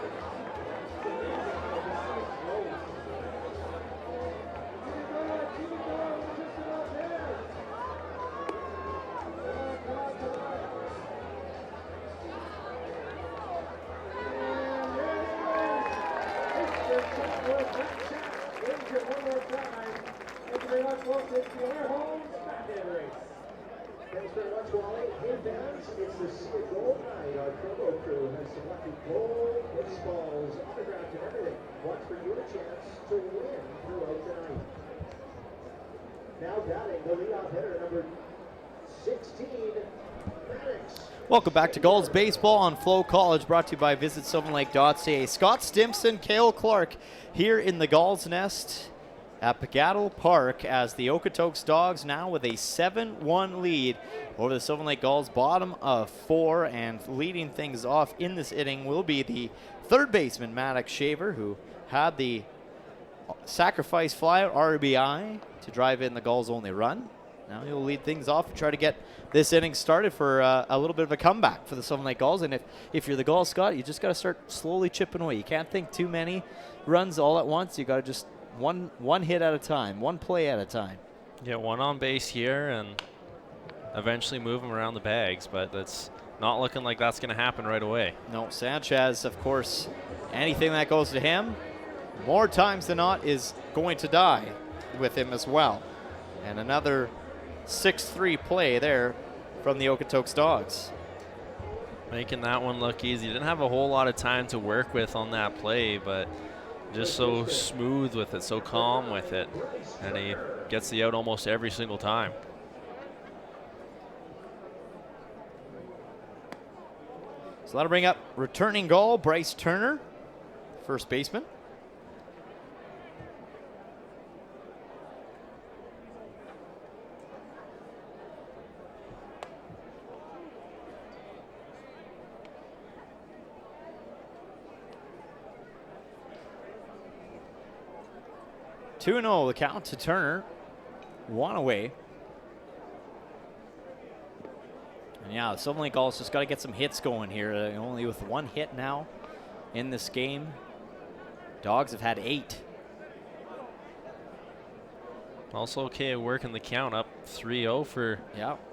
Keep it going. Keep it going. Thanks very much, Wally. Hey, fans, it's the Sea Gold Night. Our promo crew has selected gold baseballs, autographed, and everything. One for your chance to win throughout the night. Now batting the leadoff hitter, number 16, Maddox. Welcome back to Gulls Baseball on FloCollege, brought to you by VisitSylvanLake.ca. Scott Stimson, Cale Clark here in the Gulls Nest at Pagaddle Park as the Okotoks Dawgs now with a 7-1 lead over the Sylvan Lake Gulls, bottom of 4, and leading things off in this inning will be the third baseman, Maddox Shaver, who had the sacrifice fly out RBI to drive in the Gulls' only run. Now he'll lead things off and try to get this inning started for a little bit of a comeback for the Sylvan Lake Gulls. And if you're the Gulls, Scott, you just got to start slowly chipping away. You can't think too many runs all at once. You got to just one hit at a time, one play at a time. Get one on base here and eventually move them around the bags, but that's not looking like that's going to happen right away. No, Sanchez, of course, anything that goes to him, more times than not, is going to die with him as well. And another 6-3 play there from the Okotoks Dawgs. Making that one look easy. Didn't have a whole lot of time to work with on that play, but just so smooth with it, so calm with it. And he gets the out almost every single time. So that'll bring up returning goal, Bryce Turner, first baseman. 2-0 the count to Turner. 1 away. And yeah, the Sylvan Lake Gulls just got to get some hits going here. Only with 1 hit now in this game. Dawgs have had 8. Also okay working the count up 3-0 for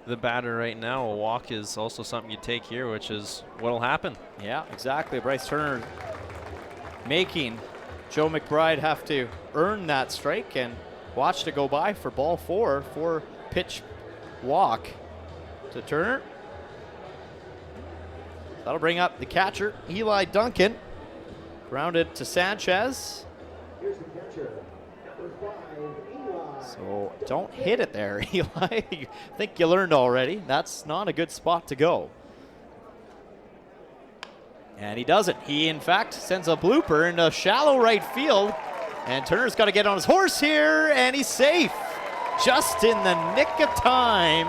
the batter right now. A walk is also something you take here, which is what'll happen. Yeah, exactly. Bryce Turner making Joe McBride have to earn that strike, and watched it go by for ball 4. 4-pitch walk to Turner. That'll bring up the catcher, Eli Duncan. Grounded to Sanchez. Here's the catcher, number 5, Eli. So don't hit it there, Eli. I think you learned already. That's not a good spot to go. And he doesn't. He, in fact, sends a blooper into shallow right field. And Turner's got to get on his horse here, and he's safe. Just in the nick of time.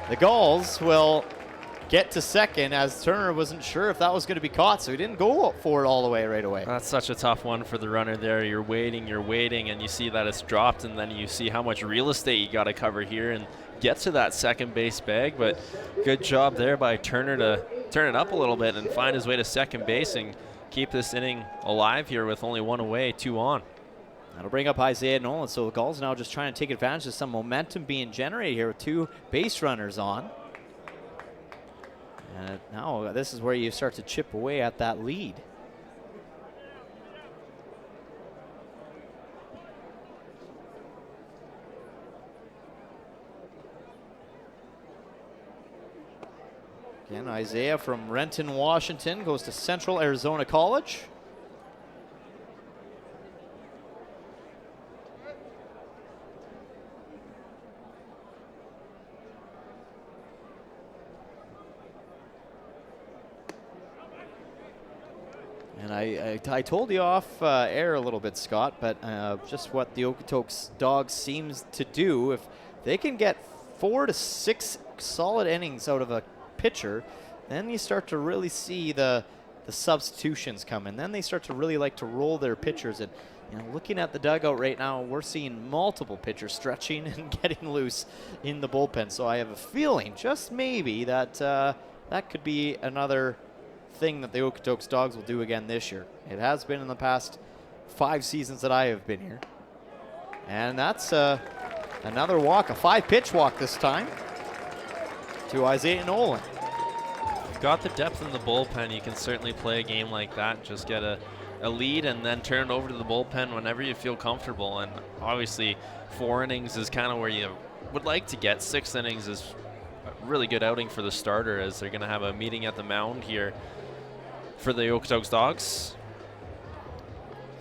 The Gulls will get to second, as Turner wasn't sure if that was going to be caught, so he didn't go for it all the way right away. That's such a tough one for the runner there. You're waiting, and you see that it's dropped, and then you see how much real estate you got to cover here and get to that second base bag. But good job there by Turner to turn it up a little bit and find his way to second base and keep this inning alive here with only 1 away, 2 on. That'll bring up Isaiah Nolan, so the Gulls now just trying to take advantage of some momentum being generated here with 2 base runners on. And now this is where you start to chip away at that lead. Again, Isaiah from Renton, Washington, goes to Central Arizona College. And I told you off air a little bit, Scott, but just what the Okotoks Dawgs seems to do, if they can get 4 to 6 solid innings out of a pitcher, then you start to really see the substitutions come, and then they start to really like to roll their pitchers. And looking at the dugout right now, we're seeing multiple pitchers stretching and getting loose in the bullpen. So I have a feeling, just maybe, that that could be another thing that the Okotoks Dawgs will do again this year. It has been in the past 5 seasons that I have been here. And that's another walk, a 5-pitch walk this time to Isaiah Nolan. You've got the depth in the bullpen. You can certainly play a game like that. Just get a lead and then turn it over to the bullpen whenever you feel comfortable. And obviously 4 innings is kind of where you would like to get. 6 innings is a really good outing for the starter, as they're going to have a meeting at the mound here for the Okotoks Dawgs.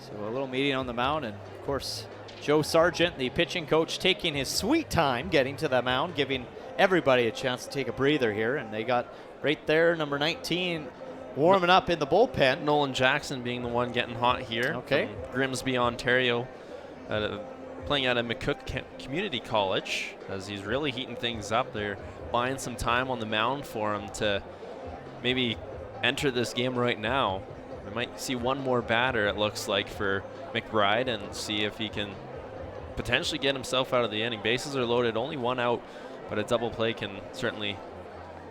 So a little meeting on the mound, and of course Joe Sargent, the pitching coach, taking his sweet time getting to the mound, giving everybody a chance to take a breather here. And they got right there number 19 warming up in the bullpen. Nolan Jackson being the one getting hot here. Okay. From Grimsby, Ontario, playing at a McCook Community College, as he's really heating things up. They're buying some time on the mound for him to maybe enter this game right now. We might see one more batter, it looks like, for McBride, and see if he can potentially get himself out of the inning. Bases are loaded, only 1 out, but a double play can certainly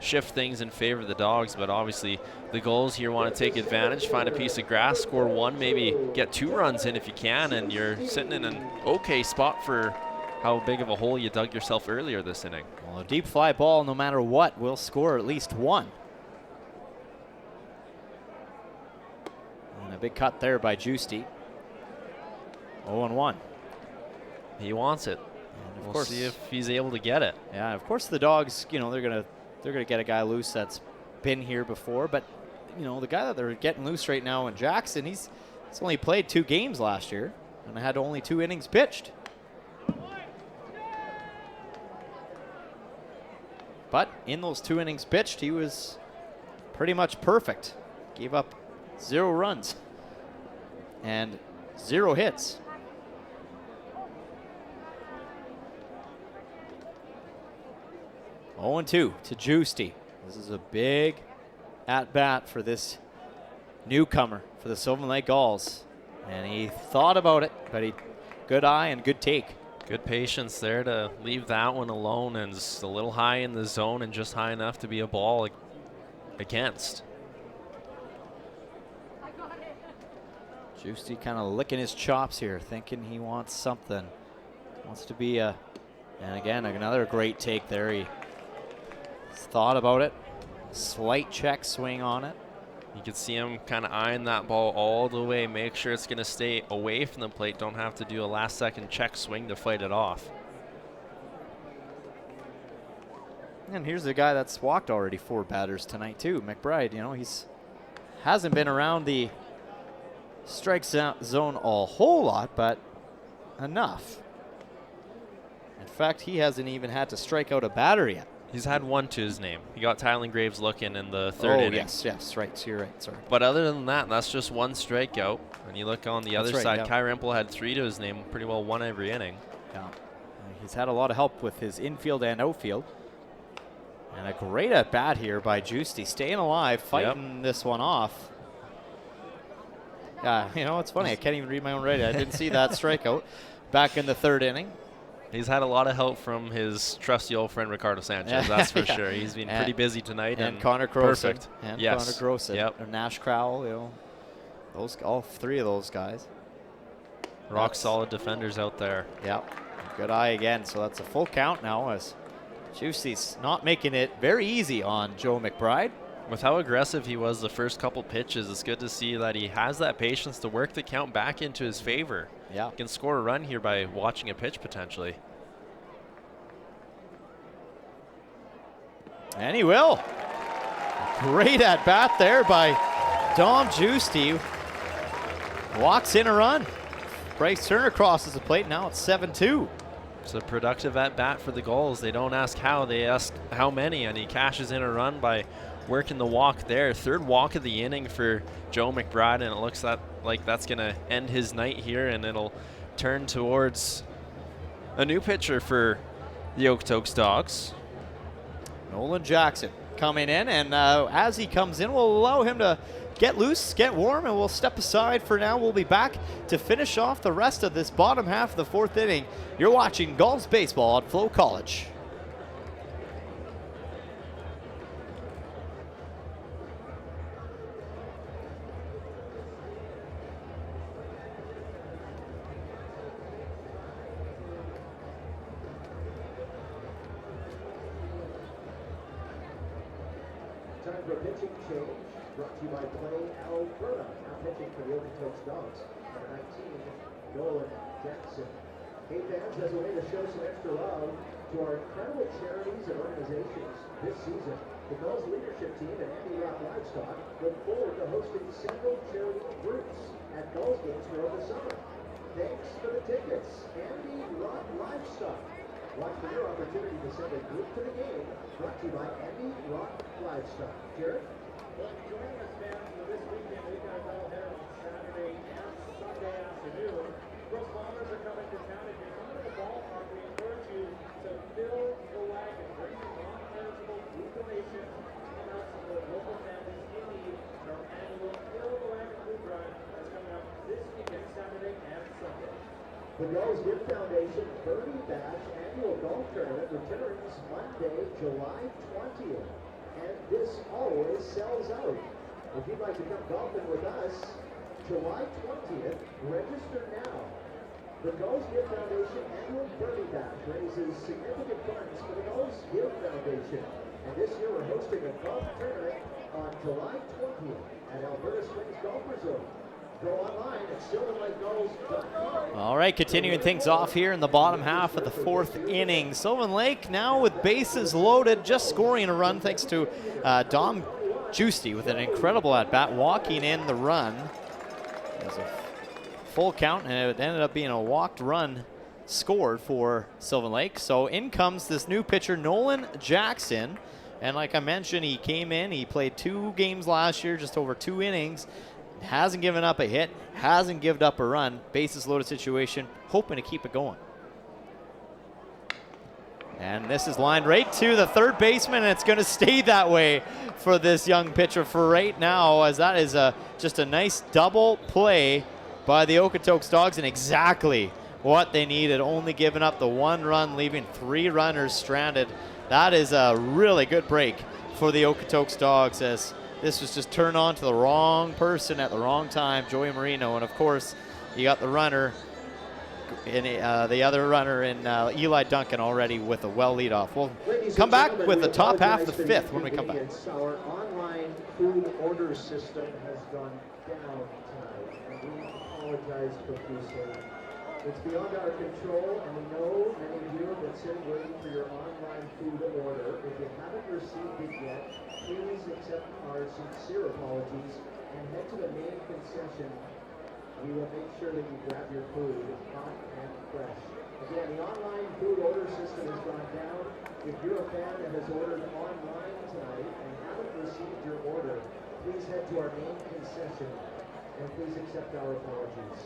shift things in favor of the Dawgs. But obviously the Gulls here want to take advantage, find a piece of grass, score 1, maybe get 2 runs in if you can, and you're sitting in an okay spot for how big of a hole you dug yourself earlier this inning. Well, a deep fly ball, no matter what, will score at least 1. And a big cut there by Giusti. 0-1. He wants it. And we'll see if he's able to get it. Yeah, of course the Dawgs, they're gonna get a guy loose that's been here before, but the guy that they're getting loose right now in Jackson, he's only played 2 games last year and had only 2 innings pitched. But in those 2 innings pitched, he was pretty much perfect. Gave up 0 runs and 0 hits. Oh, 0-2 to Giusti. This is a big at-bat for this newcomer for the Sylvan Lake Gulls. And he thought about it, but he good eye and good take. Good patience there to leave that one alone, and just a little high in the zone and just high enough to be a ball against. Juicy kind of licking his chops here, thinking he wants something. Wants to be a, and again, another great take there. He thought about it. Slight check swing on it. You can see him kind of eyeing that ball all the way, make sure it's going to stay away from the plate. Don't have to do a last-second check swing to fight it off. And here's a guy that's walked already 4 batters tonight too, McBride. You know, hasn't been around the strike zone a whole lot, but enough. In fact, he hasn't even had to strike out a batter yet. He's had 1 to his name. He got Tylen Graves looking in the 3rd inning. Yes, right. So you're right. Sorry. But other than that, that's just 1 strikeout. And you look on the other side, Kai Rempel had 3 to his name, pretty well won every inning. Yeah, he's had a lot of help with his infield and outfield. And a great at bat here by Juicy, staying alive, fighting this one off. Yeah, you know, it's funny. I can't even read my own writing. I didn't see that strikeout back in the 3rd inning. He's had a lot of help from his trusty old friend Ricardo Sanchez, that's for sure. He's been pretty busy tonight. And Connor Grossen. Perfect. And yes. Connor Grossen. Yep. And Nash Crowell, you know, all 3 of those guys. Rock solid defenders out there. Yep. Good eye again. So that's a full count now as Juicy's not making it very easy on Joe McBride. With how aggressive he was the first couple pitches, it's good to see that he has that patience to work the count back into his favor. Yeah. He can score a run here by watching a pitch potentially. And he will. Great at bat there by Dom Juicy. Walks in a run. Bryce Turner crosses the plate. Now it's 7-2. It's a productive at bat for the Gulls. They don't ask how, they ask how many, and he cashes in a run by working the walk there. 3rd walk of the inning for Joe McBride, and it looks like that's going to end his night here, and it'll turn towards a new pitcher for the Okotoks Dawgs. Nolan Jackson coming in, and as he comes in, we'll allow him to get loose, get warm, and we'll step aside for now. We'll be back to finish off the rest of this bottom half of the 4th inning. You're watching Gulls baseball at FloCollege. Time for a pitching change, brought to you by Play Alberta. Now pitching for the Okotoks Dawgs, number 19, Nolan Jackson. Hey fans, as a way to show some extra love to our incredible charities and organizations this season, the Gulls leadership team and Andy Rock Livestock look forward to hosting several charitable groups at Gulls games throughout the summer. Thanks for the tickets, Andy Rock Livestock. Watch for your opportunity to send a group to the game, brought to you by Andy Rock Livestock. Jared? Well, joining us, fans, for this weekend, we've got a doubleheader on Saturday and Sunday afternoon. Gross Bombers are coming to town. If you're coming to the ballpark, we encourage you to fill the wagon. Bring some non-perishable food donations and help some of the local families in need. Our annual Fill the Wagon food drive that's coming up this weekend, Saturday and Sunday. The Gulls Gift Foundation Birdie Bash Annual Golf Tournament returns Monday, July 20th. And this always sells out. If you'd like to come golfing with us, July 20th, register now. The Gulls Gift Foundation Annual Birdie Bash raises significant funds for the Gulls Gift Foundation. And this year we're hosting a golf tournament on July 20th at Alberta Springs Golf Resort. Go online at sylvanlakegulls.com. All right, continuing things off here in the bottom half of the 4th inning. Sylvan Lake now with bases loaded, just scoring a run thanks to Dom Juicy with an incredible at-bat, walking in the run. It was a full count, and it ended up being a walked run scored for Sylvan Lake. So in comes this new pitcher, Nolan Jackson. And like I mentioned, he came in, he played 2 games last year, just over 2 innings. Hasn't given up a hit, hasn't given up a run. Bases loaded situation, hoping to keep it going. And this is lined right to the 3rd baseman, and it's going to stay that way for this young pitcher for right now, as that is just a nice double play by the Okotoks Dawgs, and exactly what they needed, only giving up the 1 run, leaving 3 runners stranded. That is a really good break for the Okotoks Dawgs, as this was just turned on to the wrong person at the wrong time, Joey Marino. And of course, you got the runner, the other runner in Eli Duncan already with a well lead off. We'll come back with the top half of the 5th when we come back. Our online food order system has gone down tonight, and we apologize profusely. It's beyond our control, and we know many of you have been sitting waiting for your online food order. If you haven't received it yet, please accept our sincere apologies and head to the main concession. We will make sure that you grab your food hot and fresh. Again, the online food order system has gone down. If you're a fan that has ordered online tonight and haven't received your order, please head to our main concession and please accept our apologies.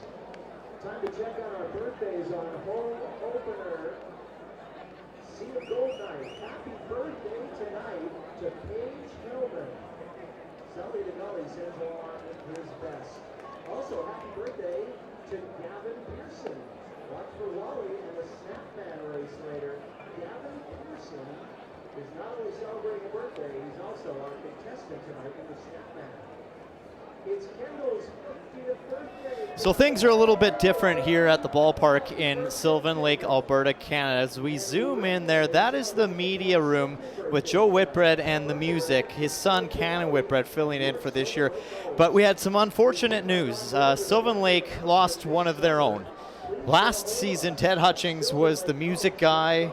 Time to check on our birthdays on home opener. See a gold night. Happy birthday tonight to Paige Hillman. Sally DeGully sends along his best. Also, happy birthday to Gavin Pearson. Watch for Wally and the Snapman race later. Gavin Pearson is not only celebrating a birthday, he's also our contestant tonight in the Snapman. It's Kendall's 50th birthday. So things are a little bit different here at the ballpark in Sylvan Lake, Alberta, Canada. As we zoom in there, that is the media room with Joe Whitbread and the music. His son, Cannon Whitbread, filling in for this year. But we had some unfortunate news. Sylvan Lake lost one of their own. Last season, Ted Hutchings was the music guy,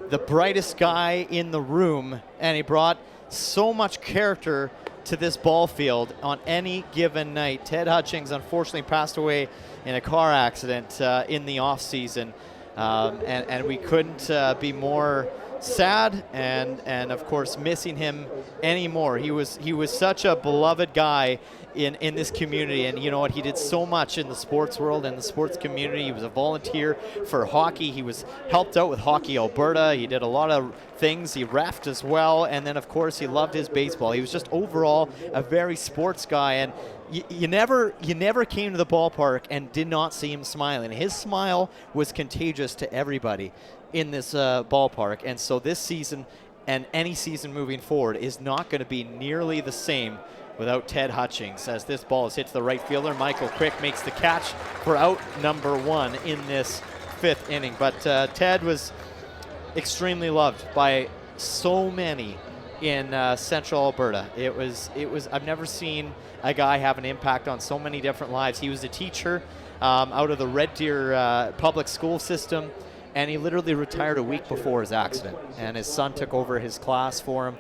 the brightest guy in the room, and he brought so much character to this ball field on any given night. Ted Hutchings unfortunately passed away in a car accident in the off season, and we couldn't be more sad and of course missing him anymore. He was such a beloved guy in this community, and you know what, he did so much in the sports world and the sports community. He was a volunteer for hockey. He was helped out with Hockey Alberta. He did a lot of things. He reffed as well, and then of course he loved his baseball. He was just overall a very sports guy, and you never came to the ballpark and did not see him smiling. His smile was contagious to everybody in this ballpark, and so this season and any season moving forward is not going to be nearly the same without Ted Hutchings. As this ball is hit to the right fielder, Michael Quick makes the catch for out number 1 in this 5th inning. But Ted was extremely loved by so many in Central Alberta. It was I've never seen a guy have an impact on so many different lives. He was a teacher out of the Red Deer public school system, and he literally retired a week before his accident, and his son took over his class for him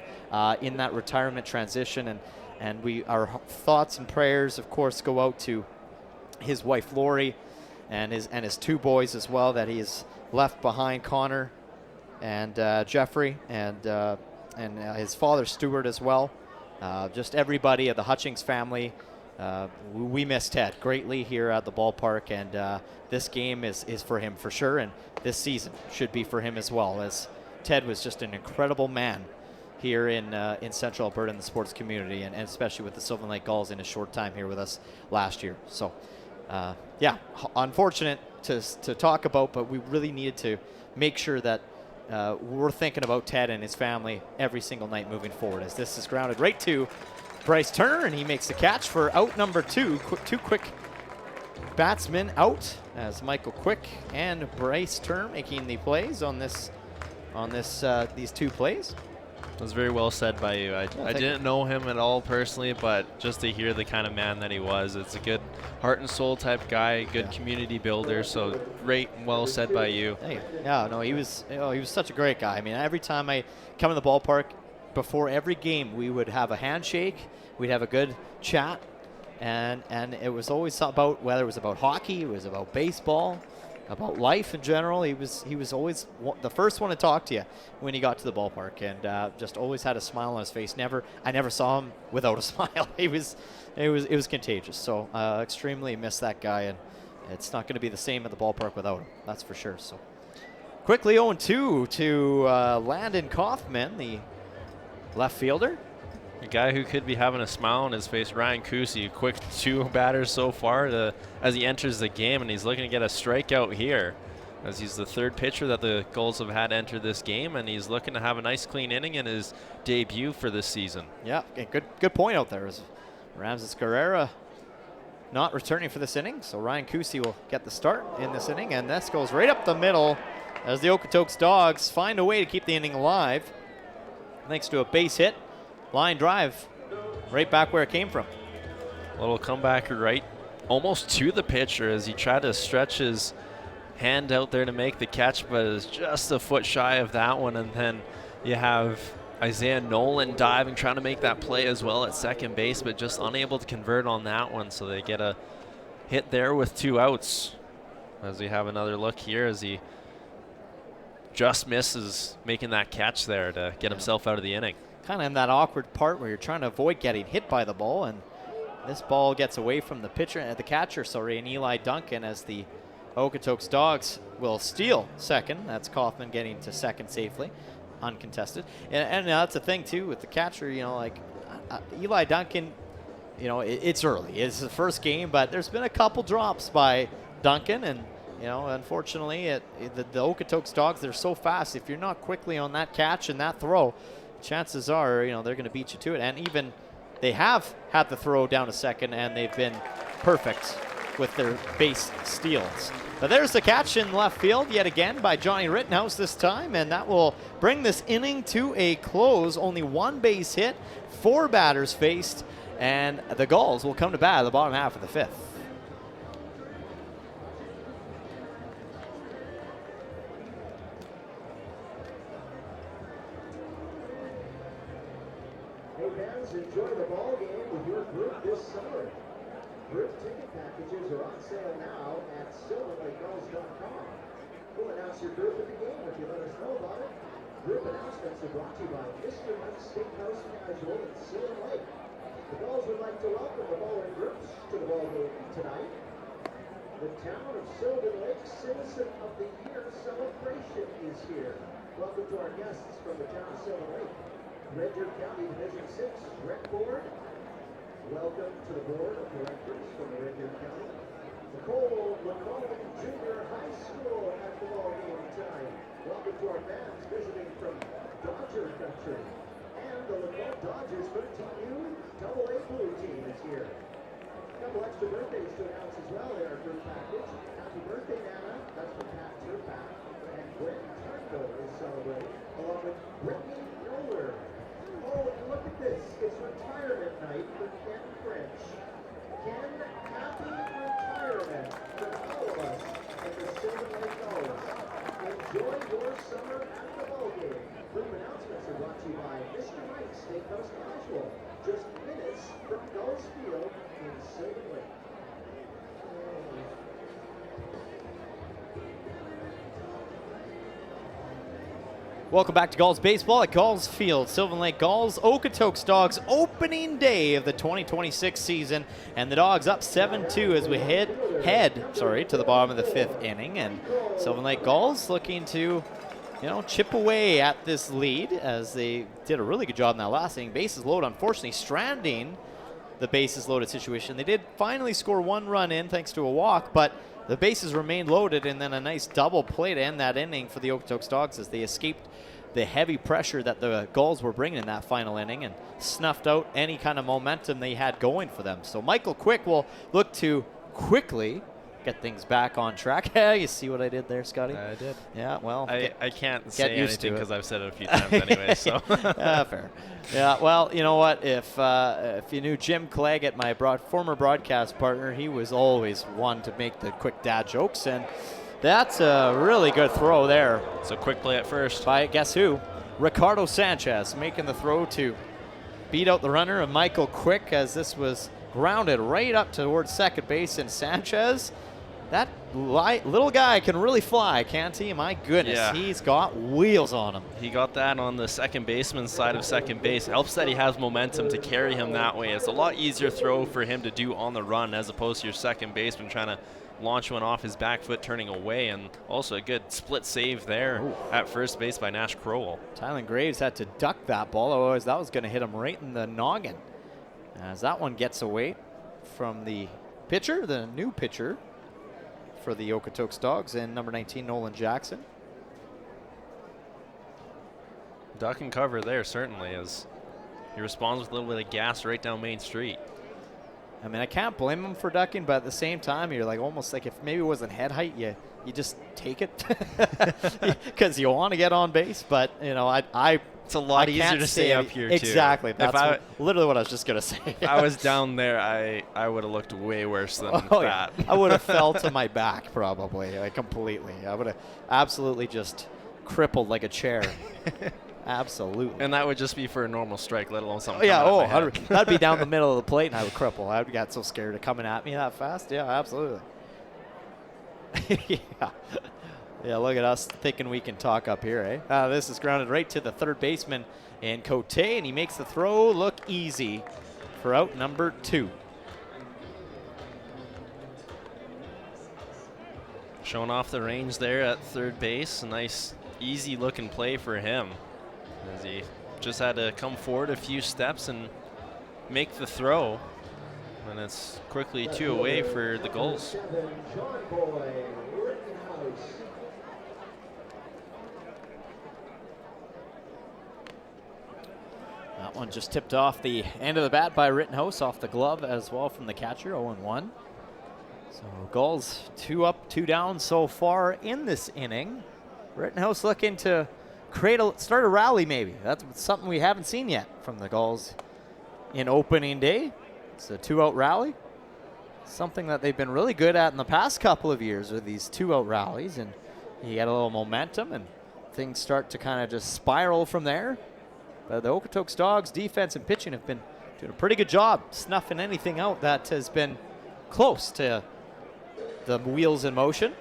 in that retirement transition. And our thoughts and prayers, of course, go out to his wife Lori and his 2 boys as well that he has left behind, Connor and Jeffrey, and his father Stuart as well. Just everybody of the Hutchings family. We miss Ted greatly here at the ballpark, and this game is for him for sure, and this season should be for him as well, as Ted was just an incredible man here in Central Alberta in the sports community, and especially with the Sylvan Lake Gulls in a short time here with us last year. So, yeah, unfortunate to talk about, but we really needed to make sure that we're thinking about Ted and his family every single night moving forward, as this is grounded right to Bryce Turner, and he makes the catch for out number 2. Two quick batsmen out, as Michael Quick and Bryce Turner making the plays on these 2 plays. It was very well said by you. I didn't know him at all personally, but just to hear the kind of man that he was, it's a good heart and soul type guy, good community builder. So great and well said by you. Hey, yeah, no, he was such a great guy. I mean, every time I come in the ballpark, before every game, we would have a handshake, we'd have a good chat, and it was always about, whether it was about hockey, it was about baseball, about life in general. He was always the first one to talk to you when he got to the ballpark, and just always had a smile on his face. I never saw him without a smile. It was contagious. So extremely miss that guy, and it's not going to be the same at the ballpark without him. That's for sure. So quickly 0-2 to Landon Kaufman, the left fielder. A guy who could be having a smile on his face, Ryan Kusi, quick 2 batters so far as he enters the game, and he's looking to get a strikeout here. as he's the third pitcher that the Gulls have had enter this game, and he's looking to have a nice clean inning in his debut for this season. Yeah, good point out there. As Ramses Carrera not returning for this inning, so Ryan Kusi will get the start in this inning, and this goes right up the middle as the Okotoks Dawgs find a way to keep the inning alive thanks to a base hit, line drive, right back where it came from. Little comeback right almost to the pitcher as he tried to stretch his hand out there to make the catch, but is just a foot shy of that one. And then you have Isaiah Nolan diving, trying to make that play as well at second base, but just unable to convert on that one. So they get a hit there with 2 outs. As we have another look here as he just misses making that catch there to get himself out of the inning. Kind of in that awkward part where you're trying to avoid getting hit by the ball, and this ball gets away from the catcher, and Eli Duncan, as the Okotoks Dawgs will steal second. That's Kaufman getting to second safely, uncontested. And that's the thing too with the catcher, Eli Duncan, it's early. It's the first game, but there's been a couple drops by Duncan, and unfortunately, the Okotoks Dawgs, they're so fast. If you're not quickly on that catch and that throw, chances are, they're going to beat you to it. And even they have had the throw down to second, and they've been perfect with their base steals. But there's the catch in left field yet again by Johnny Rittenhouse this time, and that will bring this inning to a close. Only 1 base hit, 4 batters faced, and the Gulls will come to bat at the bottom half of the 5th. Hey fans, enjoy the ball game with your group this summer. Group ticket packages are on sale now at SylvanLakeGulls.com. We'll announce your group at the game if you let us know about it. Group announcements are brought to you by Mr. Mike's Steakhouse Casual in Sylvan Lake. The Gulls would like to welcome the bowling groups to the ball game tonight. The town of Sylvan Lake Citizen of the Year celebration is here. Welcome to our guests from the town of Sylvan Lake. Red Deer County Division 6 Rec Board. Welcome to the Board of Directors from Red Deer County. Nicole McCollum Junior High School at the ball game tonight. Welcome to our fans visiting from Dodger Country. And the Lacombe Dodgers 13U AA Blue team is here. A couple extra birthdays to announce as well in our group package. Happy birthday, Nana. That's from Pat Turpak. And Gwen Turnbull is celebrating, along with Brittany Roller. Oh, and look at this. It's retirement night for Ken French. Ken, happy retirement from all of us at the Sylvan Lake Gulls. Enjoy your summer at the ball game. Group announcements are brought to you by Mr. Mike's Steakhouse Casual, just minutes from Gulls Field in Sylvan Lake. Welcome back to Gulls Baseball at Gulls Field. Sylvan Lake Gulls, Okotoks Dawgs, opening day of the 2026 season. And the Dawgs up 7-2 as we head to the bottom of the 5th inning. And Sylvan Lake Gulls looking to, chip away at this lead as they did a really good job in that last inning. Bases loaded, unfortunately, stranding the bases loaded situation. They did finally score 1 run in thanks to a walk, but the bases remained loaded, and then a nice double play to end that inning for the Okotoks Dawgs as they escaped the heavy pressure that the Gulls were bringing in that final inning and snuffed out any kind of momentum they had going for them. So Michael Quick will look to quickly get things back on track. You see what I did there, Scotty? I did. Yeah, well, I can't say anything because I've said it a few times anyway. So fair. Yeah, well, you know what? If you knew Jim Claggett, my former broadcast partner, he was always one to make the quick dad jokes, and that's a really good throw there. It's a quick play at first. By guess who? Ricardo Sanchez making the throw to beat out the runner of Michael Quick as this was grounded right up towards second base, and Sanchez, that little guy can really fly, can't he? My goodness, yeah. He's got wheels on him. He got that on the second baseman's side of second base. Helps that he has momentum to carry him that way. It's a lot easier throw for him to do on the run as opposed to your second baseman trying to launch one off his back foot, turning away, and also a good split save there at first base by Nash Crowell. Tylen Graves had to duck that ball, otherwise that was going to hit him right in the noggin. As that one gets away from the pitcher, the new pitcher for the Okotoks Dawgs, and number 19, Nolan Jackson. Duck and cover there, certainly, as he responds with a little bit of gas right down Main Street. I mean, I can't blame him for ducking, but at the same time, you're like almost like if maybe it wasn't head height, you just take it because you want to get on base. But you know, it's a lot easier to stay up here too. Exactly. That's literally what I was just gonna say. If I was down there, I would have looked way worse than that. Yeah. I would have fell to my back probably, like completely. I would have absolutely just crippled like a chair. Absolutely. And that would just be for a normal strike, let alone something. That'd be down the middle of the plate, and I would cripple. I would get so scared of coming at me that fast. Yeah, absolutely. Yeah, look at us thinking we can talk up here, eh? This is grounded right to the third baseman in Cote, and he makes the throw look easy for out number 2. Showing off the range there at third base. A nice, easy-looking play for him, as he just had to come forward a few steps and make the throw. And it's quickly 2 away for the Gulls. That one just tipped off the end of the bat by Rittenhouse, off the glove as well from the catcher, 0-1. So Gulls 2 up, 2 down so far in this inning. Rittenhouse looking to start a rally maybe. That's something we haven't seen yet from the Gulls in opening day. It's a 2-out rally. Something that they've been really good at in the past couple of years with these 2-out rallies, and you get a little momentum and things start to kind of just spiral from there. But the Okotoks Dawgs defense and pitching have been doing a pretty good job snuffing anything out that has been close to the wheels in motion.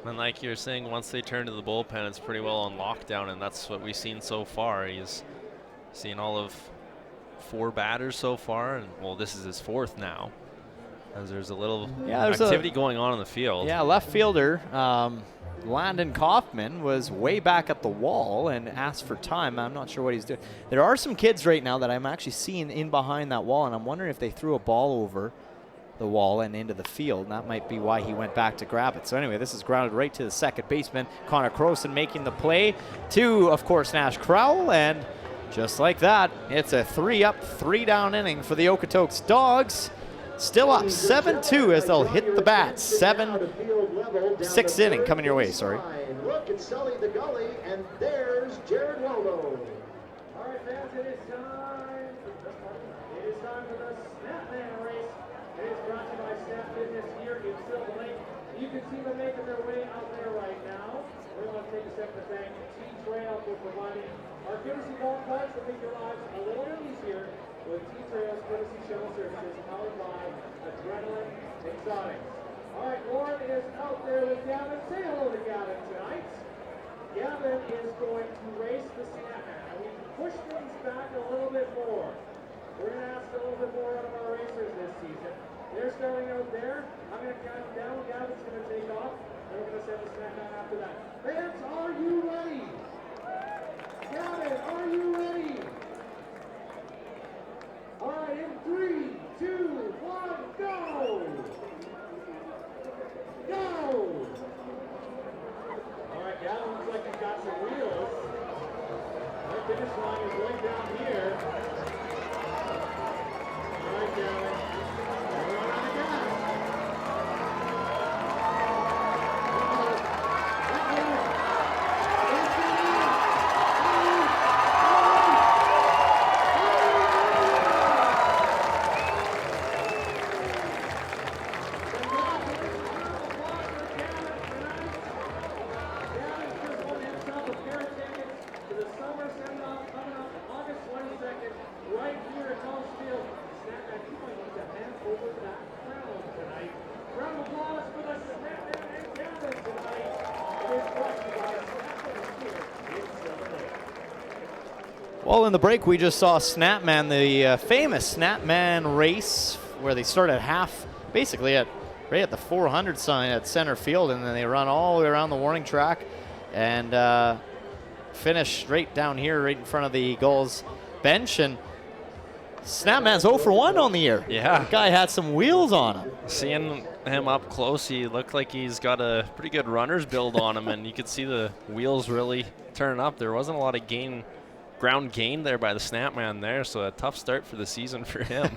And like you're saying, once they turn to the bullpen, it's pretty well on lockdown, and that's what we've seen so far. He's seen all of 4 batters so far, and well, this is his 4th now, as there's a little activity going on in the field. Yeah, left fielder Landon Kaufman was way back at the wall and asked for time. I'm not sure what he's doing. There are some kids right now that I'm actually seeing in behind that wall, and I'm wondering if they threw a ball over the wall and into the field, and that might be why he went back to grab it. So anyway, this is grounded right to the second baseman, Connor Croson, making the play to, of course, Nash Crowell, and just like that, it's a 3-up, 3-down inning for the Okotoks Dawgs. Still up 7-2 as they'll hit the bat. 6th inning coming your way, sorry. Look at Sully the Gully, and there's Jared Waldo. All right, fans, it is time. It is time for the Snapman race. It is brought to you by Snap Fitness here in Sylvan. You can see them making their way out there right now. We want to take a step to thank T-Trail for providing our courtesy golf carts to make your lives a little easier with T-Trail's courtesy shuttle services powered by Adrenaline Exotics. All right, Lauren is out there with Gavin. Say hello to Gavin tonight. Gavin is going to race the Snapman. And we push things back a little bit more. We're going to ask a little bit more out of our racers this season. They're starting out there. I'm going to count them down. Gavin's going to take off. And we're going to send the Snapman after that. Fans, are you ready? Gavin, are you ready? All right, in 3, 2, 1, go! Go! All right, Gavin looks like he's got some wheels. Our finish line is right down here. All right, Gavin. We're on the gas. Well, in the break, we just saw Snapman, the famous Snapman race, where they start at half, basically right at the 400 sign at center field, and then they run all the way around the warning track and finish right down here, right in front of the Gulls bench. And Snapman's 0 for 1 on the year. Yeah. The guy had some wheels on him. Seeing him up close, he looked like he's got a pretty good runner's build on him, and you could see the wheels really turning up. There wasn't a lot of ground gain there by the snap man there, so a tough start for the season for him.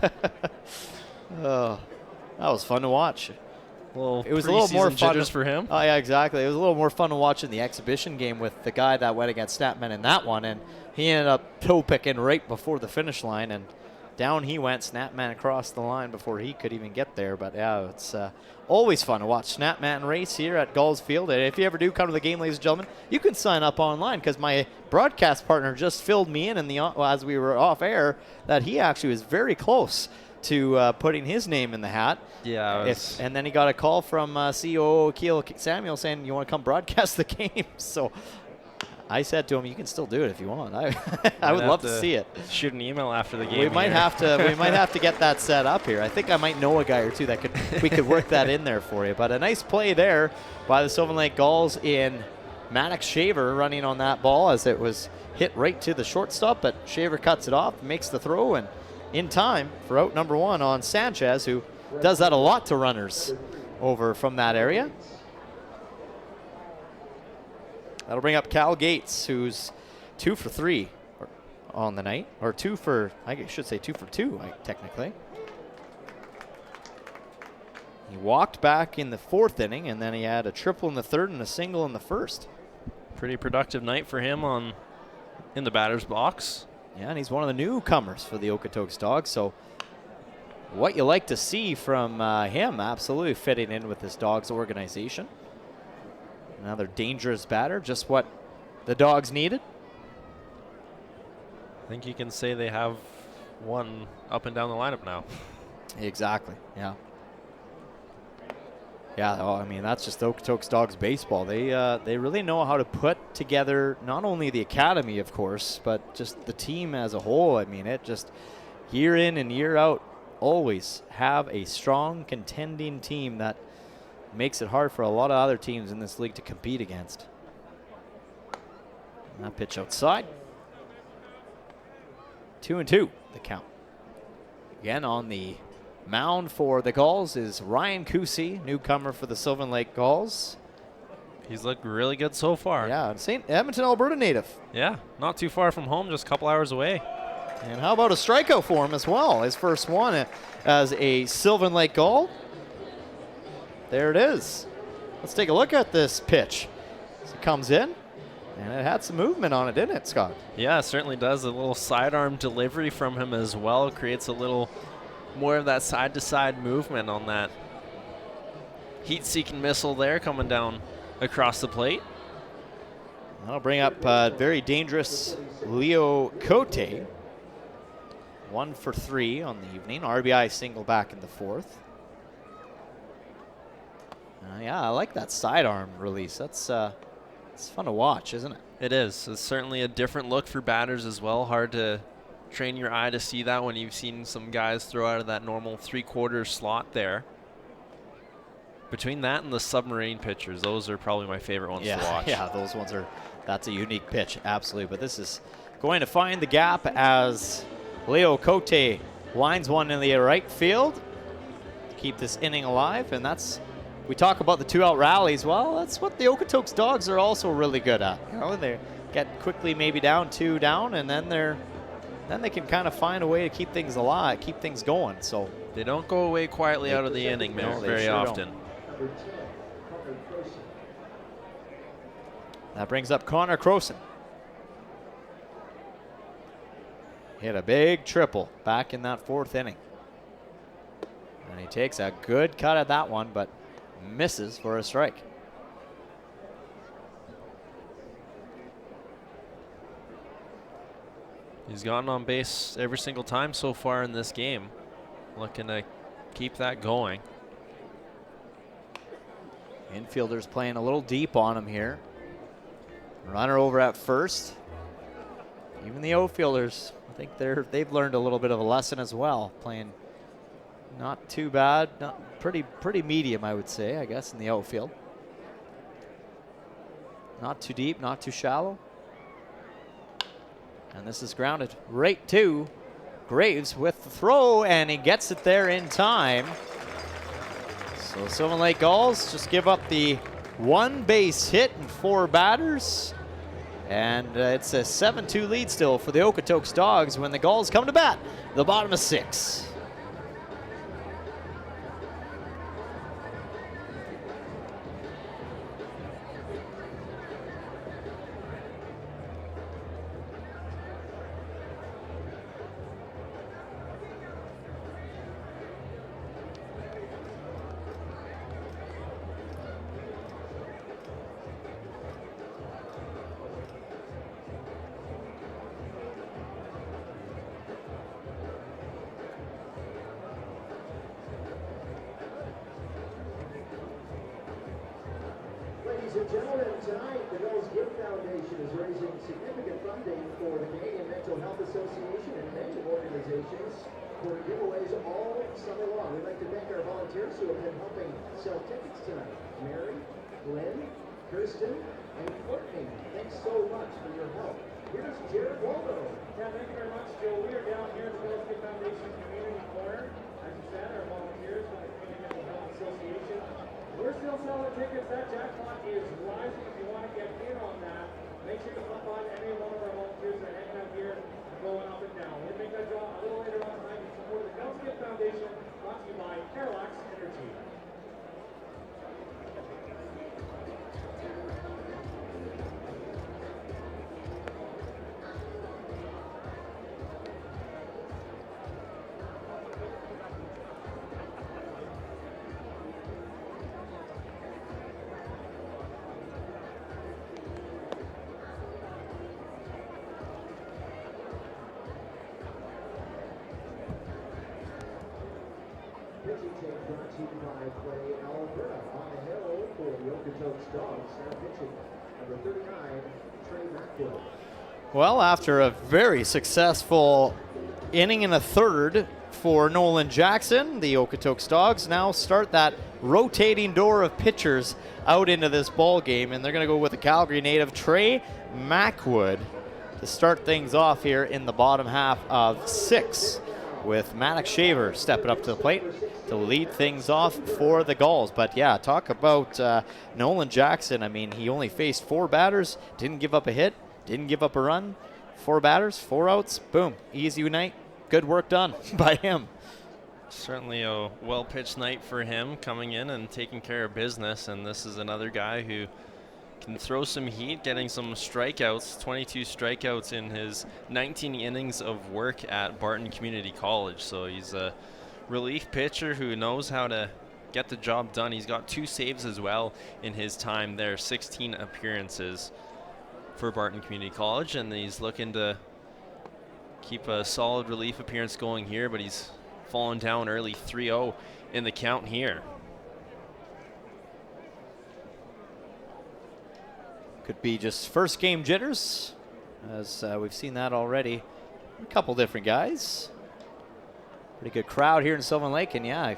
Oh, that was fun to watch. Well, it was a little more fun for him. Oh yeah, exactly. It was a little more fun to watch in the exhibition game with the guy that went against Snapman in that one, and he ended up toe picking right before the finish line, and down he went. Snapman across the line before he could even get there. But yeah, it's always fun to watch Snapman race here at Gulls Field. And if you ever do come to the game, ladies and gentlemen, you can sign up online, because my broadcast partner just filled me in the as we were off air that he actually was very close to putting his name in the hat. Yeah. And then he got a call from COO Keel Samuel saying, you want to come broadcast the game? So I said to him, you can still do it if you want. I would love to see it. Shoot an email after the game. We might have to get that set up here. I think I might know a guy or two that we could work that in there for you. But a nice play there by the Sylvan Lake Gulls in Maddox Shaver running on that ball as it was hit right to the shortstop, but Shaver cuts it off, makes the throw, and in time for out number one on Sanchez, who does that a lot to runners over from that area. That'll bring up Cal Gates, who's 2 for 3 on the night, or 2 for, I should say 2 for 2, technically. He walked back in the 4th inning, and then he had a triple in the 3rd and a single in the 1st. Pretty productive night for him in the batter's box. Yeah, and he's one of the newcomers for the Okotoks Dawgs, so what you like to see from him, absolutely fitting in with this Dawgs organization. Another dangerous batter, just what the Dawgs needed. I think you can say they have one up and down the lineup now. Exactly, yeah. Yeah, well, I mean, that's just Okotoks Dawgs baseball. They really know how to put together not only the academy, of course, but just the team as a whole. I mean, it just year in and year out always have a strong contending team that makes it hard for a lot of other teams in this league to compete against. And that pitch outside. 2-2 the count. Again on the mound for the Gulls is Ryan Kusi, newcomer for the Sylvan Lake Gulls. He's looked really good so far. Yeah, Edmonton, Alberta native. Yeah, not too far from home, just a couple hours away. And how about a strikeout for him as well? His first one as a Sylvan Lake Gull. There it is. Let's take a look at this pitch. As it comes in, and it had some movement on it, didn't it, Scott? Yeah, it certainly does. A little sidearm delivery from him as well creates a little more of that side-to-side movement on that heat-seeking missile there coming down across the plate. That'll bring up very dangerous Leo Cote. 1 for 3 on the evening. RBI single back in the 4th. Yeah, I like that sidearm release. It's fun to watch, isn't it? It is. It's certainly a different look for batters as well. Hard to train your eye to see that when you've seen some guys throw out of that normal 3/4 slot there. Between that and the submarine pitchers, those are probably my favorite ones to watch. Yeah, those ones are, that's a unique pitch, absolutely. But this is going to find the gap as Leo Cote winds one in the right field to keep this inning alive, and that's, we talk about the 2-out rallies. Well, that's what the Okotoks Dawgs are also really good at. You know, they get quickly maybe down 2 down, and then they can kind of find a way to keep things alive, keep things going. So they don't go away quietly out of the inning very sure often. Don't. That brings up Connor Croson. Hit a big triple back in that 4th inning. And he takes a good cut at that one, but misses for a strike. He's gotten on base every single time so far in this game. Looking to keep that going. Infielders playing a little deep on him here. Runner over at first. Even the outfielders, I think they've learned a little bit of a lesson as well. Playing not too bad, not pretty medium, I would say, I guess, in the outfield. Not too deep, not too shallow. And this is grounded right to Graves with the throw, and he gets it there in time. So the Sylvan Lake Gulls just give up the 1 base hit and 4 batters. And it's a 7-2 lead still for the Okotoks Dawgs when the Gulls come to bat, the bottom of 6. Ladies and gentlemen, tonight the Gulls Gift Foundation is raising significant funding for the Canadian Mental Health Association and many organizations for giveaways all summer long. We'd like to thank our volunteers who have been helping sell tickets tonight. Mary, Lynn, Kirsten, and Courtney. Thanks so much for your help. Here's Jared Waldo. Yeah, thank you very much, Joe. We are down here at the Gulls Gift Foundation Community Corner. As you said, our volunteers from the Canadian Mental Health Association. We're still selling tickets. That jackpot is rising. If you want to get in on that, make sure you stop by any one of our volunteers that are hanging out here and going up and down. We'll make that draw a little later on tonight in support of the Gulls Gift Foundation, brought to you by Parallax Energy. Pitching change brought to you by Play Alberta. On the hill for the Okotoks Dawgs. Now pitching, number 39, Trey Mackwood. Well, after a very successful inning and a third for Nolan Jackson, the Okotoks Dawgs now start that rotating door of pitchers out into this ball game, and they're going to go with the Calgary native Trey Mackwood to start things off here in the bottom half of 6, with Maddox Shaver stepping up to the plate to lead things off for the Gulls. But yeah, talk about Nolan Jackson. I mean, he only faced 4 batters, didn't give up a hit, didn't give up a run. 4 batters, 4 outs, boom, easy night. Good work done by him. Certainly a well-pitched night for him, coming in and taking care of business. And this is another guy who can throw some heat, getting some strikeouts, 22 strikeouts in his 19 innings of work at Barton Community College. So he's a relief pitcher who knows how to get the job done. He's got 2 saves as well in his time there, 16 appearances for Barton Community College, and he's looking to keep a solid relief appearance going here, but he's fallen down early, 3-0 in the count here. Could be just first game jitters, as we've seen that already. A couple different guys. Pretty good crowd here in Sylvan Lake, and yeah,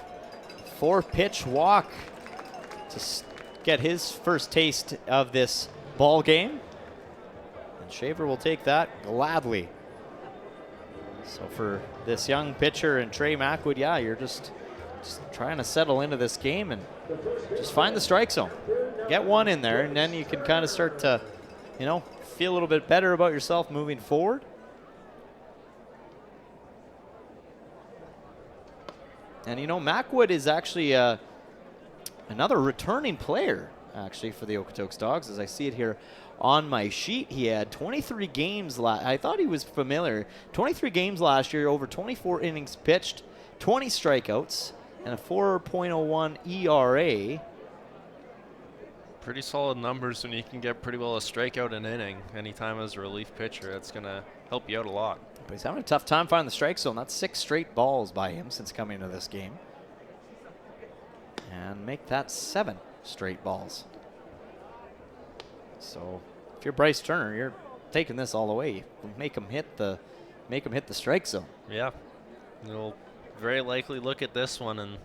4-pitch walk to get his first taste of this ball game. And Shaver will take that gladly. So for this young pitcher and Trey Mackwood, yeah, you're just trying to settle into this game and just find the strike zone. Get one in there, and then you can kind of start to, you know, feel a little bit better about yourself moving forward. And, you know, Mackwood is actually another returning player, actually, for the Okotoks Dawgs. As I see it here on my sheet, he had 23 games I thought he was familiar. 23 games last year, over 24 innings pitched, 20 strikeouts, and a 4.01 ERA. Pretty solid numbers when you can get pretty well a strikeout an inning anytime as a relief pitcher. That's going to help you out a lot. But he's having a tough time finding the strike zone. That's 6 straight balls by him since coming into this game. And make that 7 straight balls. So if you're Bryce Turner, you're taking this all the way. Make him hit the strike zone. Yeah. You'll very likely look at this one, and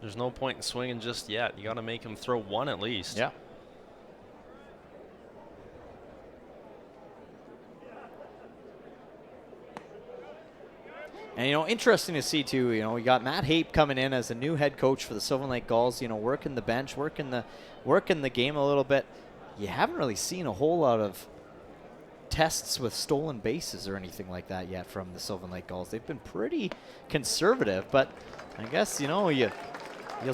there's no point in swinging just yet. You got to make him throw 1 at least. Yeah. And, interesting to see, too, we got Matt Hape coming in as a new head coach for the Sylvan Lake Gulls, working the bench, working the game a little bit. You haven't really seen a whole lot of tests with stolen bases or anything like that yet from the Sylvan Lake Gulls. They've been pretty conservative, but I guess, you'll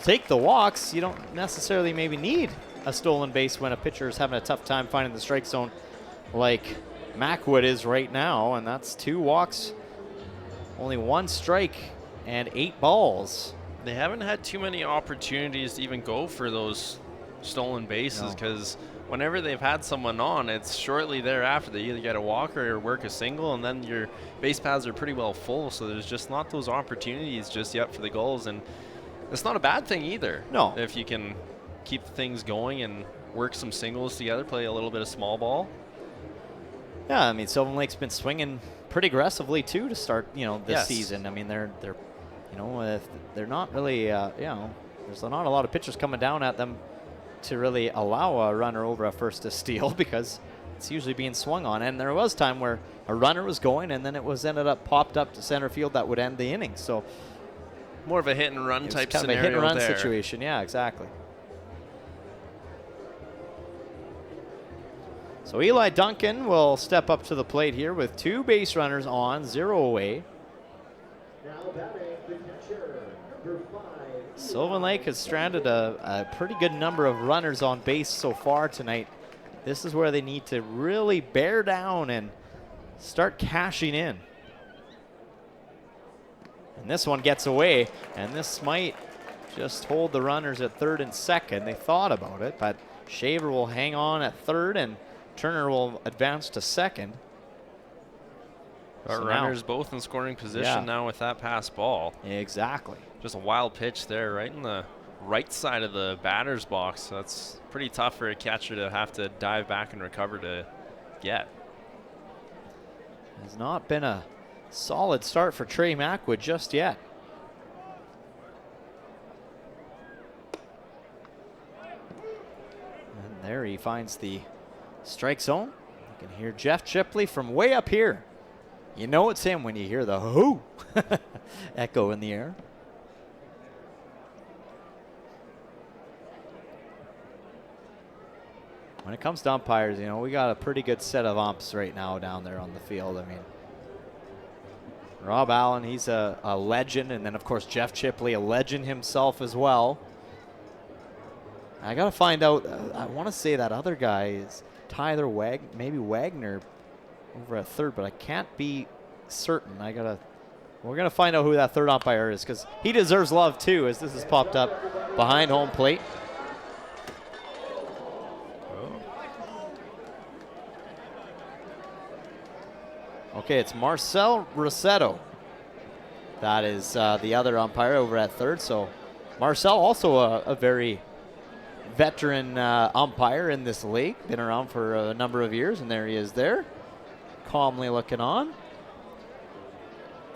take the walks. You don't necessarily maybe need a stolen base when a pitcher is having a tough time finding the strike zone like Mackwood is right now, and that's 2 walks, only 1 strike, and 8 balls. They haven't had too many opportunities to even go for those stolen bases because whenever they've had someone on, it's shortly thereafter they either get a walker or work a single, and then your base paths are pretty well full, so there's just not those opportunities just yet for the Gulls, and it's not a bad thing either. No. If you can keep things going and work some singles together, play a little bit of small ball. Yeah, I mean, Sylvan Lake's been swinging pretty aggressively too to start, this season. I mean, they're not really, there's not a lot of pitchers coming down at them to really allow a runner over at first to steal because it's usually being swung on. And there was time where a runner was going and then it was ended up popped up to center field that would end the inning. So more of a hit and run type kind scenario of a hit and run there. situation. Yeah, exactly. So Eli Duncan will step up to the plate here with 2 base runners on, 0 away. Now batting the catcher, number 5. Sylvan Lake has stranded a pretty good number of runners on base so far tonight. This is where they need to really bear down and start cashing in. And this one gets away, and this might just hold the runners at third and second. They thought about it, but Shaver will hang on at third, and Turner will advance to second. Our runners both in scoring position now with that pass ball. Exactly. Just a wild pitch there right in the right side of the batter's box. That's pretty tough for a catcher to have to dive back and recover to get. Has not been a solid start for Trey Mackwood just yet. And there he finds the strike zone. You can hear Jeff Chipley from way up here. You know it's him when you hear the hoo echo in the air. When it comes to umpires, we got a pretty good set of umps right now down there on the field. I mean, Rob Allen, he's a legend. And then, of course, Jeff Chipley, a legend himself as well. I got to find out. I want to say that other guy is Tyler maybe Wagner over at third, but I can't be certain. We're going to find out who that third umpire is because he deserves love too, as this has popped up behind home plate. Okay, it's Marcel Rossetto. That is the other umpire over at third. So Marcel, also a very veteran umpire in this league. Been around for a number of years, and there he is there, calmly looking on.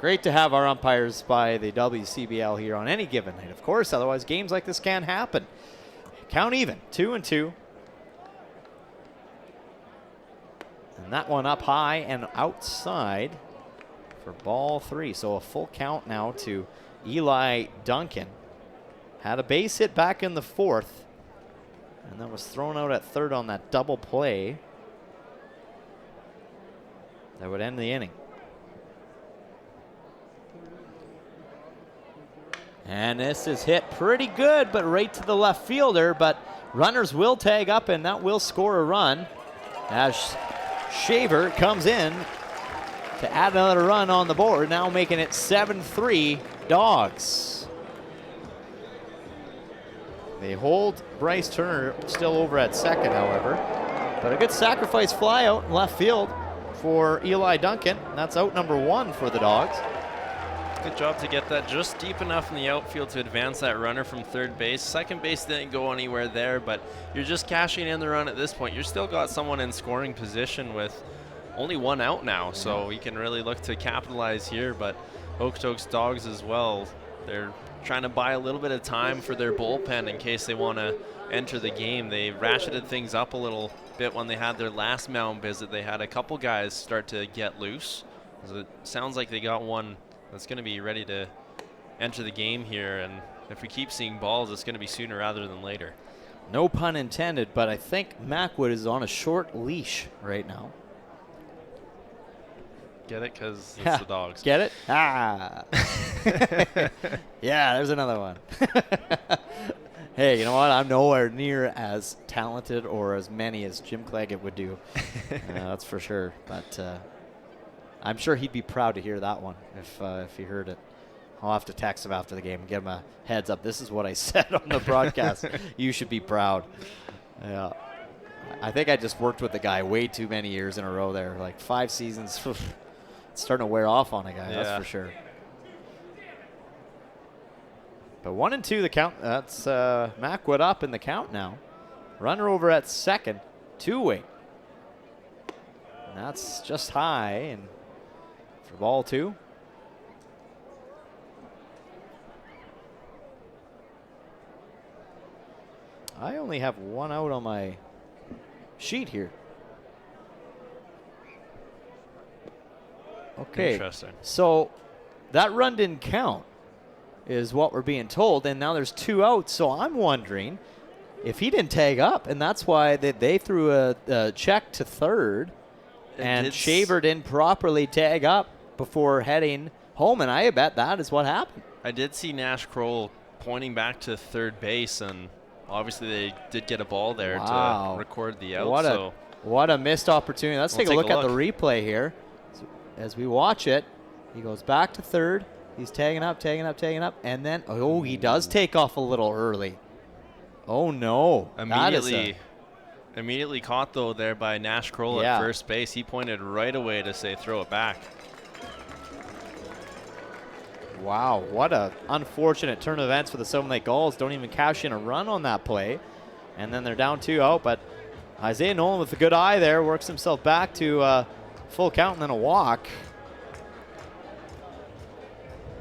Great to have our umpires by the WCBL here on any given night, of course. Otherwise, games like this can't happen. Count even, 2-2. And that one up high and outside for ball 3. So a full count now to Eli Duncan. Had a base hit back in the 4th. And then was thrown out at third on that double play. That would end the inning. And this is hit pretty good, but right to the left fielder. But runners will tag up, and that will score a run as Shaver comes in to add another run on the board, now making it 7-3 Dawgs. They hold Bryce Turner still over at second, however. But a good sacrifice fly out in left field for Eli Duncan. That's out number 1 for the Dawgs. Good job to get that just deep enough in the outfield to advance that runner from third base. Second base didn't go anywhere there, but you're just cashing in the run at this point. You've still got someone in scoring position with only 1 out now, so you can really look to capitalize here. But Okotoks Dawgs as well, they're trying to buy a little bit of time for their bullpen in case they want to enter the game. They ratcheted things up a little bit when they had their last mound visit. They had a couple guys start to get loose. It sounds like they got one that's going to be ready to enter the game here. And if we keep seeing balls, it's going to be sooner rather than later. No pun intended, but I think Macwood is on a short leash right now. Get it? Because it's the Dogs. Get it? Ah. Yeah, there's another one. Hey, you know what? I'm nowhere near as talented or as many as Jim Claggett would do. That's for sure. But I'm sure he'd be proud to hear that one if he heard it. I'll have to text him after the game and give him a heads up. This is what I said on the broadcast. You should be proud. Yeah. I think I just worked with the guy way too many years in a row there. Like 5 seasons. It's starting to wear off on a guy, that's for sure. But 1-2 the count. That's Macwood up in the count now. Runner over at second. 2-way. And that's just high. And for ball 2. I only have 1 out on my sheet here. Okay. Interesting. So that run didn't count is what we're being told, and now there's 2 outs. So I'm wondering if he didn't tag up, and that's why they threw a check to third, and Shaver didn't properly tag up before heading home, and I bet that is what happened. I did see Nash Kroll pointing back to third base, and obviously they did get a ball there to record the out. What a missed opportunity. Let's take a look at the replay here. So as we watch it, he goes back to third. He's tagging up, and then, he does take off a little early. Oh, no. Immediately caught, though, there by Nash Kroll at first base. He pointed right away to say throw it back. Wow, what a unfortunate turn of events for the Sylvan Lake Gulls. Don't even cash in a run on that play. And then they're down 2 out, but Isaiah Nolan with a good eye there works himself back to full count and then a walk.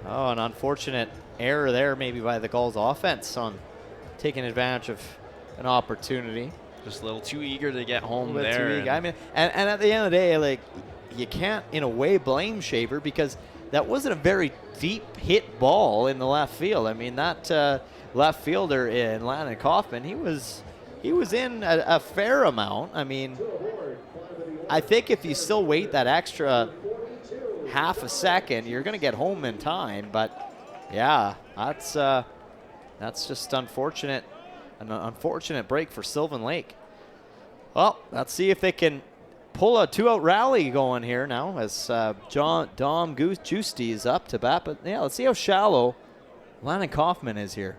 Oh, an unfortunate error there maybe by the Gulls offense on taking advantage of an opportunity. Just a little too eager to get home there. I mean, and at the end of the day, like, you can't in a way blame Shaver because that wasn't a very deep hit ball in the left field. I mean, that left fielder in Landon Kaufman, he was in a fair amount. I mean, I think if you still wait that extra half a second, you're going to get home in time. But yeah, that's just unfortunate. An unfortunate break for Sylvan Lake. Well, let's see if they can pull a 2-out rally going here now as Dom Giusti is up to bat. But yeah, let's see how shallow Landon Kaufman is here.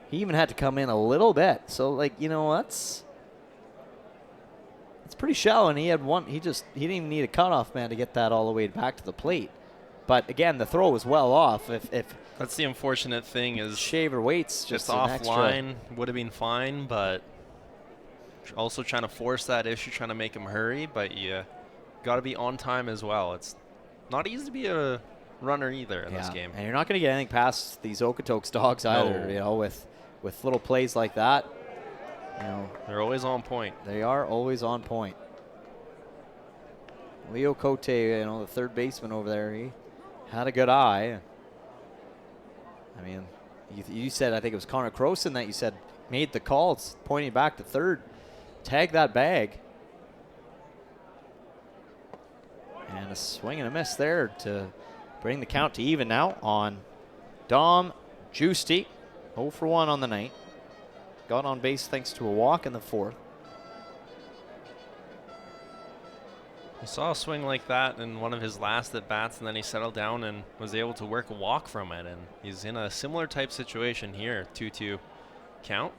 He even had to come in a little bit. So, like, you know, that's pretty shallow. And he had one. He didn't even need a cutoff man to get that all the way back to the plate. But again, the throw was well off. If that's the unfortunate thing is Shaver waits just offline would have been fine, but also trying to force that issue, trying to make him hurry. But you got to be on time as well. It's not easy to be a runner either in this game. And you're not going to get anything past these Okotoks Dogs either. You know, with little plays like that. You know, they're always on point. They are always on point. Leo Cote, you know, the third baseman over there, he had a good eye. I mean, you said, I think it was Connor Croson that you said made the calls, pointing back to third. Tag that bag. And a swing and a miss there to bring the count to even now on Dom Giusti. 0 for 1 on the night. Got on base thanks to a walk in the 4th. I saw a swing like that in one of his last at-bats, and then he settled down and was able to work a walk from it. And he's in a similar type situation here, 2-2 count.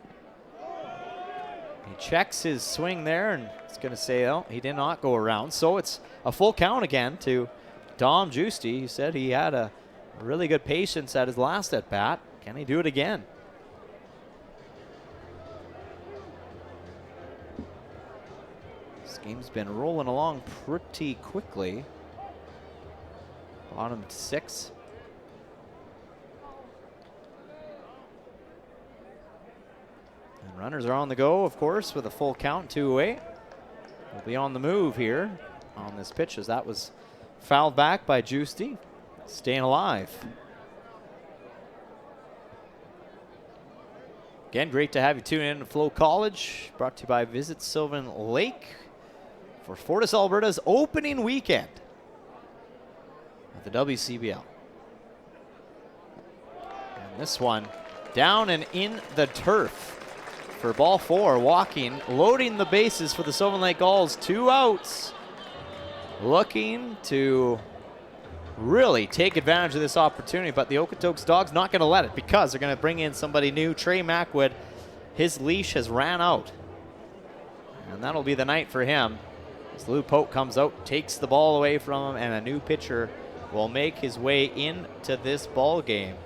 He checks his swing there, and it's going to say, oh, he did not go around. So it's a full count again to Dom Giusti. He said he had a really good patience at his last at-bat. Can he do it again? This game's been rolling along pretty quickly. Bottom 6. And runners are on the go, of course, with a full count, 2 away. We'll be on the move here on this pitch as that was fouled back by Giusti. staying alive. Again, great to have you tune in to FloCollege, brought to you by Visit Sylvan Lake for Fortis Alberta's opening weekend at the WCBL. And this one down and in the turf for ball 4, walking, loading the bases for the Sylvan Lake Gulls. 2 outs, looking to really take advantage of this opportunity, but the Okotoks Dawgs not going to let it because they're going to bring in somebody new. Trey Mackwood, his leash has ran out, and that'll be the night for him. As Lou Pope comes out, takes the ball away from him, and a new pitcher will make his way into this ball game.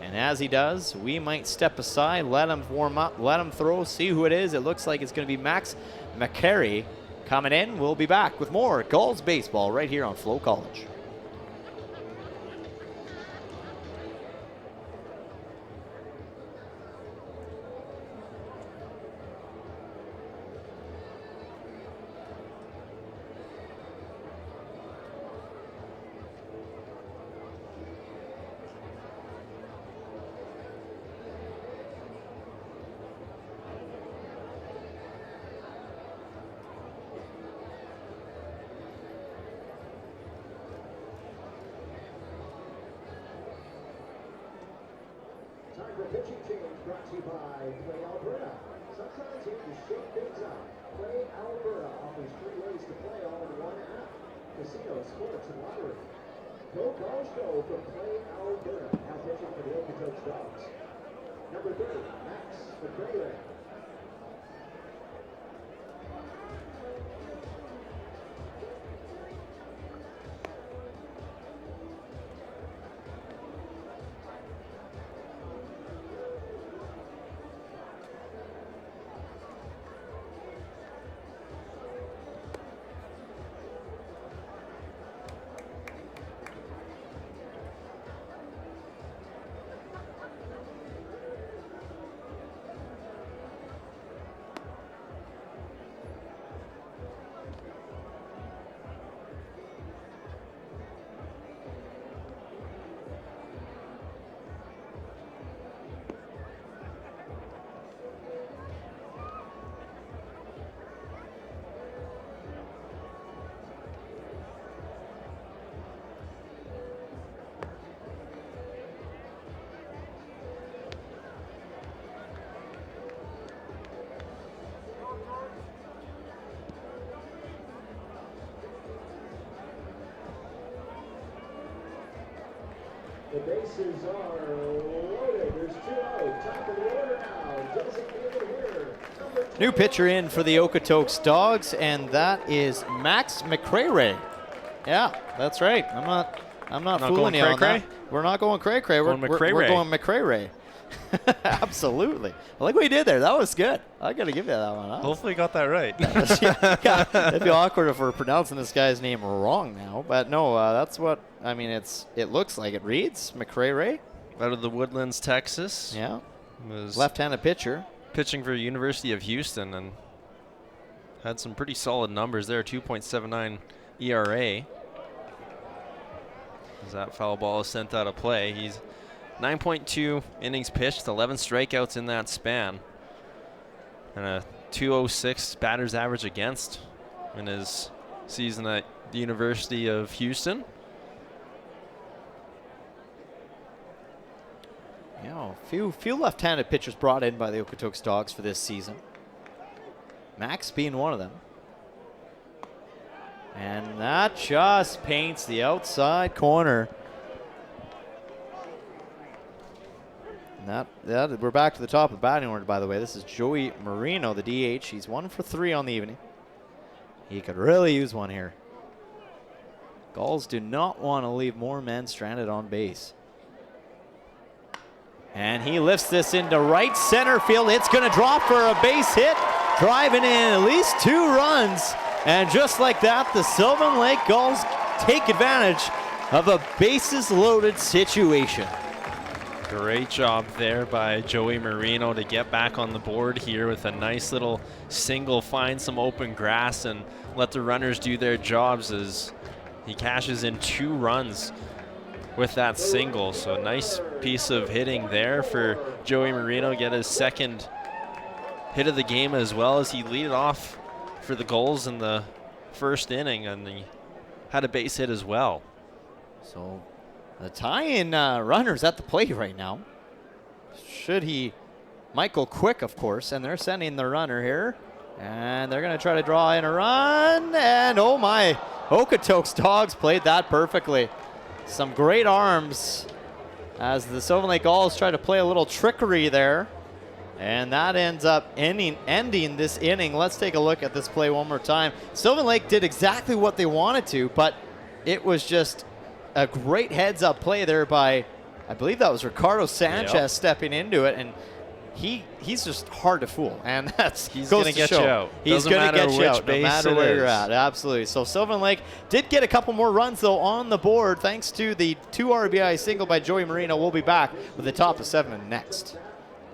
And as he does, we might step aside, let him warm up, let him throw, see who it is. It looks like it's going to be Max McCary coming in. We'll be back with more Gulls baseball right here on FloCollege. Time for pitching change brought to you by Play Alberta. Sometimes you have to shake things up. Play Alberta offers 3 ways to play all in one app. Casino, sports, and lottery. Go Gulls go from Play Alberta. Now pitching for the Okotoks Dawgs. Number 30, Max McCray. The bases are loaded. There's 2 out. Top of the order now. Designated hitter. New pitcher in for the Okotoks Dawgs, and that is Max McCray. Yeah, that's right. I'm not fooling you on that. We're not going cray-cray. We're going McCray. Absolutely. I like what you did there. That was good. I got to give you that one. Huh? Hopefully you got that right. Yeah, it'd be awkward if we're pronouncing this guy's name wrong now. But no, that's what, I mean, it looks like it reads. McCray. Out of the Woodlands, Texas. Yeah. Was left-handed pitcher. Pitching for University of Houston and had some pretty solid numbers there. 2.79 ERA. As that foul ball is sent out of play. He's 9.2 innings pitched, 11 strikeouts in that span, and a 2.06 batter's average against in his season at the University of Houston. Yeah, few left-handed pitchers brought in by the Okotoks Dawgs for this season. Max being one of them. And that just paints the outside corner. That we're back to the top of the batting order, by the way. This is Joey Marino, the DH. He's 1 for 3 on the evening. He could really use one here. Gulls do not want to leave more men stranded on base. And he lifts this into right center field. It's going to drop for a base hit, driving in at least 2 runs. And just like that, the Sylvan Lake Gulls take advantage of a bases-loaded situation. Great job there by Joey Marino to get back on the board here with a nice little single, find some open grass and let the runners do their jobs as he cashes in 2 runs with that single. So a nice piece of hitting there for Joey Marino, get his second hit of the game, as well as he lead it off for the Gulls in the first inning, and he had a base hit as well. So the tie-in runner's at the plate right now. Should he? Michael Quick, of course, and they're sending the runner here. And they're going to try to draw in a run. And oh my, Okotoks Dawgs played that perfectly. Some great arms as the Sylvan Lake Gulls try to play a little trickery there. And that ends up ending this inning. Let's take a look at this play one more time. Sylvan Lake did exactly what they wanted to, but it was just a great heads-up play there by, I believe that was Ricardo Sanchez stepping into it. And he's just hard to fool, and he's going to get you out. He's going to get you out no matter where you're at. Absolutely. So Sylvan Lake did get a couple more runs, though, on the board thanks to the 2 RBI single by Joey Marino. We'll be back with the top of 7 next.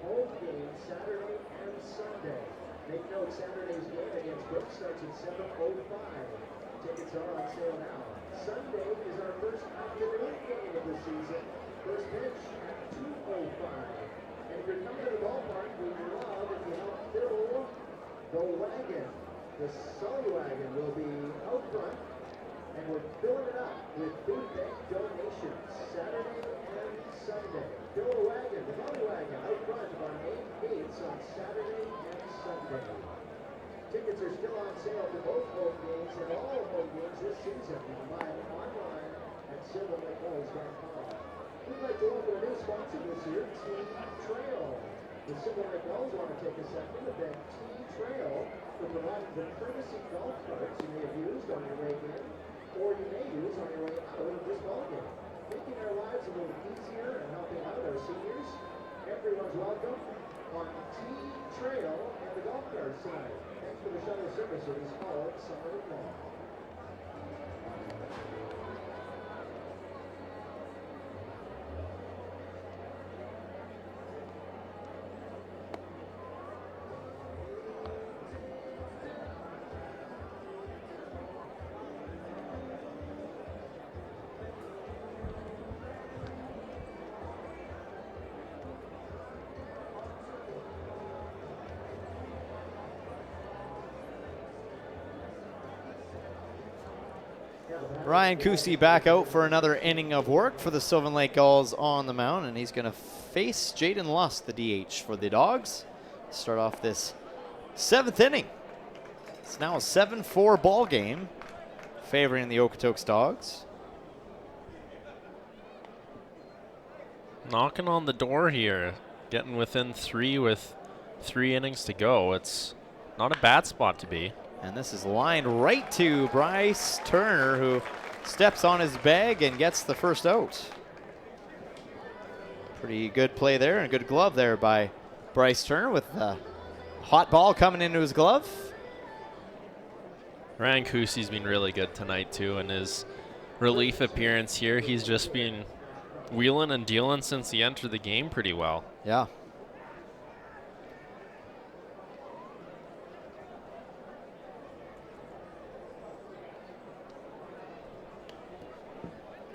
Home game Saturday and Sunday. Make note, Saturday's game against Brooks starts at 7:05. Tickets are on sale now. Sunday is our first afternoon game of the season. First pitch at 2:05. And if you're coming to the ballpark, we'd love if you help fill the wagon. The Sully wagon will be out front, and we're filling it up with food bank donations Saturday and Sunday. Fill the wagon, the Sully wagon, out front of our main gates on Saturday and Sunday. Tickets are still on sale for both home games and all home games this season. You can buy them online at sylvanlakegulls.com. We'd like to welcome a new sponsor this year, T-Trail. The Sylvan Lake Gulls want to take a second to thank T-Trail for providing the courtesy golf carts you may have used on your way in, or you may use on your way out of this ballgame, making our lives a little easier and helping out our seniors. Everyone's welcome on T-Trail and the golf cart side. Thanks for the shuttle services all summer long. Ryan Kusi back out for another inning of work for the Sylvan Lake Gulls on the mound, and he's going to face Jaden Lust, the DH for the Dawgs. Start off this 7th inning. It's now a 7-4 ball game, favoring the Okotoks Dawgs. Knocking on the door here, getting within 3 with 3 innings to go. It's not a bad spot to be. And this is lined right to Bryce Turner, who steps on his bag and gets the first out. Pretty good play there and a good glove there by Bryce Turner with a hot ball coming into his glove. Ryan Kusi's been really good tonight, too, in his relief appearance here. He's just been wheeling and dealing since he entered the game pretty well. Yeah.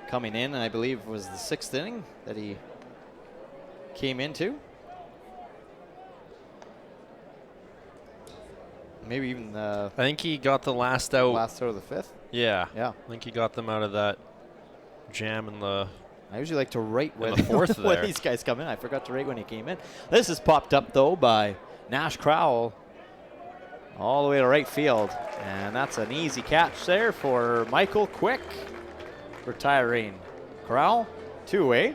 Coming in, I believe, was the 6th inning that he came into. Maybe even the... I think he got the last out. Last out of the 5th? Yeah. Yeah. I think he got them out of that jam in the... I usually like to rate when, the 4th when these guys come in. I forgot to rate when he came in. This is popped up, though, by Nash Crowell all the way to right field. And that's an easy catch there for Michael Quick. Retiring. Corral, 2-way.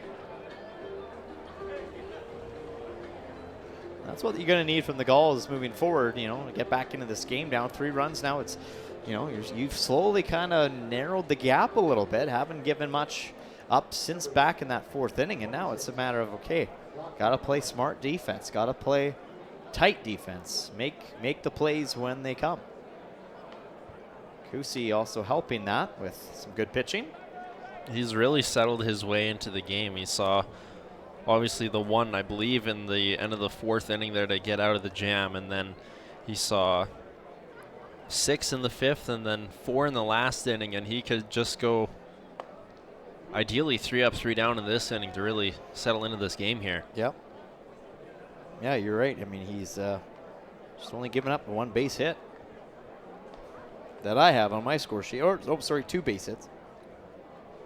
That's what you're going to need from the Gulls moving forward, you know, to get back into this game. Down 3 runs now. It's, you know, you've slowly kind of narrowed the gap a little bit. Haven't given much up since back in that 4th inning. And now it's a matter of, okay, got to play smart defense. Got to play tight defense. Make the plays when they come. Kusi also helping that with some good pitching. He's really settled his way into the game. He saw, obviously, the 1, I believe, in the end of the 4th inning there to get out of the jam. And then he saw 6 in the 5th and then 4 in the last inning. And he could just go ideally 3 up, 3 down in this inning to really settle into this game here. Yep. Yeah, you're right. I mean, he's just only given up 1 base hit that I have on my score sheet. Or, oh, sorry, 2 base hits.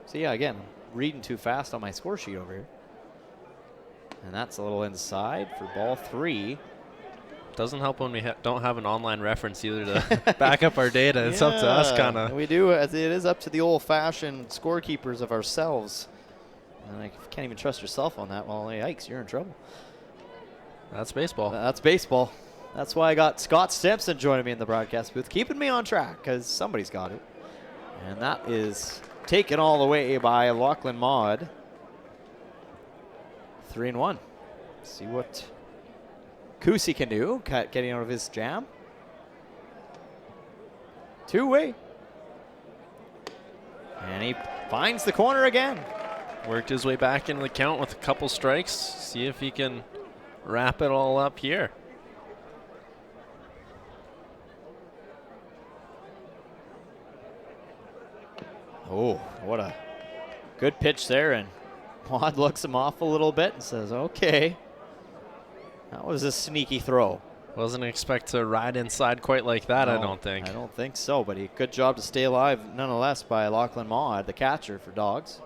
So, yeah, again, reading too fast on my score sheet over here. And that's a little inside for ball 3. Doesn't help when we don't have an online reference either to back up our data. It's up to us, kind of. We do, as it is up to the old-fashioned scorekeepers of ourselves. And I can't even trust yourself on that. Well, yikes, you're in trouble. That's baseball. That's baseball. That's why I got Scott Stimpson joining me in the broadcast booth, keeping me on track, because somebody's got it. And that is taken all the way by Lachlan Maud. 3-1. See what Kusi can do, getting out of his jam. 2-way. And he finds the corner again. Worked his way back into the count with a couple strikes. See if he can wrap it all up here. Oh, what a good pitch there. And Maud looks him off a little bit and says, okay. That was a sneaky throw. Wasn't expect to ride inside quite like that, No, I don't think. I don't think so, but good job to stay alive nonetheless by Lachlan Maud, the catcher for Dawgs.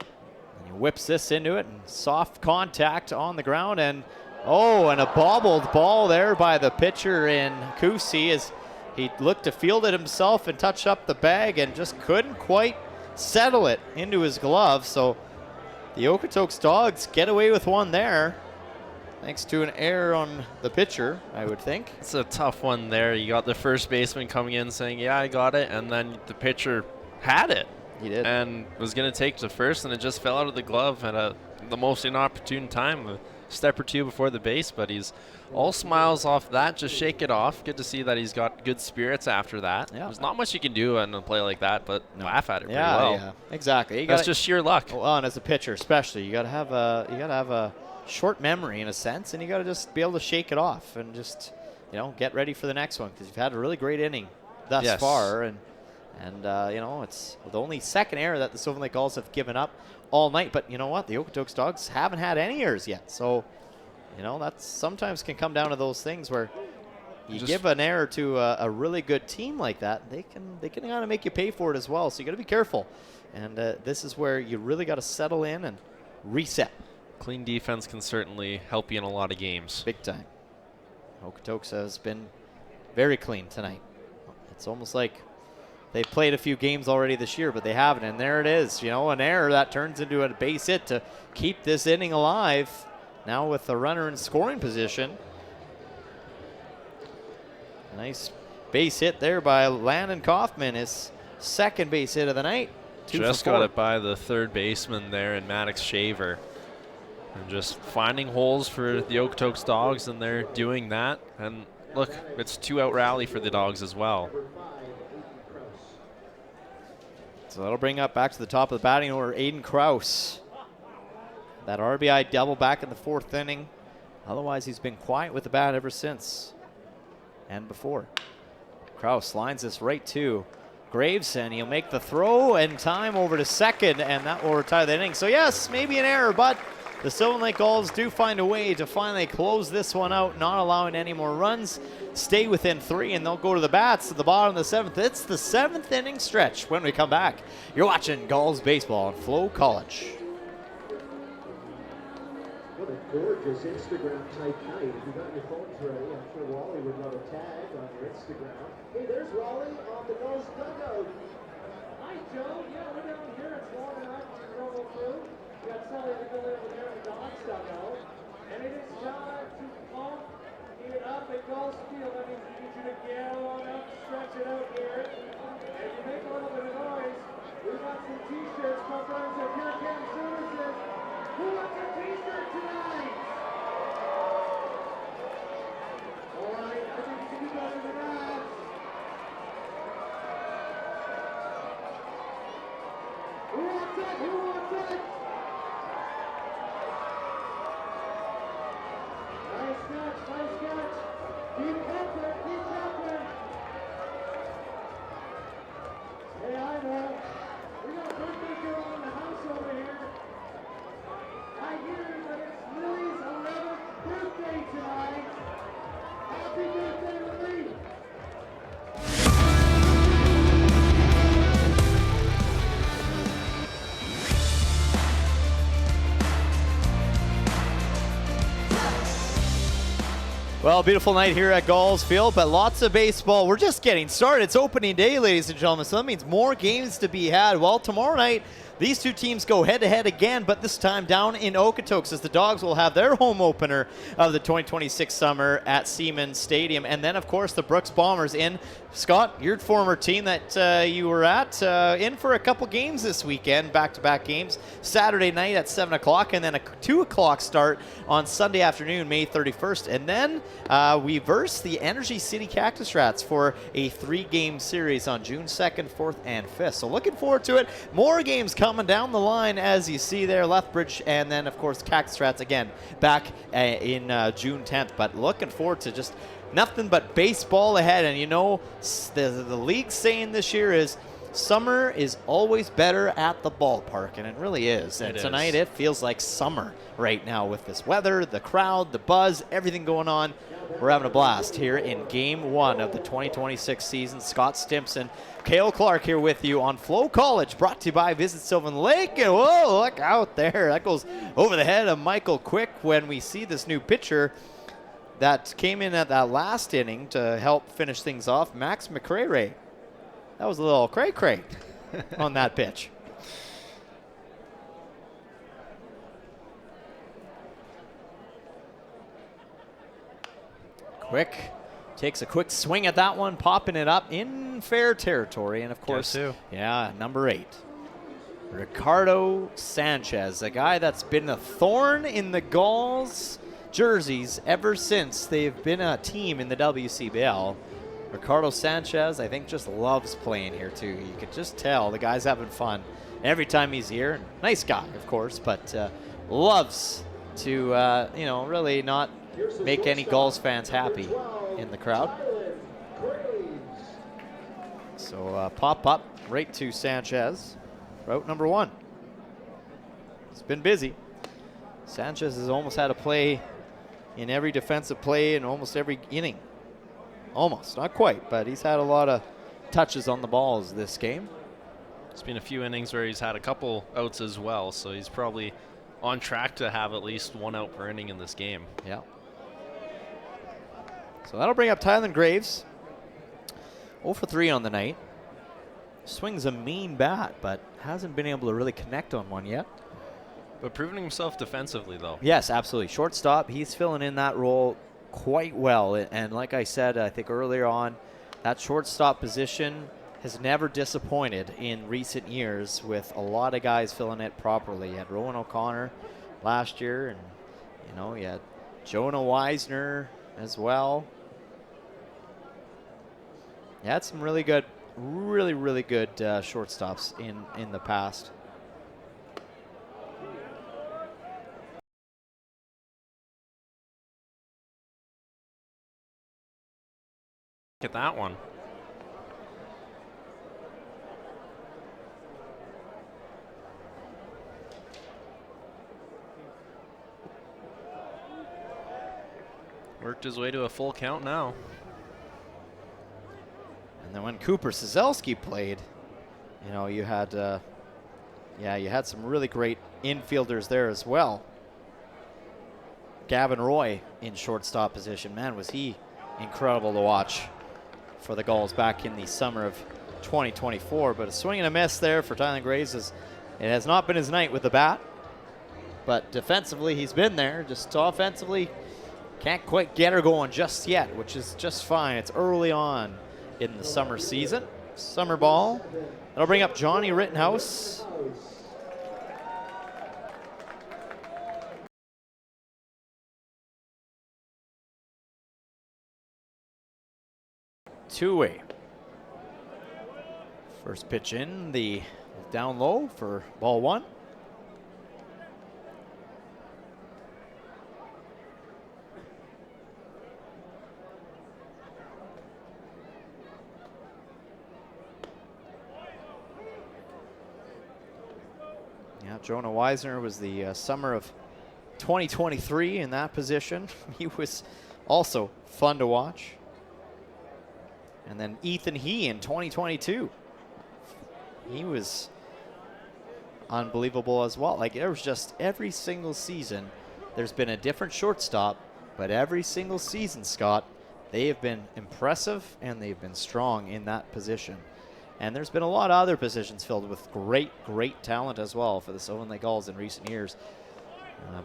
And he whips this into it, and soft contact on the ground, and and a bobbled ball there by the pitcher in Kusi as he looked to field it himself and touch up the bag and just couldn't quite settle it into his glove. So the Okotoks Dawgs get away with one there, thanks to an error on the pitcher, I would think. It's a tough one there. You got the first baseman coming in saying, yeah, I got it, and then the pitcher had it. He did. And was going to take to first, and it just fell out of the glove at the most inopportune time, a step or two before the base, but he's all smiles off that. Just shake it off. Good to see that he's got good spirits after that. Yeah. There's not much you can do on a play like that, but laugh at it pretty well. Yeah, exactly. That's just sheer luck. Well, and as a pitcher especially, you got to have a short memory in a sense, and you got to just be able to shake it off and just, get ready for the next one, because you've had a really great inning thus far, and it's the only second error that the Sylvan Lake Gulls have given up all night. But you know what? The Okotoks Dawgs haven't had any errors yet, so that sometimes can come down to those things where you give an error to a really good team like that, they can kind of make you pay for it as well. So you got to be careful, and this is where you really got to settle in and reset. Clean defense can certainly help you in a lot of games. Big time. Okotoks has been very clean tonight. It's almost like they've played a few games already this year, but they haven't. And there it is, an error that turns into a base hit to keep this inning alive. Now with the runner in scoring position. Nice base hit there by Landon Kaufman, his second base hit of the night. Just got it by the third baseman there in Maddox Shaver. And just finding holes for the Okotoks Dawgs, and they're doing that. And look, it's 2-out rally for the Dawgs as well. So that'll bring up back to the top of the batting order, Aiden Krause. That RBI double back in the 4th inning. Otherwise, he's been quiet with the bat ever since and before. Krause lines this right to Graves, and he'll make the throw and time over to second, and that will retire the inning. So yes, maybe an error, but the Sylvan Lake Gulls do find a way to finally close this one out, not allowing any more runs, stay within 3, and they'll go to the bats at the bottom of the 7th. It's the 7th inning stretch when we come back. You're watching Gulls baseball on FloCollege. What a gorgeous Instagram type night. If you got your phones ready, I'm sure Wally would love a tag on your Instagram. Hey, there's Wally on the Gulls dugout. Hi, Joe. Yeah, we're down here. It's warm enough to roll through. We got Sully to go over there in the Dawgs dugout. And it is time to pump it up at Gulls Field. That means we need you to get on up, stretch it out here. And if you make a little bit of noise, we've got some t-shirts from friends at Pure Cam Services. Who wants a t-shirt tonight? All right, I think you guys are the rats. Who wants it? Who wants it? Nice catch, nice catch. Keep jumping, keep jumping. Hey, ball. We got a birthday girl in the house over here. I hear that it's Lily's 11th birthday tonight. Happy birthday, Lily! Well, beautiful night here at Gulls Field, but lots of baseball. We're just getting started. It's opening day, ladies and gentlemen, so that means more games to be had. Well, tomorrow night, these two teams go head-to-head again, but this time down in Okotoks, as the Dawgs will have their home opener of the 2026 summer at Siemens Stadium. And then, of course, the Brooks Bombers in. Scott, your former team that you were at, in for a couple games this weekend, back-to-back games. Saturday night at 7 o'clock, and then a 2 o'clock start on Sunday afternoon, May 31st. And then we verse the Energy City Cactus Rats for a 3-game series on June 2nd, 4th, and 5th. So looking forward to it. More games coming down the line, as you see there, Lethbridge, and then, of course, Cactus Rats again back in June 10th. But looking forward to just nothing but baseball ahead. And, you know, the league saying this year is summer is always better at the ballpark, and it really is. And tonight it feels like summer right now with this weather, the crowd, the buzz, everything going on. We're having a blast here in Game 1 of the 2026 season. Scott Stimpson, Cale Clark here with you on FloCollege, brought to you by Visit Sylvan Lake. And whoa, look out there. That goes over the head of Michael Quick when we see this new pitcher that came in at that last inning to help finish things off, Max McCray. That was a little cray-cray on that pitch. Quick takes a quick swing at that one, popping it up in fair territory. And, of course, yeah, number 8, Ricardo Sanchez, a guy that's been a thorn in the Gulls jerseys ever since they've been a team in the WCBL. Ricardo Sanchez, I think, just loves playing here, too. You can just tell the guy's having fun every time he's here. Nice guy, of course, but loves to, you know, really not make any Gulls fans happy in the crowd. So pop up right to Sanchez, route number 1. It's been busy. Sanchez has almost had a play in every defensive play in almost every inning. Almost, not quite, but he's had a lot of touches on the balls this game. It's been a few innings where he's had a couple outs as well, so he's probably on track to have at least 1 out per inning in this game. Yeah. So that'll bring up Tylen Graves. 0 for 3 on the night. Swings a mean bat, but hasn't been able to really connect on one yet. But proving himself defensively, though. Yes, absolutely. Shortstop, he's filling in that role quite well. And like I said, I think earlier on, that shortstop position has never disappointed in recent years with a lot of guys filling it properly. You had Rowan O'Connor last year, and, you know, you had Jonah Weisner as well. You had some really good, really good shortstops in the past. Look at that one. Worked his way to a full count now. And then when Cooper Sazelski played, you know, you had, you had some really great infielders there as well. Gavin Roy in shortstop position. Man, was he incredible to watch for the Gulls back in the summer of 2024. But a swing and a miss there for Tylen Graves. It has not been his night with the bat. But defensively, he's been there. Just offensively, can't quite get her going just yet, which is just fine. It's early on in the summer season. Summer ball. That'll bring up Johnny Rittenhouse. Two-way. First pitch in, the down low for ball 1. Yeah, Jonah Weisner was the summer of 2023 in that position. He was also fun to watch. And then Ethan He in 2022. He was unbelievable as well. Like, there was just every single season, there's been a different shortstop, but every single season, Scott, they have been impressive and they've been strong in that position. And there's been a lot of other positions filled with great, great talent as well for the Sylvan Lake Gulls in recent years.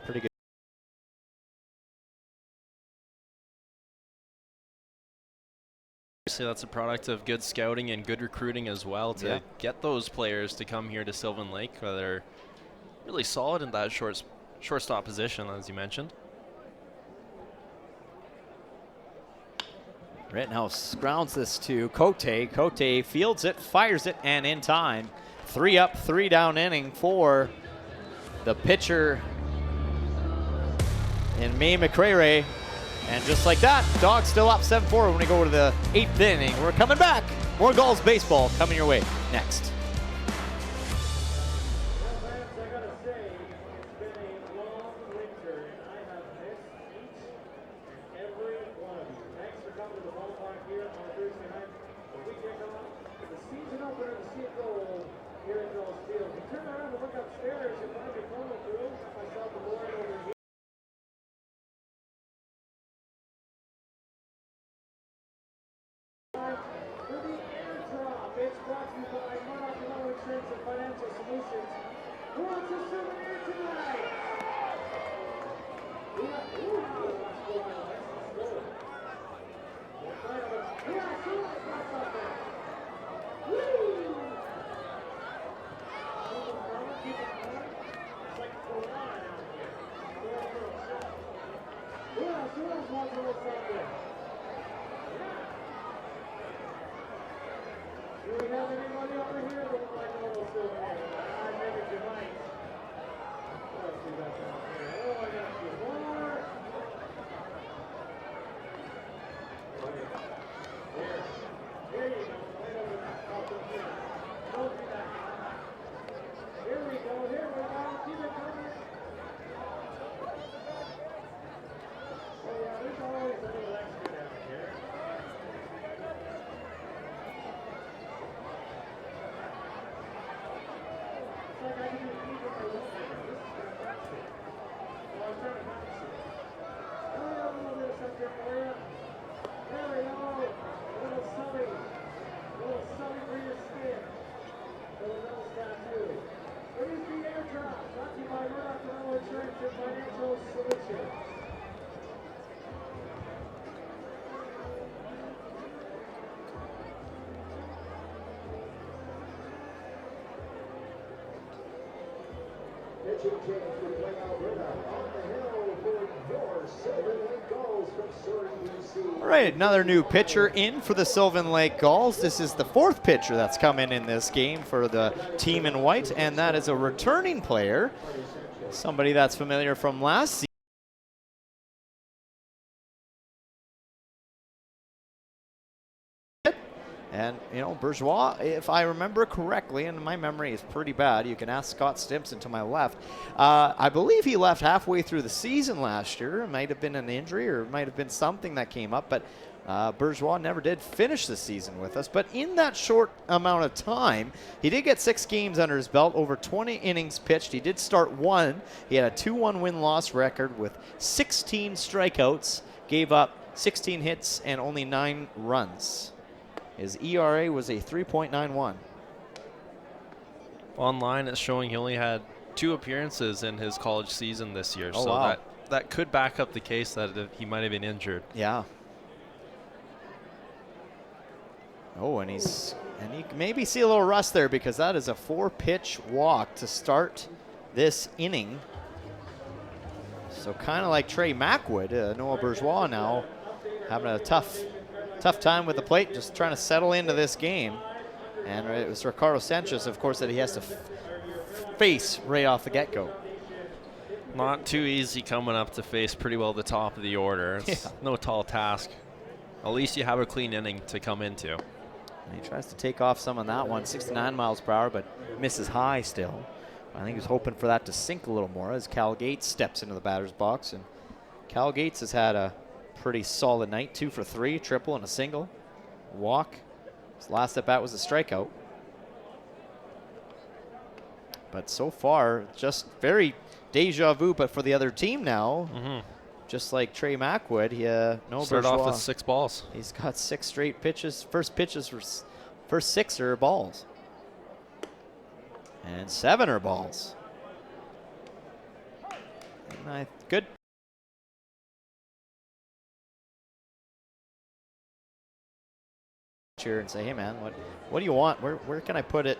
Pretty good. Obviously, that's a product of good scouting and good recruiting as well to get those players to come here to Sylvan Lake. They're really solid in that shortstop position, as you mentioned. Rittenhouse grounds this to Cote. Cote fields it, fires it, and in time. 3 up, 3 down inning for the pitcher in May McCrary. And just like that, Dawgs still up 7-4 when we go to the 8th inning. We're coming back. More Gulls baseball coming your way next. Pitching change for play Alberta. On the hill for your Sylvan Lake Gulls from Surrey, BC. All right, another new pitcher in for the Sylvan Lake Gulls. This is the 4th pitcher that's come in this game for the team in white, and that is a returning player, somebody that's familiar from last season. And, you know, Bourgeois, if I remember correctly, and my memory is pretty bad, you can ask Scott Stimpson to my left. I believe he left halfway through the season last year. It might have been an injury or it might have been something that came up, but Bourgeois never did finish the season with us. But in that short amount of time, he did get 6 games under his belt, over 20 innings pitched. He did start 1. He had a 2-1 win-loss record with 16 strikeouts, gave up 16 hits and only 9 runs. His ERA was a 3.91. Online, it's showing he only had 2 appearances in his college season this year. Oh, so wow. that could back up the case that he might have been injured. Yeah. Oh, and you maybe see a little rust there because that is a 4-pitch walk to start this inning. So kind of like Trey Mackwood, Noah Bourgeois now having a tough time with the plate, just trying to settle into this game. And it was Ricardo Sanchez, of course, that he has to face right off the get-go. Not too easy coming up to face pretty well the top of the order. It's no tall task. At least you have a clean inning to come into. And he tries to take off some on that one, 69 miles per hour, but misses high still. I think he was hoping for that to sink a little more as Cal Gates steps into the batter's box. And Cal Gates has had a pretty solid night, 2 for 3, triple and a single, walk. His last at bat was a strikeout. But so far, just very deja vu, but for the other team now. Just like Trey Mackwood, no Started off Bourgeois. with 6 balls. He's got 6 straight pitches. First 6 are balls. And 7 are balls. Good. Cheer and say, hey man, what do you want? Where can I put it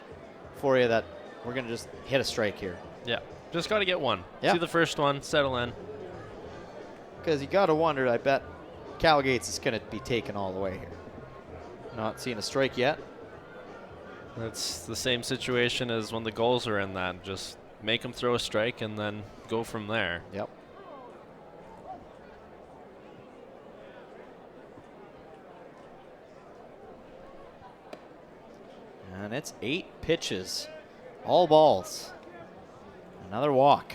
for you that we're gonna just hit a strike here? Yeah, just got to get one. Yeah. See the first one, settle in. Because you got to wonder, I bet Cal Gates is going to be taken all the way here. Not seeing a strike yet. That's the same situation as when the Gulls are in that. Just make them throw a strike and then go from there. Yep. And it's 8 pitches, all balls. Another walk.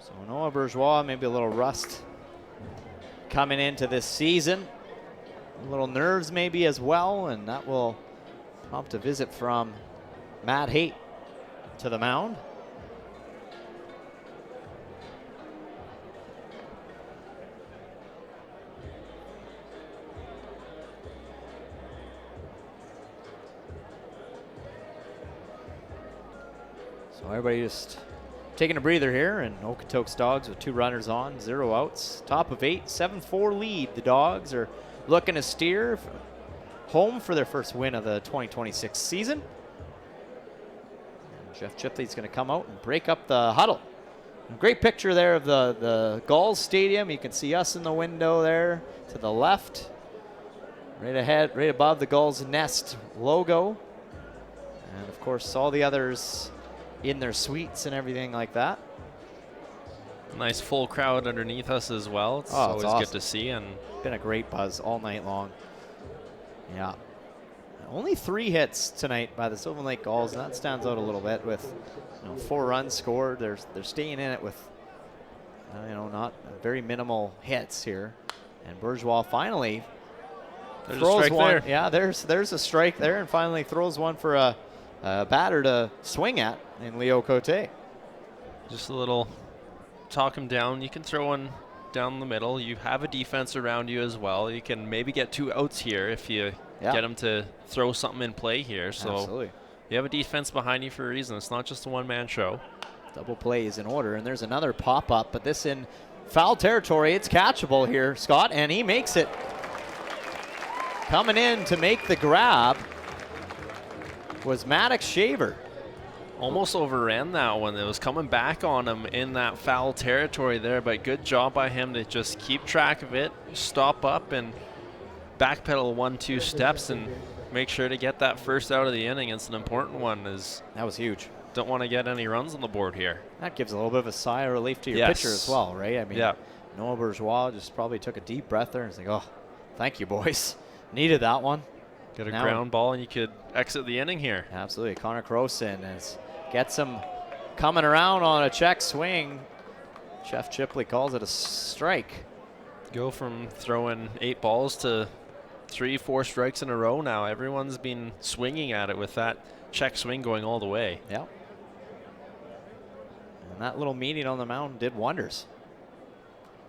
So Noah Bourgeois, maybe a little rust coming into this season. A little nerves maybe as well, and that will prompt a visit from Matt Haight to the mound. So everybody just taking a breather here, and Okotoks Dawgs with 2 runners on, 0 outs. Top of 8, 7-4 lead. The Dawgs are looking to steer home for their first win of the 2026 season. And Jeff Chipley's going to come out and break up the huddle. A great picture there of the Gulls Stadium. You can see us in the window there to the left. Right ahead, right above the Gulls Nest logo. And of course, all the others in their suites and everything like that. Nice full crowd underneath us as well. It's It's always awesome. good to see. And been a great buzz all night long. Yeah. Only 3 hits tonight by the Sylvan Lake Gulls, and that stands out a little bit with 4 runs scored. They're staying in it with not very minimal hits here. And Bourgeois finally there's throws a strike one. there. Yeah, there's a strike there, and finally throws one for a batter to swing at in Leo Cote. Just a little talk him down. You can throw one down the middle. You have a defense around you as well. You can maybe get 2 outs here if you get him to throw something in play here. So Absolutely. You have a defense behind you for a reason. It's not just a one-man show. Double play is in order, and there's another pop-up, but this in foul territory. It's catchable here, Scott, and he makes it. Coming in to make the grab was Maddox Shaver. Almost overran that one. It was coming back on him in that foul territory there, but good job by him to just keep track of it, stop up and backpedal 1-2 steps and make sure to get that first out of the inning. It's an important one. That was huge. Don't want to get any runs on the board here. That gives a little bit of a sigh of relief to your pitcher as well, right? I mean, Noah Bourgeois just probably took a deep breath there and was like, oh, thank you, boys. Needed that one. Get a ground ball and you could exit the inning here. Absolutely. Connor Croson gets him coming around on a check swing. Jeff Chipley calls it a strike. Go from throwing 8 balls to 3-4 strikes in a row now. Everyone's been swinging at it with that check swing going all the way. Yeah. And that little meeting on the mound did wonders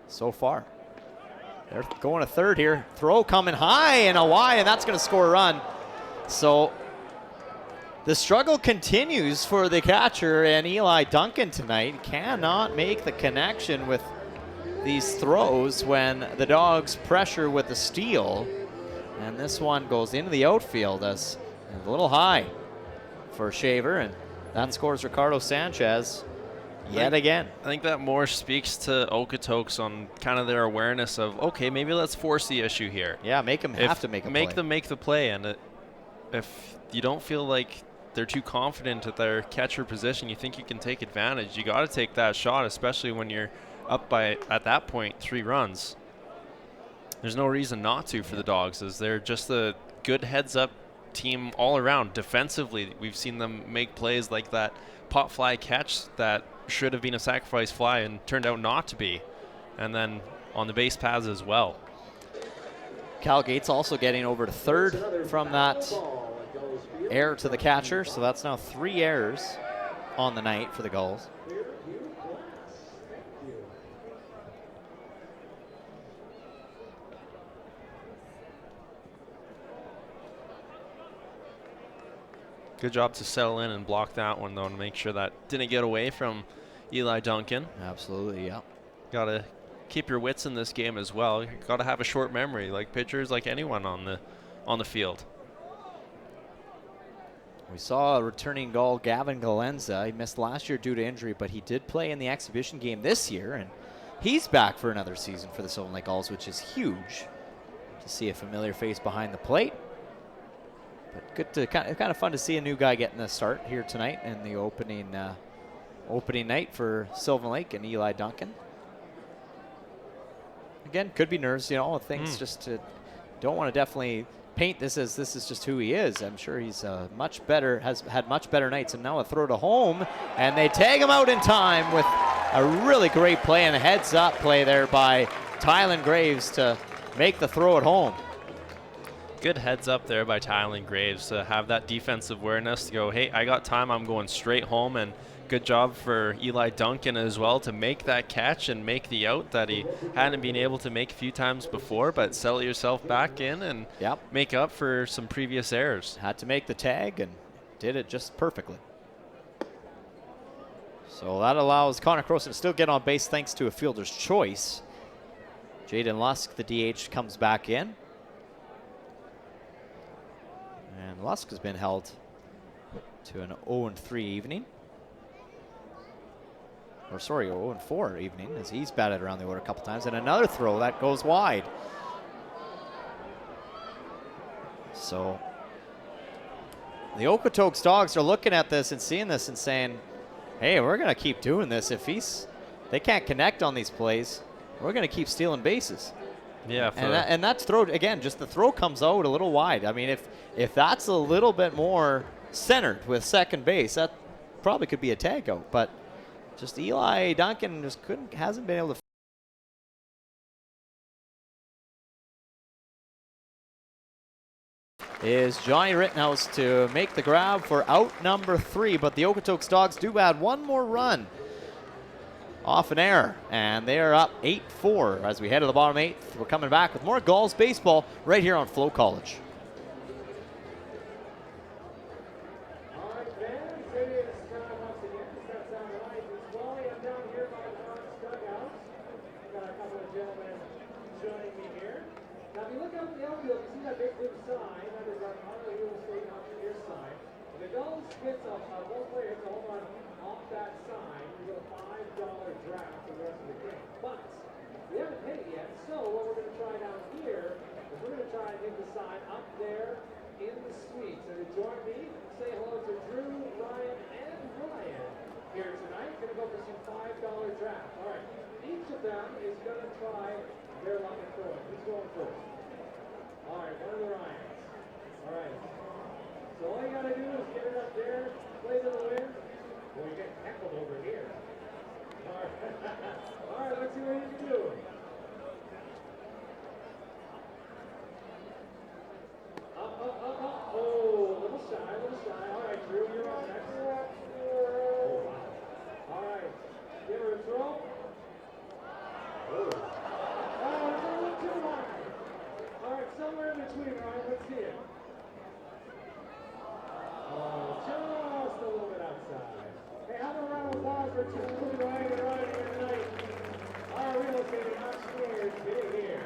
so far. They're going to third here. Throw coming high and a Y, and that's going to score a run. So the struggle continues for the catcher and Eli Duncan tonight. Cannot make the connection with these throws when the Dawgs pressure with the steal. And this one goes into the outfield as a little high for Shaver, and that scores Ricardo Sanchez yet again. I think that more speaks to Okotoks on kind of their awareness of, okay, maybe let's force the issue here. Yeah, make them have to make a play. Make them make the play, and if you don't feel like they're too confident at their catcher position, you think you can take advantage, you got to take that shot, especially when you're up by, at that point, 3 runs. There's no reason not to for the Dawgs, as they're just a good heads-up team all around. Defensively, we've seen them make plays like that pop fly catch that should have been a sacrifice fly and turned out not to be. And then on the base paths as well. Cal Gates also getting over to third from that error to the catcher. So that's now 3 errors on the night for the Gulls. Good job to settle in and block that one, though, and make sure that didn't get away from Eli Duncan. Absolutely, yeah. Got to keep your wits in this game as well. You got to have a short memory, like pitchers, like anyone on the field. We saw a returning Gull, Gavin Galenza. He missed last year due to injury, but he did play in the exhibition game this year, and he's back for another season for the Sylvan Lake Gulls, which is huge to see a familiar face behind the plate. But good to kind of fun to see a new guy getting the start here tonight in the opening night for Sylvan Lake and Eli Duncan. Again, could be nerves, things just to don't want to definitely paint this as this is just who he is. I'm sure he's has had much better nights, and now a throw to home, and they tag him out in time with a really great play and a heads up play there by Tylen Graves to make the throw at home. Good heads up there by Tylen Graves to have that defensive awareness to go, hey, I got time, I'm going straight home, and good job for Eli Duncan as well to make that catch and make the out that he hadn't been able to make a few times before, but settle yourself back in and make up for some previous errors. Had to make the tag and did it just perfectly. So that allows Connor Croson to still get on base thanks to a fielder's choice. Jaden Lusk, the DH, comes back in. And Lusk has been held to an 0-3 evening. Or sorry, 0-4 evening as he's batted around the order a couple times. And another throw that goes wide. So the Okotoks Dawgs are looking at this and seeing this and saying, hey, we're going to keep doing this. If they can't connect on these plays, we're going to keep stealing bases. Yeah, and that's throw again. Just the throw comes out a little wide. I mean, if that's a little bit more centered with second base, that probably could be a tag out. But just Eli Duncan just hasn't been able to. Is Johnny Rittenhouse to make the grab for out number 3, but the Okotoks Dawgs do add one more run off an error, and they are up 8-4 as we head to the bottom 8th. We're coming back with more Gulls baseball right here on FloCollege. All right, fans, it is time once again to step down the line. It's Wally. I'm down here by the Dawgs dugout. Got a couple of gentlemen joining me here. Now, if you look out in the outfield, you see that big blue sign. That is our Honolulu Real Estate out here sign. If the Gulls hits a ball player to hold on off that sign, you get a $5 draft for the rest of the game. But we haven't hit it yet, so what we're going to try down here is we're going to try and hit the sign up there in the suite. So to join me, say hello to Drew, Ryan, and Ryan here tonight. Going to go for some $5 draft. All right, each of them is going to try their luck at throwing. Who's going first? All right, one of the Ryans. All right. So all you got to do is get it up there, play to the wind. Well, you're getting heckled over here. All right. All right, let's see what you can do. Up. Oh, a little shy. All right, Drew, you're on next. Oh, wow. All right. Give her a throw. Oh, it's a little too high. All right, somewhere in between, Ryan. Let's see it. Oh, just a little bit outside. Hey, have a round of applause for Drew, Ryan, and Ryan here tonight. Our real estate upstairs, get it here.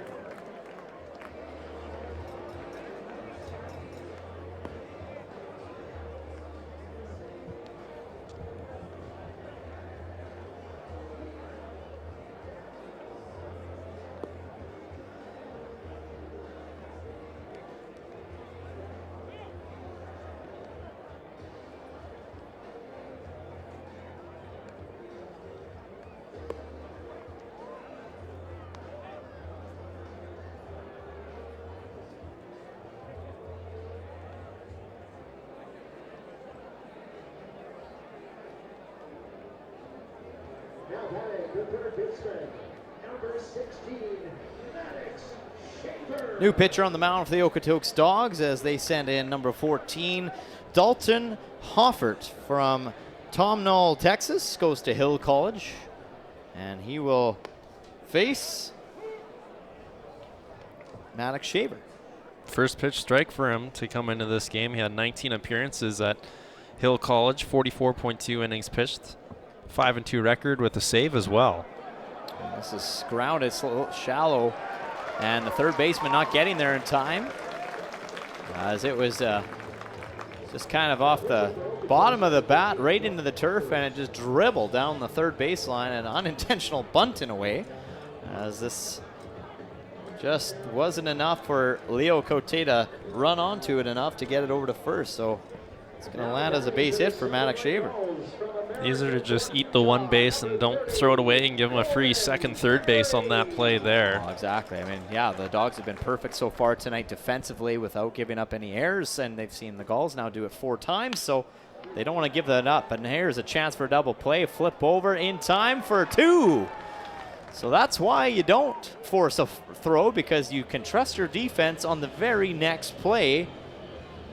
Now batting the third baseman, number 16, Maddox Shaver. New pitcher on the mound for the Okotoks Dawgs as they send in number 14, Dalton Hoffert from Tom Knoll, Texas, goes to Hill College. And he will face Maddox Shaver. First pitch strike for him to come into this game. He had 19 appearances at Hill College, 44.2 innings pitched, 5-2 record with a save as well. And this is grounded, it's a little shallow, and the third baseman not getting there in time, as it was just kind of off the bottom of the bat right into the turf, and it just dribbled down the third baseline, an unintentional bunt in a way, as this just wasn't enough for Leo Cote to run onto it enough to get it over to first. So it's going to land as a base hit for Maddox Shaver. Easier to just eat the one base and don't throw it away and give him a free second, third base on that play there. Oh, exactly. I mean, yeah, the Dawgs have been perfect so far tonight defensively without giving up any errors, and they've seen the Gulls now do it 4 times, so they don't want to give that up. And here's a chance for a double play. Flip over in time for 2. So that's why you don't force a throw, because you can trust your defense on the very next play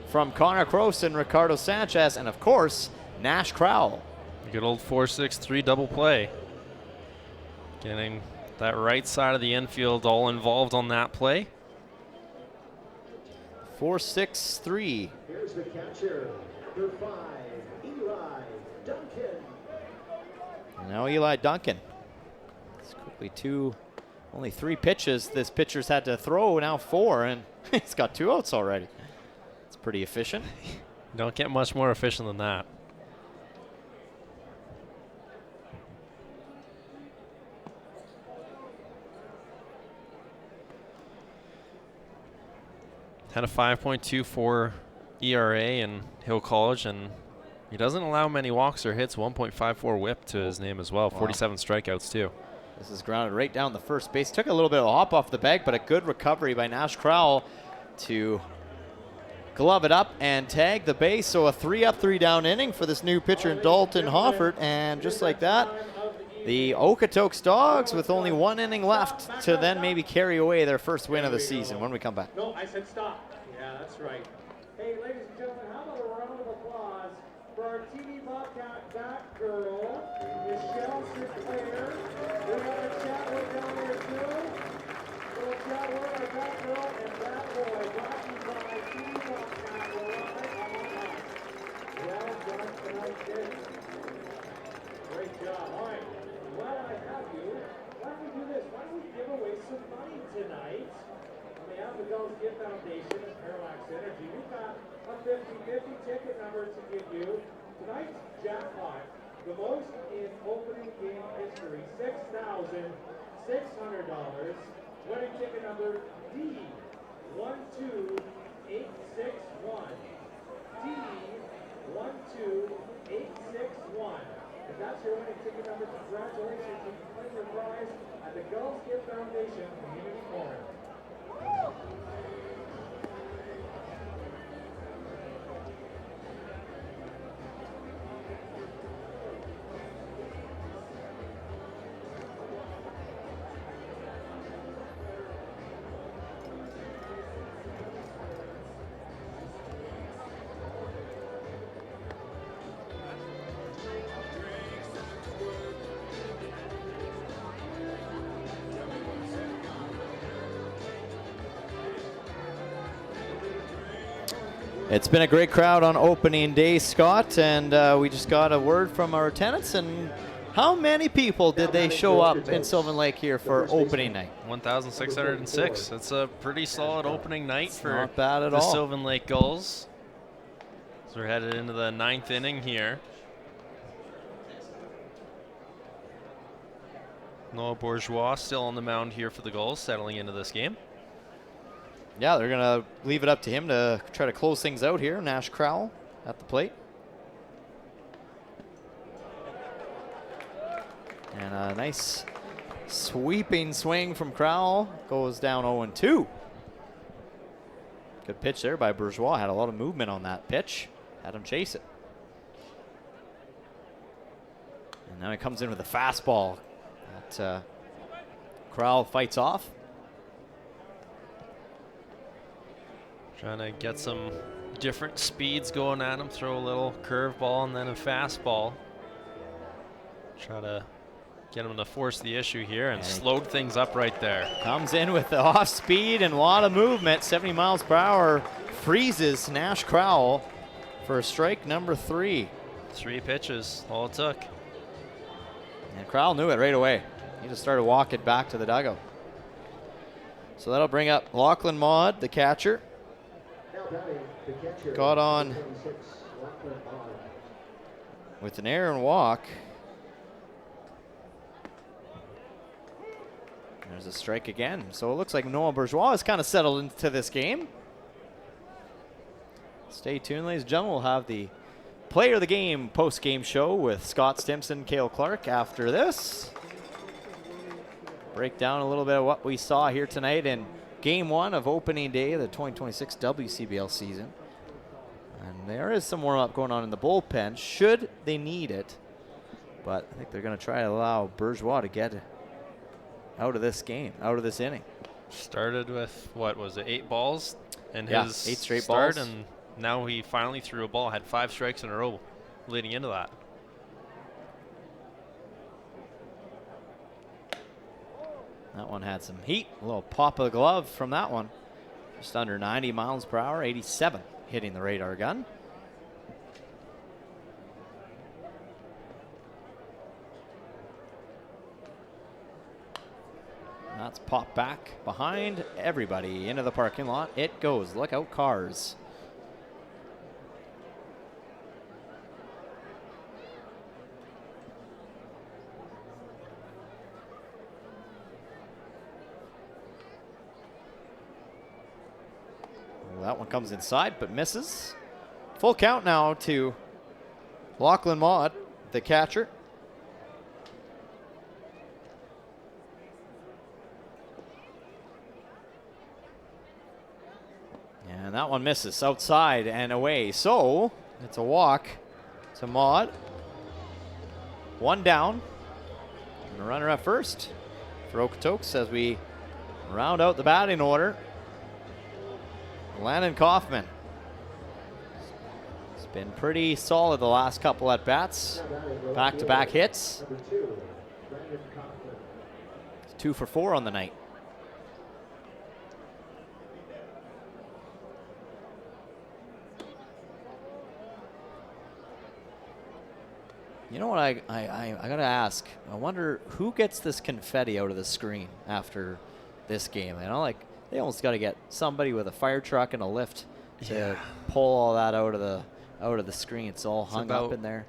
from Connor Cross and Ricardo Sanchez, and of course, Nash Crowell. Good old 4-6-3 double play. Getting that right side of the infield all involved on that play. 4-6-3. Here's the catcher, number 5, Eli Duncan. And now Eli Duncan. It's quickly only 3 pitches this pitcher's had to throw, now 4, and he's got 2 outs already. It's pretty efficient. Don't get much more efficient than that. Had a 5.24 ERA in Hill College, and he doesn't allow many walks or hits. 1.54 whip to his name as well. Wow. 47 strikeouts too. This is grounded right down the first base. Took a little bit of a hop off the bag, but a good recovery by Nash Crowell to glove it up and tag the base. So a 3-up, 3-down inning for this new pitcher, Dalton Hoffert, and just like that, the Okotoks Dawgs with only 1 inning left to then maybe carry away their first win of the season when we come back. No, I said stop. Yeah, that's right. Hey, ladies and gentlemen, how about a round of applause for our TV Bobcat back girl, Michelle Sinclair. We have a chat with down there too. Little chat with our back girl and that boy, brought to you by TV Bobcat. We're right on us. Well done tonight, kids. Great job. All right. While I have you, why don't we do this? Why don't we give away some money tonight? On behalf of the Gulls Gift Foundation and Parallax Energy, we've got a 50-50 ticket number to give you. Tonight's jackpot, the most in opening game history, $6,600. Winning ticket number D12861. D12861. If that's your winning ticket number, congratulations. You can claim your prize at the Gulls Gift Foundation Community Corner. It's been a great crowd on opening day, Scott, and we just got a word from our attendants. And how many people did they show up in Sylvan Lake here for opening night? 1,606. That's a pretty solid opening night for not bad at the all. Sylvan Lake Gulls. So we're headed into the 9th inning here. Noah Bourgeois still on the mound here for the Gulls, settling into this game. Yeah, they're going to leave it up to him to try to close things out here. Nash Crowell at the plate. And a nice sweeping swing from Crowell. Goes down 0-2. Good pitch there by Bourgeois. Had a lot of movement on that pitch. Had him chase it. And now he comes in with a fastball that Crowell fights off. Trying to get some different speeds going at him. Throw a little curveball and then a fastball. Try to get him to force the issue here and slowed things up right there. Comes in with the off speed and a lot of movement. 70 miles per hour. Freezes Nash Crowell for strike number 3. 3 pitches, all it took. And Crowell knew it right away. He just started walking back to the dugout. So that'll bring up Lachlan Maud, the catcher. Got on with an error and walk. There's a strike again. So it looks like Noah Bourgeois has kind of settled into this game. Stay tuned, ladies and gentlemen. We'll have the Player of the Game post-game show with Scott Stimson, Cale Clark after this. Break down a little bit of what we saw here tonight in Game 1 of opening day of the 2026 WCBL season. And there is some warm-up going on in the bullpen, should they need it. But I think they're going to try to allow Bourgeois to get out of this game, out of this inning. Started with, what was it, 8 balls in his 8 straight start, balls. and now he finally threw a ball, had 5 strikes in a row leading into that. That one had some heat, a little pop of the glove from that one. Just under 90 miles per hour, 87 hitting the radar gun. That's popped back behind everybody into the parking lot. It goes. Look out, cars. Well, that one comes inside but misses. Full count now to Lachlan Maud, the catcher. And that one misses outside and away. So it's a walk to Maud. 1 down. And a runner at first for Okotoks as we round out the batting order. Landon Kaufman. It's been pretty solid the last couple at bats. Back-to-back hits. 2 for 4 on the night. You know what I gotta ask? I wonder who gets this confetti out of the screen after this game. You know, like they almost got to get somebody with a fire truck and a lift to pull all that out of the screen. It's all hung up in there.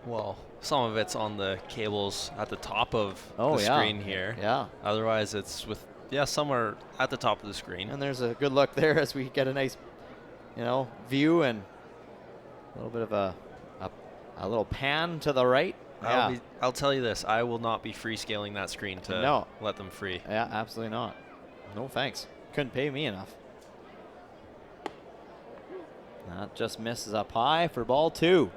Well, some of it's on the cables at the top of the screen here. Yeah. Otherwise, it's with somewhere at the top of the screen. And there's a good look there as we get a nice, view and a little bit of a little pan to the right. I'll tell you this, I will not be free scaling that screen to let them free. Yeah, absolutely not. No thanks. Couldn't pay me enough. That just misses up high for ball 2.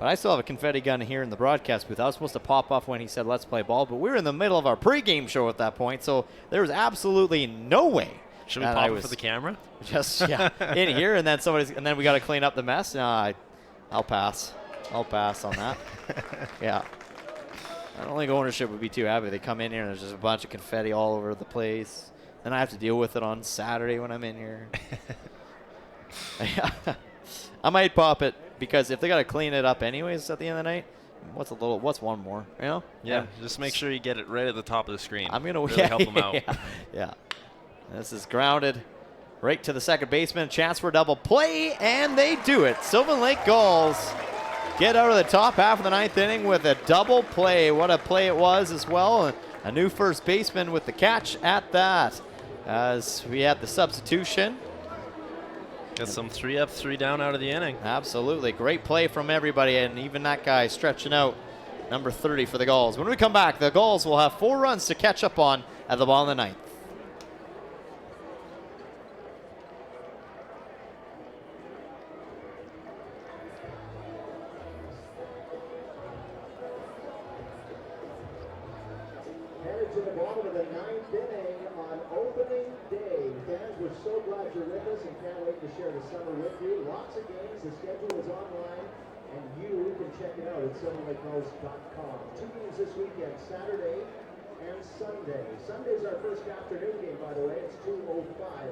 But I still have a confetti gun here in the broadcast booth. I was supposed to pop off when he said let's play ball, but we were in the middle of our pregame show at that point, so there was absolutely no way. Should we pop it for the camera? Just in here, and then we got to clean up the mess. I'll pass. I'll pass on that. Yeah. I don't think ownership would be too happy. They come in here and there's just a bunch of confetti all over the place. Then I have to deal with it on Saturday when I'm in here. I might pop it because if they got to clean it up anyways at the end of the night, what's one more, Yeah, just make sure you get it right at the top of the screen. I'm going to really help them out. Yeah. This is grounded right to the second baseman. Chance for a double play, and they do it. Sylvan Lake Gulls get out of the top half of the 9th inning with a double play. What a play it was as well. And a new first baseman with the catch at that. As we had the substitution. Got some 3 up, 3 down out of the inning. Absolutely. Great play from everybody, and even that guy stretching out number 30 for the Gulls. When we come back, the Gulls will have 4 runs to catch up on at the bottom of the 9th. the bottom of the 9th inning on opening day. Fans, we're so glad you're with us and can't wait to share the summer with you. Lots of games. The schedule is online, and you can check it out at SylvanLakeGulls.com. 2 games this weekend, Saturday and Sunday. Sunday's our first afternoon game, by the way. It's 2:05.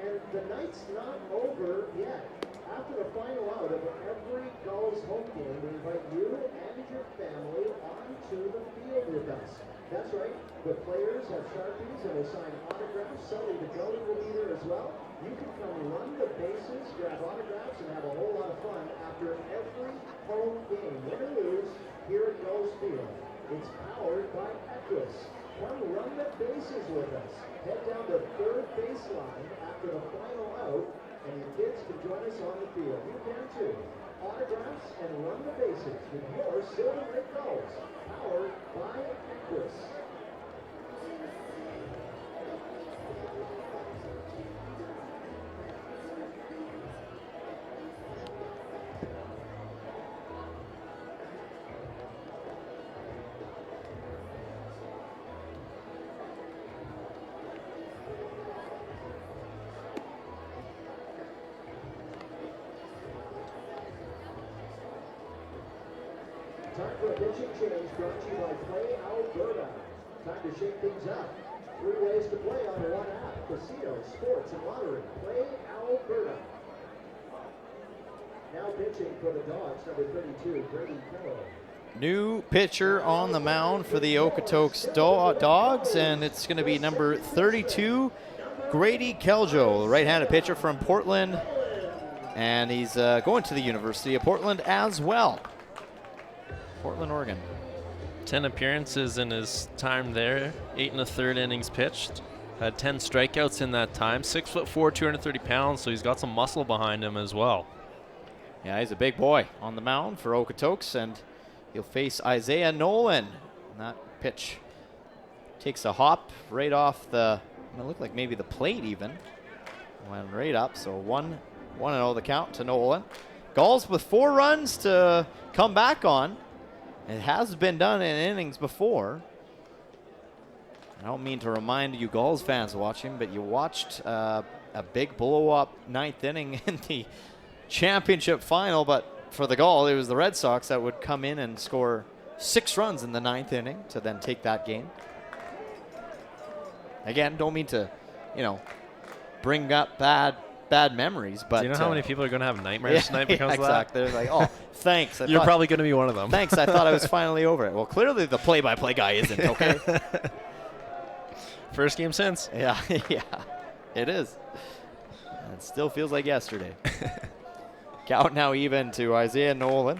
And the night's not over yet. After the final out of every Gulls home game, we invite you and your family onto the field with us. That's right, the players have Sharpies and will sign autographs. Sully the Goalie will be there as well. You can come run the bases, grab autographs, and have a whole lot of fun after every home game, win or lose, here at Gulls Field. It's powered by Equus. Come run the bases with us. Head down to third baseline after the final out, and your kids can join us on the field. You can too. Autographs and run the bases with your Sylvan Lake Gulls, powered by Equus. Time for a pitching change brought to you by Play Alberta. Time to shake things up. 3 ways to play on one app. Casino, sports, and lottery. Play Alberta. Now pitching for the Dawgs, number 32, Grady Kello. New pitcher on the mound for the Okotoks Dawgs, and it's going to be number 32, Grady Keljo, right-handed pitcher from Portland, and he's going to the University of Portland as well. Portland, Oregon. 10 appearances in his time there, 8 1/3 innings pitched. Had 10 strikeouts in that time. 6'4", 230 pounds, so he's got some muscle behind him as well. Yeah, he's a big boy on the mound for Okotoks, and he'll face Isaiah Nolan. And that pitch takes a hop right off the, it looked like maybe the plate even. Went right up, so 1-0 the count to Nolan. Gulls with 4 runs to come back on. It has been done in innings before. I don't mean to remind you Gulls fans watching, but you watched a big blow-up 9th inning in the championship final, but for the Gulls, it was the Red Sox that would come in and score 6 runs in the 9th inning to then take that game. Again, don't mean to, bring up bad memories, but do you know how many people are going to have nightmares tonight because of that? Exactly. They're like, oh, thanks. You're probably going to be one of them. Thanks. I thought I was finally over it. Well, clearly the play-by-play guy isn't, okay? First game since. Yeah, yeah, it is. It still feels like yesterday. Count now even to Isaiah Nolan.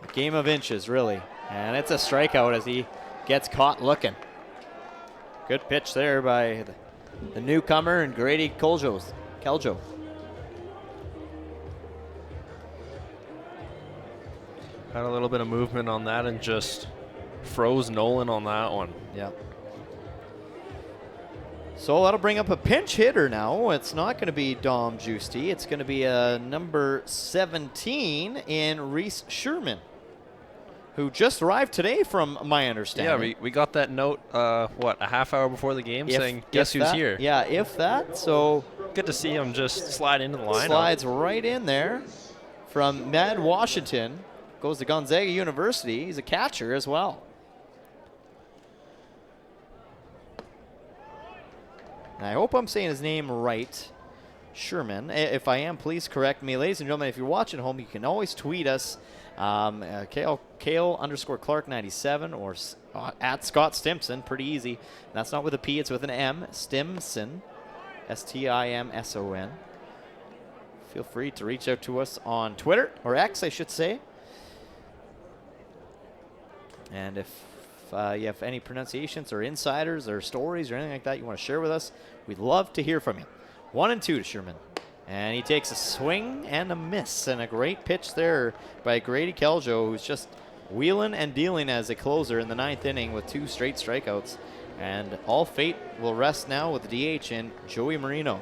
A game of inches, really. And it's a strikeout as he gets caught looking. Good pitch there by the newcomer and Grady Keljo. Had a little bit of movement on that and just froze Nolan on that one. Yeah. So that'll bring up a pinch hitter now. It's not going to be Dom Giusti. It's going to be number 17 in Reese Sherman, who just arrived today from my understanding. Yeah, we got that note, a half hour before the game saying, guess who's here? Yeah, if that. So good to see him just slide into the lineup. Slides right in there from Med Washington. Goes to Gonzaga University. He's a catcher as well. And I hope I'm saying his name right. Sherman. If I am, please correct me. Ladies and gentlemen, if you're watching at home, you can always tweet us. Kale_Clark97 or at Scott Stimson. Pretty easy. That's not with a P, it's with an M. Stimson. Stimson. Feel free to reach out to us on Twitter, or X, I should say. And if you have any pronunciations or insiders or stories or anything like that you want to share with us, we'd love to hear from you. 1-2 to Sherman. And he takes a swing and a miss, and a great pitch there by Grady Keljo, who's just wheeling and dealing as a closer in the 9th inning with 2 straight strikeouts. And all fate will rest now with the DH in Joey Marino.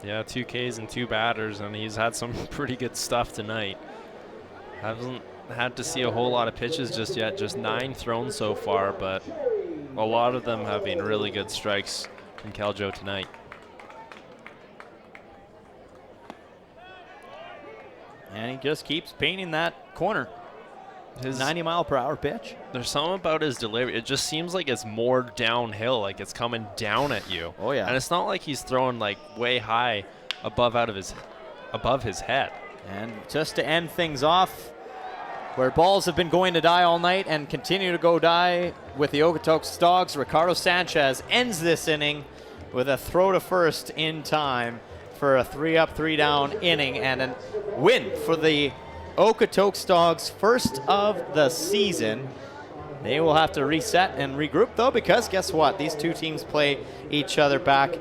Yeah, 2 Ks and 2 batters, and he's had some pretty good stuff tonight. Hasn't had to see a whole lot of pitches just yet, just 9 thrown so far, but a lot of them have been really good strikes from Caljo tonight. And he just keeps painting that corner. His 90-mile-per-hour pitch. There's something about his delivery. It just seems like it's more downhill, like it's coming down at you. Oh, yeah. And it's not like he's throwing like way high above his head. And just to end things off, where balls have been going to die all night and continue to go die with the Okotoks Dawgs, Ricardo Sanchez ends this inning with a throw to first in time for a 3-up, 3-down inning and a win for the Okotoks Dawgs, first of the season. They will have to reset and regroup, though, because guess what? These two teams play each other back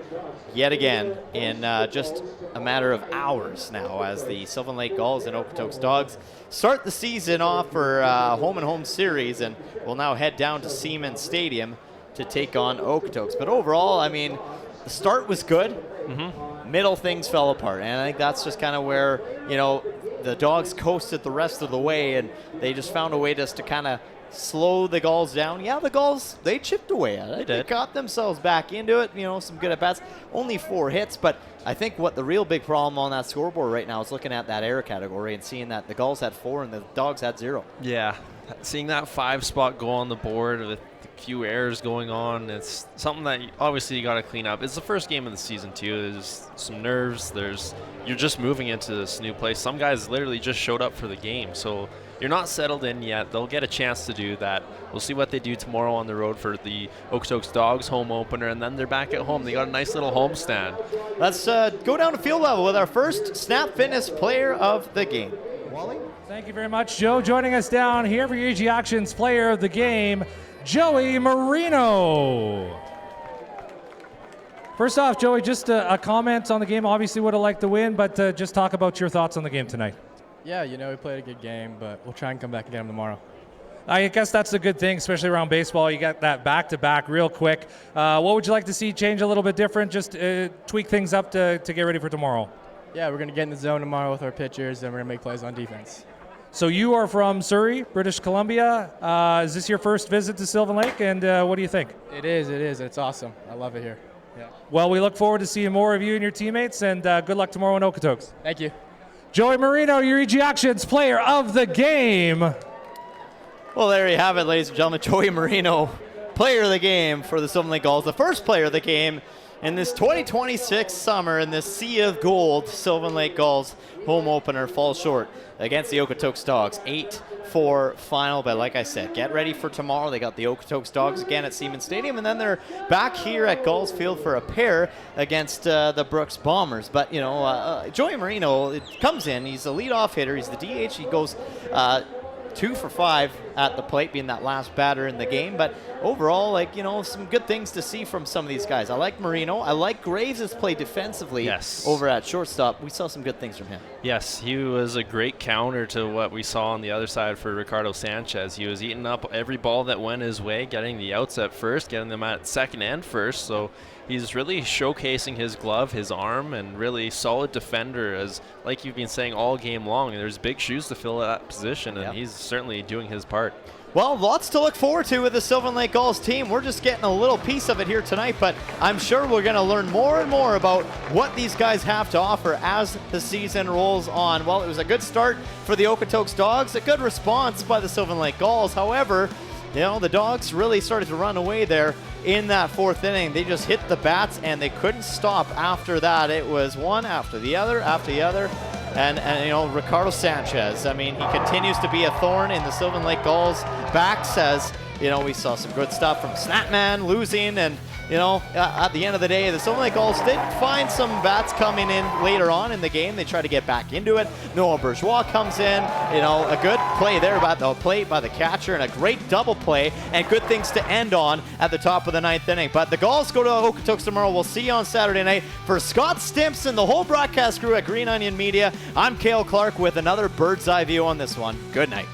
yet again in just a matter of hours now, as the Sylvan Lake Gulls and Okotoks Dawgs start the season off for home-and-home series, and will now head down to Siemens Stadium to take on Okotoks. But overall, I mean, the start was good. Middle things fell apart, and I think that's just kind of where, you know, the Dawgs coasted the rest of the way, and they just found a way just to kind of slow the Gulls down. Yeah, the Gulls, they chipped away at it. They got themselves back into it, you know, some good at-bats. Only 4 hits, but I think what the real big problem on that scoreboard right now is looking at that error category and seeing that the Gulls had 4 and the Dawgs had 0. Yeah, seeing that 5 spot go on the board with a few errors going on, it's something that obviously you got to clean up. It's the first game of the season too. There's some nerves. You're just moving into this new place. Some guys literally just showed up for the game, so you're not settled in yet. They'll get a chance to do that. We'll see what they do tomorrow on the road for the Okotoks Dawgs home opener, and then they're back at home. They got a nice little homestand. Let's go down to field level with our first Snap Fitness player of the game. Wally? Thank you very much, Joe. Joining us down here for your EG Actions player of the game, Joey Marino. First off, Joey, just a comment on the game. Obviously would have liked to win, but just talk about your thoughts on the game tonight. Yeah, you know, we played a good game, but we'll try and come back and get them tomorrow. I guess that's a good thing, especially around baseball. You got that back-to-back real quick. What would you like to see change a little bit different, just tweak things up to get ready for tomorrow? Yeah, we're going to get in the zone tomorrow with our pitchers, and we're going to make plays on defense. So you are from Surrey, British Columbia. Is this your first visit to Sylvan Lake, and what do you think? It is. It's awesome. I love it here. Yeah. Well, we look forward to seeing more of you and your teammates, and good luck tomorrow in Okotoks. Thank you. Joey Marino, your EG Actions player of the game. Well, there you have it, ladies and gentlemen. Joey Marino, player of the game for the Sylvan Lake Gulls, the first player of the game in this 2026 summer in this sea of gold. Sylvan Lake Gulls home opener falls short against the Okotoks Dawgs. 8-4 final, but like I said, get ready for tomorrow. They got the Okotoks Dawgs again at Siemens Stadium, and then they're back here at Gulls Field for a pair against the Brooks Bombers. But, you know, Joey Marino comes in. He's a leadoff hitter. He's the DH. He goes 2 for 5 at the plate, being that last batter in the game. But overall, like, you know, some good things to see from some of these guys. I like Marino. I like Graves' play defensively over at shortstop. We saw some good things from him. Yes, he was a great counter to what we saw on the other side for Ricardo Sanchez. He was eating up every ball that went his way, getting the outs at first, getting them at second and first. So he's really showcasing his glove, his arm, and really solid defender, as like you've been saying all game long. There's big shoes to fill at that position, and he's certainly doing his part. Well, lots to look forward to with the Sylvan Lake Gulls team. We're just getting a little piece of it here tonight, but I'm sure we're going to learn more and more about what these guys have to offer as the season rolls on. Well, it was a good start for the Okotoks Dawgs, a good response by the Sylvan Lake Gulls. However, you know, the Dawgs really started to run away there in that 4th inning. They just hit the bats, and they couldn't stop after that. It was one after the other after the other. And you know, Ricardo Sanchez, I mean, he continues to be a thorn in the Sylvan Lake Gulls' backs, as, you know, we saw some good stuff from Snapman losing, and, you know, at the end of the day, the Sylvan Lake Gulls did find some bats coming in later on in the game. They tried to get back into it. Noah Bourgeois comes in, you know, a good play there by the plate by the catcher, and a great double play, and good things to end on at the top of the 9th inning. But the Gulls go to Okotoks tomorrow. We'll see you on Saturday night. For Scott Stimpson, the whole broadcast crew at Green Onion Media, I'm Cale Clark with another bird's eye view on this one. Good night.